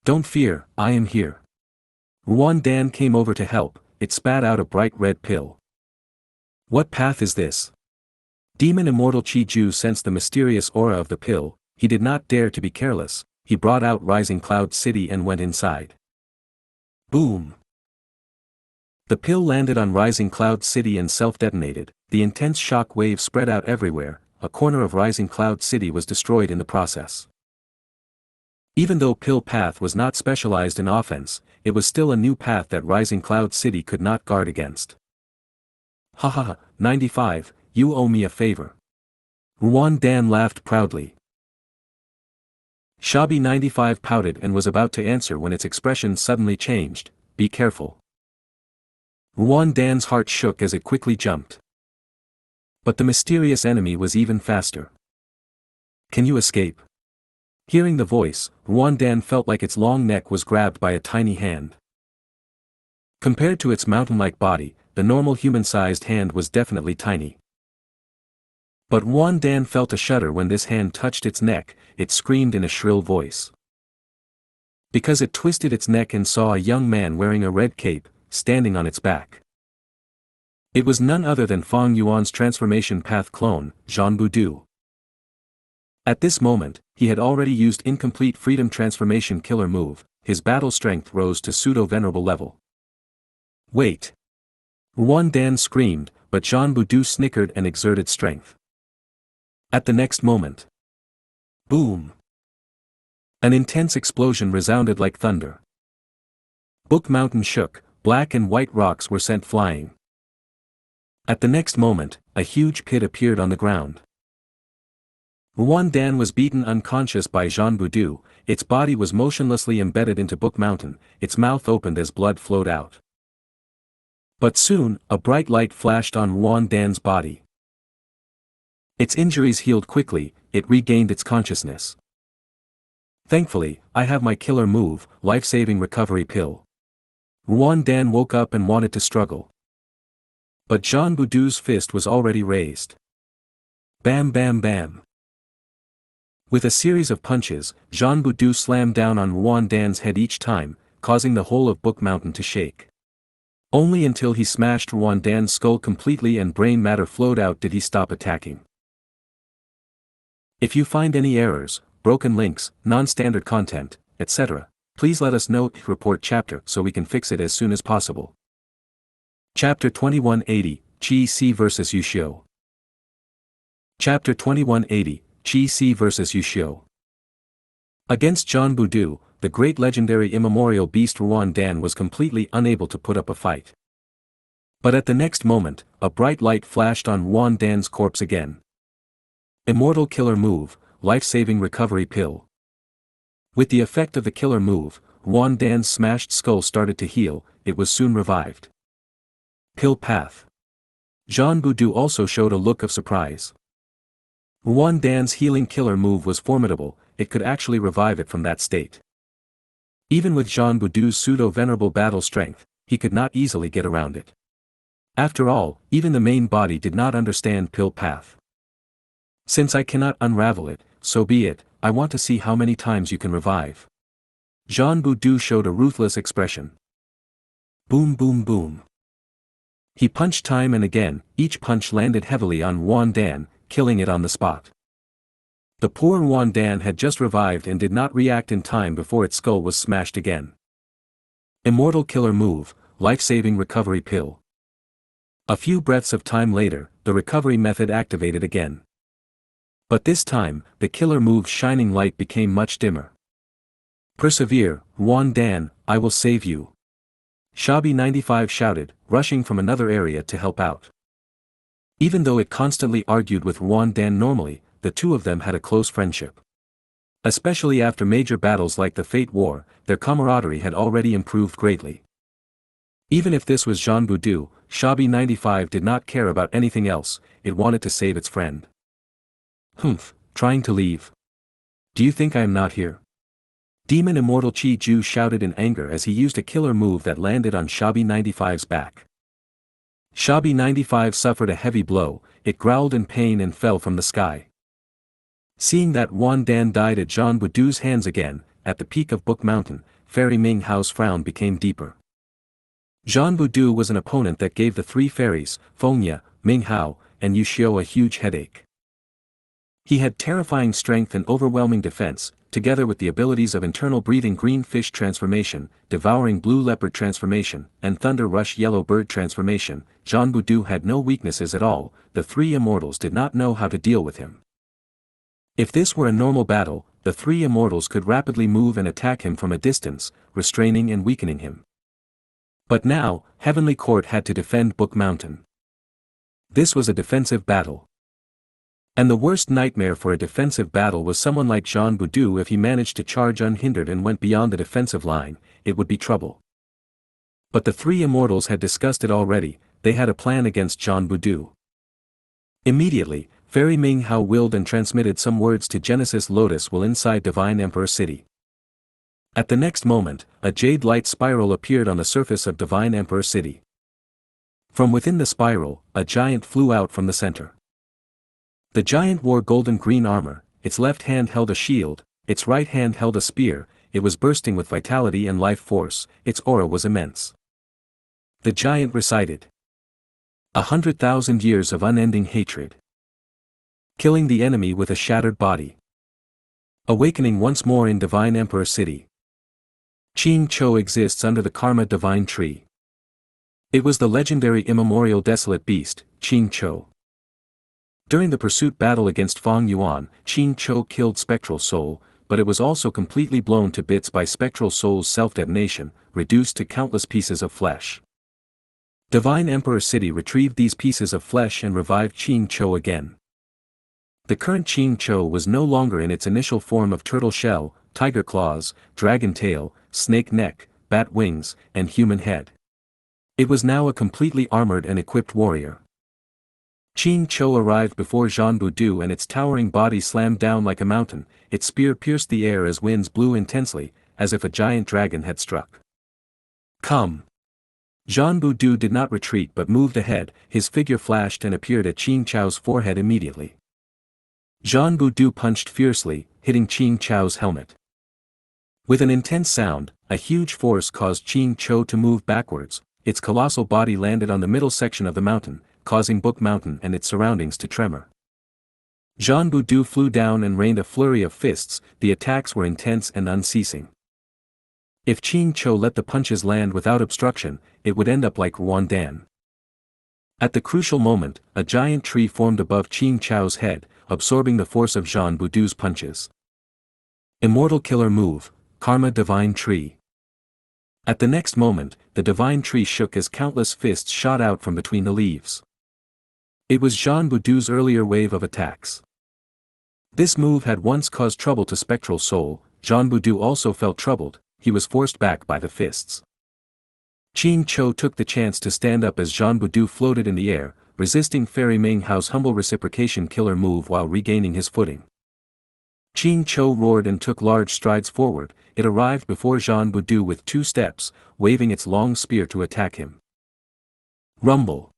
Don't fear, I am here. Wan Dan came over to help. It spat out a bright red pill. What path is this? Demon Immortal Qi Ju sensed the mysterious aura of the pill. He did not dare to be careless. He brought out Rising Cloud City and went inside. Boom! The pill landed on Rising Cloud City and self-detonated. The intense shock wave spread out everywhere. A corner of Rising Cloud City was destroyed in the process. Even though Pill Path was not specialized in offense, it was still a new path that Rising Cloud City could not guard against. Haha, 95, you owe me a favor. Wan Dan laughed proudly. Shabi 95 pouted and was about to answer when its expression suddenly changed. Be careful. Wan Dan's heart shook as it quickly jumped. But the mysterious enemy was even faster. Can you escape? Hearing the voice, Wan Dan felt like its long neck was grabbed by a tiny hand. Compared to its mountain-like body, the normal human-sized hand was definitely tiny. But Wan Dan felt a shudder when this hand touched its neck. It screamed in a shrill voice. Because it twisted its neck and saw a young man wearing a red cape, standing on its back. It was none other than Fang Yuan's transformation path clone, Zhan Budu. At this moment, he had already used incomplete freedom transformation killer move. His battle strength rose to pseudo-venerable level. Wait! Wan Dan screamed, but Jean Boudou snickered and exerted strength. At the next moment, boom! An intense explosion resounded like thunder. Book Mountain shook, black and white rocks were sent flying. At the next moment, a huge pit appeared on the ground. Ruan Dan was beaten unconscious by Jean Boudou, its body was motionlessly embedded into Book Mountain, its mouth opened as blood flowed out. But soon, a bright light flashed on Ruan Dan's body. Its injuries healed quickly, it regained its consciousness. Thankfully, I have my killer move, life-saving recovery pill. Ruan Dan woke up and wanted to struggle. But Jean Boudou's fist was already raised. Bam bam bam. With a series of punches, Jean Boudou slammed down on Ruan Dan's head each time, causing the whole of Book Mountain to shake. Only until he smashed Ruan Dan's skull completely and brain matter flowed out did he stop attacking. If you find any errors, broken links, non-standard content, etc., please let us know. Report chapter so we can fix it as soon as possible. Chapter 2180, Qi Si vs. Yuxiu. Chapter 2180, Qi Si vs. Yuxiu. Against Jean Boudou, the great legendary immemorial beast Ruan Dan was completely unable to put up a fight. But at the next moment, a bright light flashed on Ruan Dan's corpse again. Immortal killer move, life-saving recovery pill. With the effect of the killer move, Ruan Dan's smashed skull started to heal, it was soon revived. Pill path. Jean Boudou also showed a look of surprise. Ruan Dan's healing killer move was formidable, it could actually revive it from that state. Even with Jean Boudou's pseudo-venerable battle strength, he could not easily get around it. After all, even the main body did not understand pill path. Since I cannot unravel it, so be it, I want to see how many times you can revive. Jean Boudou showed a ruthless expression. Boom boom boom. He punched time and again, each punch landed heavily on Ruan Dan, killing it on the spot. The poor Ruan Dan had just revived and did not react in time before its skull was smashed again. Immortal killer move, life-saving recovery pill. A few breaths of time later, the recovery method activated again. But this time, the killer move's shining light became much dimmer. Persevere, Ruan Dan, I will save you. Shabi 95 shouted, rushing from another area to help out. Even though it constantly argued with Ruan Dan normally, the two of them had a close friendship. Especially after major battles like the Fate War, their camaraderie had already improved greatly. Even if this was Jean Boudou, Shabi 95 did not care about anything else, it wanted to save its friend. Humph, trying to leave. Do you think I am not here? Demon Immortal Qi Ju shouted in anger as he used a killer move that landed on Shabi 95's back. Shabi 95 suffered a heavy blow, it growled in pain and fell from the sky. Seeing that Ruan Dan died at Jean Boudou's hands again, at the peak of Book Mountain, Fairy Ming Hao's frown became deeper. Jean Boudou was an opponent that gave the three fairies, Fengya, Ming Hao, and Yuxiu a huge headache. He had terrifying strength and overwhelming defense, together with the abilities of Internal Breathing Green Fish Transformation, Devouring Blue Leopard Transformation, and Thunder Rush Yellow Bird Transformation. Jean Boudou had no weaknesses at all, the three immortals did not know how to deal with him. If this were a normal battle, the three immortals could rapidly move and attack him from a distance, restraining and weakening him. But now, Heavenly Court had to defend Book Mountain. This was a defensive battle. And the worst nightmare for a defensive battle was someone like Jean Boudou. If he managed to charge unhindered and went beyond the defensive line, it would be trouble. But the three immortals had discussed it already, they had a plan against Jean Boudou. Immediately, Fairy Ming Hao willed and transmitted some words to Genesis Lotus while inside Divine Emperor City. At the next moment, a jade light spiral appeared on the surface of Divine Emperor City. From within the spiral, a giant flew out from the center. The giant wore golden green armor, its left hand held a shield, its right hand held a spear, it was bursting with vitality and life force, its aura was immense. The giant recited 100,000 years of unending hatred. Killing the enemy with a shattered body. Awakening once more in Divine Emperor City. Qing Chou exists under the Karma Divine Tree. It was the legendary immemorial desolate beast, Qing Chou. During the pursuit battle against Fang Yuan, Qing Chou killed Spectral Soul, but it was also completely blown to bits by Spectral Soul's self-detonation, reduced to countless pieces of flesh. Divine Emperor City retrieved these pieces of flesh and revived Qing Chou again. The current Qing Chou was no longer in its initial form of turtle shell, tiger claws, dragon tail, snake neck, bat wings, and human head. It was now a completely armored and equipped warrior. Qing Chou arrived before Zhanbu Du and its towering body slammed down like a mountain, its spear pierced the air as winds blew intensely, as if a giant dragon had struck. Come! Zhanbu Du did not retreat but moved ahead, his figure flashed and appeared at Qing Chou's forehead immediately. Zhanbu Du punched fiercely, hitting Qing Chou's helmet. With an intense sound, a huge force caused Qing Chou to move backwards, its colossal body landed on the middle section of the mountain, causing Book Mountain and its surroundings to tremor. Zhanbu Du flew down and rained a flurry of fists, the attacks were intense and unceasing. If Qing Chou let the punches land without obstruction, it would end up like Ruan Dan. At the crucial moment, a giant tree formed above Qing Chou's head, absorbing the force of Zhanbu Du's punches. Immortal Killer Move, Karma Divine Tree. At the next moment, the divine tree shook as countless fists shot out from between the leaves. It was Zhanbu Du's earlier wave of attacks. This move had once caused trouble to Spectral Soul. Zhanbu Du also felt troubled, he was forced back by the fists. Qing Chou took the chance to stand up as Zhanbu Du floated in the air, resisting Fairy Ming Hao's humble reciprocation killer move while regaining his footing. Qing Chou roared and took large strides forward, it arrived before Zhanbu Du with 2 steps, waving its long spear to attack him. Rumble.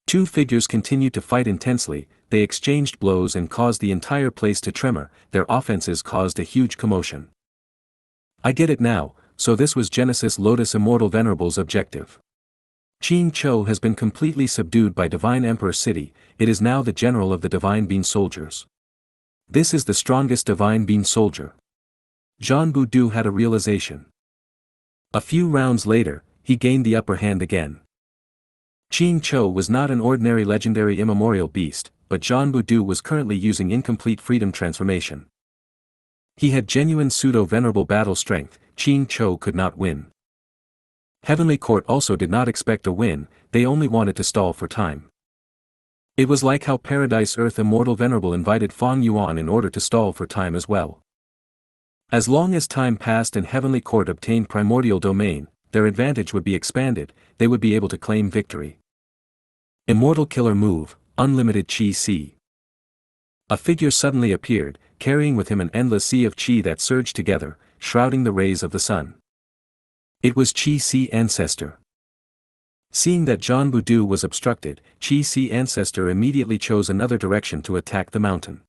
2 figures continued to fight intensely, they exchanged blows and caused the entire place to tremor, their offenses caused a huge commotion. I get it now, so this was Genesis Lotus Immortal Venerable's objective. Qing Chou has been completely subdued by Divine Emperor City, it is now the general of the Divine Bean Soldiers. This is the strongest Divine Bean Soldier. Zhanbu Du had a realization. A few rounds later, he gained the upper hand again. Qing Chou was not an ordinary legendary immemorial beast, but Zhanbu Du was currently using incomplete freedom transformation. He had genuine pseudo-venerable battle strength, Qing Chou could not win. Heavenly Court also did not expect a win, they only wanted to stall for time. It was like how Paradise Earth Immortal Venerable invited Fang Yuan in order to stall for time as well. As long as time passed and Heavenly Court obtained Primordial Domain, their advantage would be expanded, they would be able to claim victory. Immortal Killer Move, Unlimited Qi Si. A figure suddenly appeared, carrying with him an endless sea of qi that surged together, shrouding the rays of the sun. It was Qi Si Ancestor. Seeing that Zhanbu Du was obstructed, Qi Si Ancestor immediately chose another direction to attack the mountain.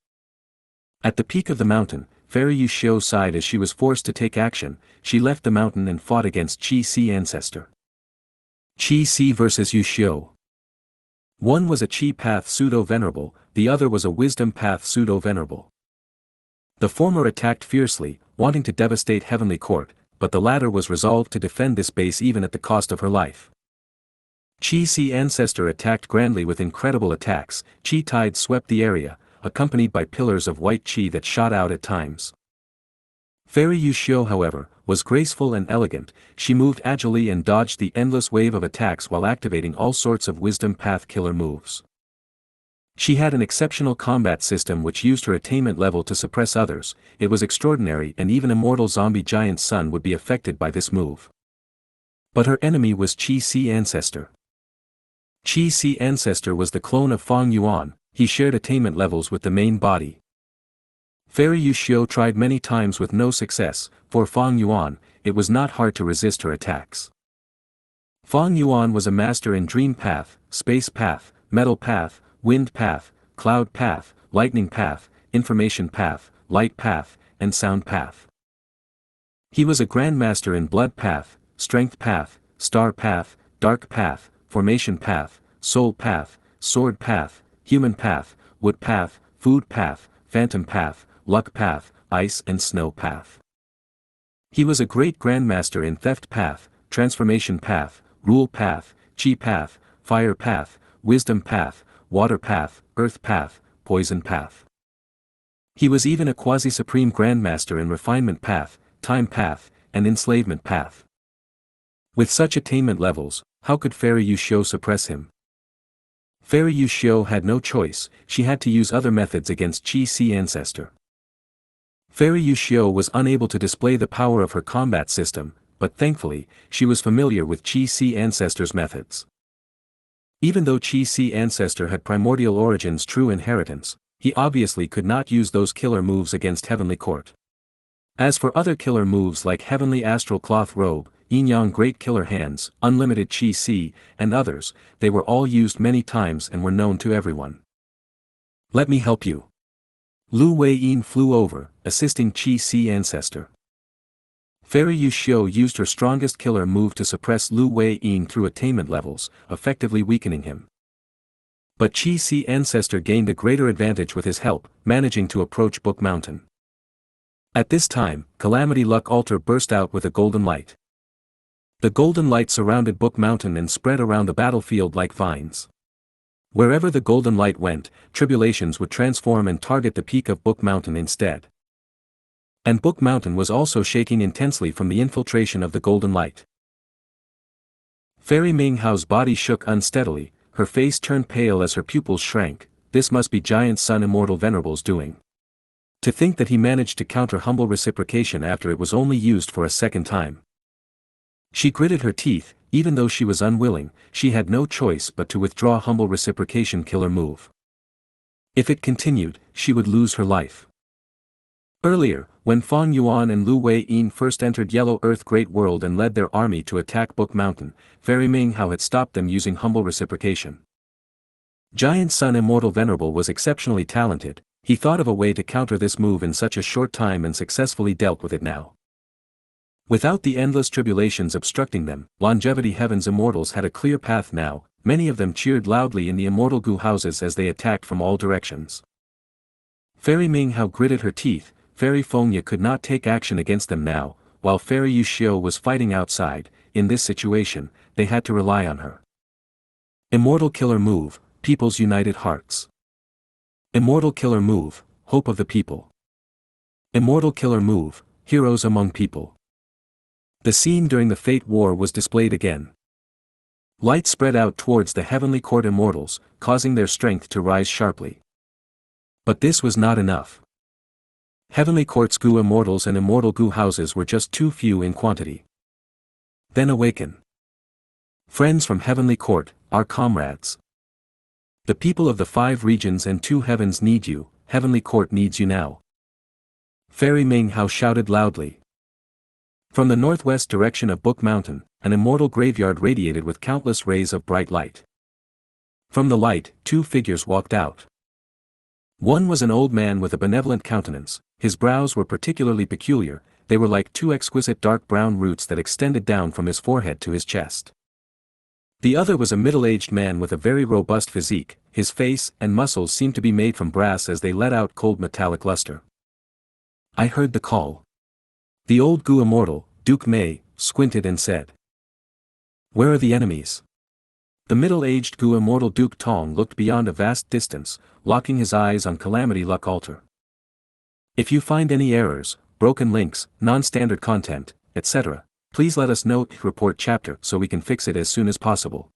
At the peak of the mountain, Fairy Yuxiu sighed as she was forced to take action, she left the mountain and fought against Qi Si Ancestor. Qi Si vs Yuxiu. One was a Qi Path Pseudo-Venerable, the other was a Wisdom Path Pseudo-Venerable. The former attacked fiercely, wanting to devastate Heavenly Court, but the latter was resolved to defend this base even at the cost of her life. Qi Si Ancestor attacked grandly with incredible attacks, Qi Tide swept the area, accompanied by pillars of white Qi that shot out at times. Fairy Yuxiu, however, was graceful and elegant, she moved agilely and dodged the endless wave of attacks while activating all sorts of Wisdom Path killer moves. She had an exceptional combat system which used her attainment level to suppress others, it was extraordinary and even Immortal Zombie Giant Sun would be affected by this move. But her enemy was Qi Si Ancestor. Qi Si Ancestor was the clone of Fang Yuan, he shared attainment levels with the main body. Fairy Yuxiu tried many times with no success, for Fang Yuan, it was not hard to resist her attacks. Fang Yuan was a master in Dream Path, Space Path, Metal Path, Wind Path, Cloud Path, Lightning Path, Information Path, Light Path, and Sound Path. He was a Grandmaster in Blood Path, Strength Path, Star Path, Dark Path, Formation Path, Soul Path, Sword Path, Human Path, Wood Path, Food Path, Phantom Path, Luck Path, Ice and Snow Path. He was a great Grandmaster in Theft Path, Transformation Path, Rule Path, Qi path, fire path, wisdom path, water path, earth path, poison path. He was even a quasi-supreme grandmaster in refinement path, time path, and enslavement path. With such attainment levels, how could Fairy Yuxiu suppress him? Fairy Yuxiu had no choice, she had to use other methods against Qi Si Ancestor. Fairy Yuxiu was unable to display the power of her combat system, but thankfully, she was familiar with Qi Si Ancestor's methods. Even though Qi Si Ancestor had primordial origins true inheritance, he obviously could not use those killer moves against Heavenly Court. As for other killer moves like Heavenly Astral Cloth Robe, Yin Yang Great Killer Hands, Unlimited Qi Si, and others, they were all used many times and were known to everyone. Let me help you. Lu Wei Yin flew over, assisting Qi Si Ancestor. Fairy Yuxiu used her strongest killer move to suppress Lu Wei Yin through attainment levels, effectively weakening him. But Qi Si Ancestor gained a greater advantage with his help, managing to approach Book Mountain. At this time, Calamity Luck Altar burst out with a golden light. The golden light surrounded Book Mountain and spread around the battlefield like vines. Wherever the golden light went, tribulations would transform and target the peak of Book Mountain instead. And Book Mountain was also shaking intensely from the infiltration of the golden light. Fairy Minghao's body shook unsteadily, her face turned pale as her pupils shrank. This must be Giant Sun Immortal Venerable's doing. To think that he managed to counter humble reciprocation after it was only used for a second time. She gritted her teeth, even though she was unwilling, she had no choice but to withdraw humble reciprocation killer move. If it continued, she would lose her life. Earlier, when Fang Yuan and Lu Wei Yin first entered Yellow Earth Great World and led their army to attack Book Mountain, Fairy Minghao had stopped them using humble reciprocation. Giant Sun Immortal Venerable was exceptionally talented, he thought of a way to counter this move in such a short time and successfully dealt with it now. Without the endless tribulations obstructing them, Longevity Heaven's immortals had a clear path now, many of them cheered loudly in the Immortal Gu houses as they attacked from all directions. Fairy Minghao gritted her teeth, Fairy Fengya could not take action against them now, while Fairy Yuxiu was fighting outside. In this situation, they had to rely on her. Immortal Killer Move, People's United Hearts. Immortal Killer Move, Hope of the People. Immortal Killer Move, Heroes Among People. The scene during the Fate War was displayed again. Light spread out towards the Heavenly Court Immortals, causing their strength to rise sharply. But this was not enough. Heavenly Court's Gu Immortals and Immortal Gu houses were just too few in quantity. Then awaken. Friends from Heavenly Court, our comrades. The people of the 5 regions and 2 heavens need you, Heavenly Court needs you now. Fairy Minghao shouted loudly. From the northwest direction of Book Mountain, an immortal graveyard radiated with countless rays of bright light. From the light, 2 figures walked out. One was an old man with a benevolent countenance, his brows were particularly peculiar, they were like 2 exquisite dark brown roots that extended down from his forehead to his chest. The other was a middle-aged man with a very robust physique, his face and muscles seemed to be made from brass as they let out cold metallic luster. I heard the call. The old Gu Immortal, Duke Mei, squinted and said. Where are the enemies? The middle-aged Gu Immortal Duke Tong looked beyond a vast distance, locking his eyes on Calamity Luck Altar. If you find any errors, broken links, non-standard content, etc., please let us know. Report chapter so we can fix it as soon as possible.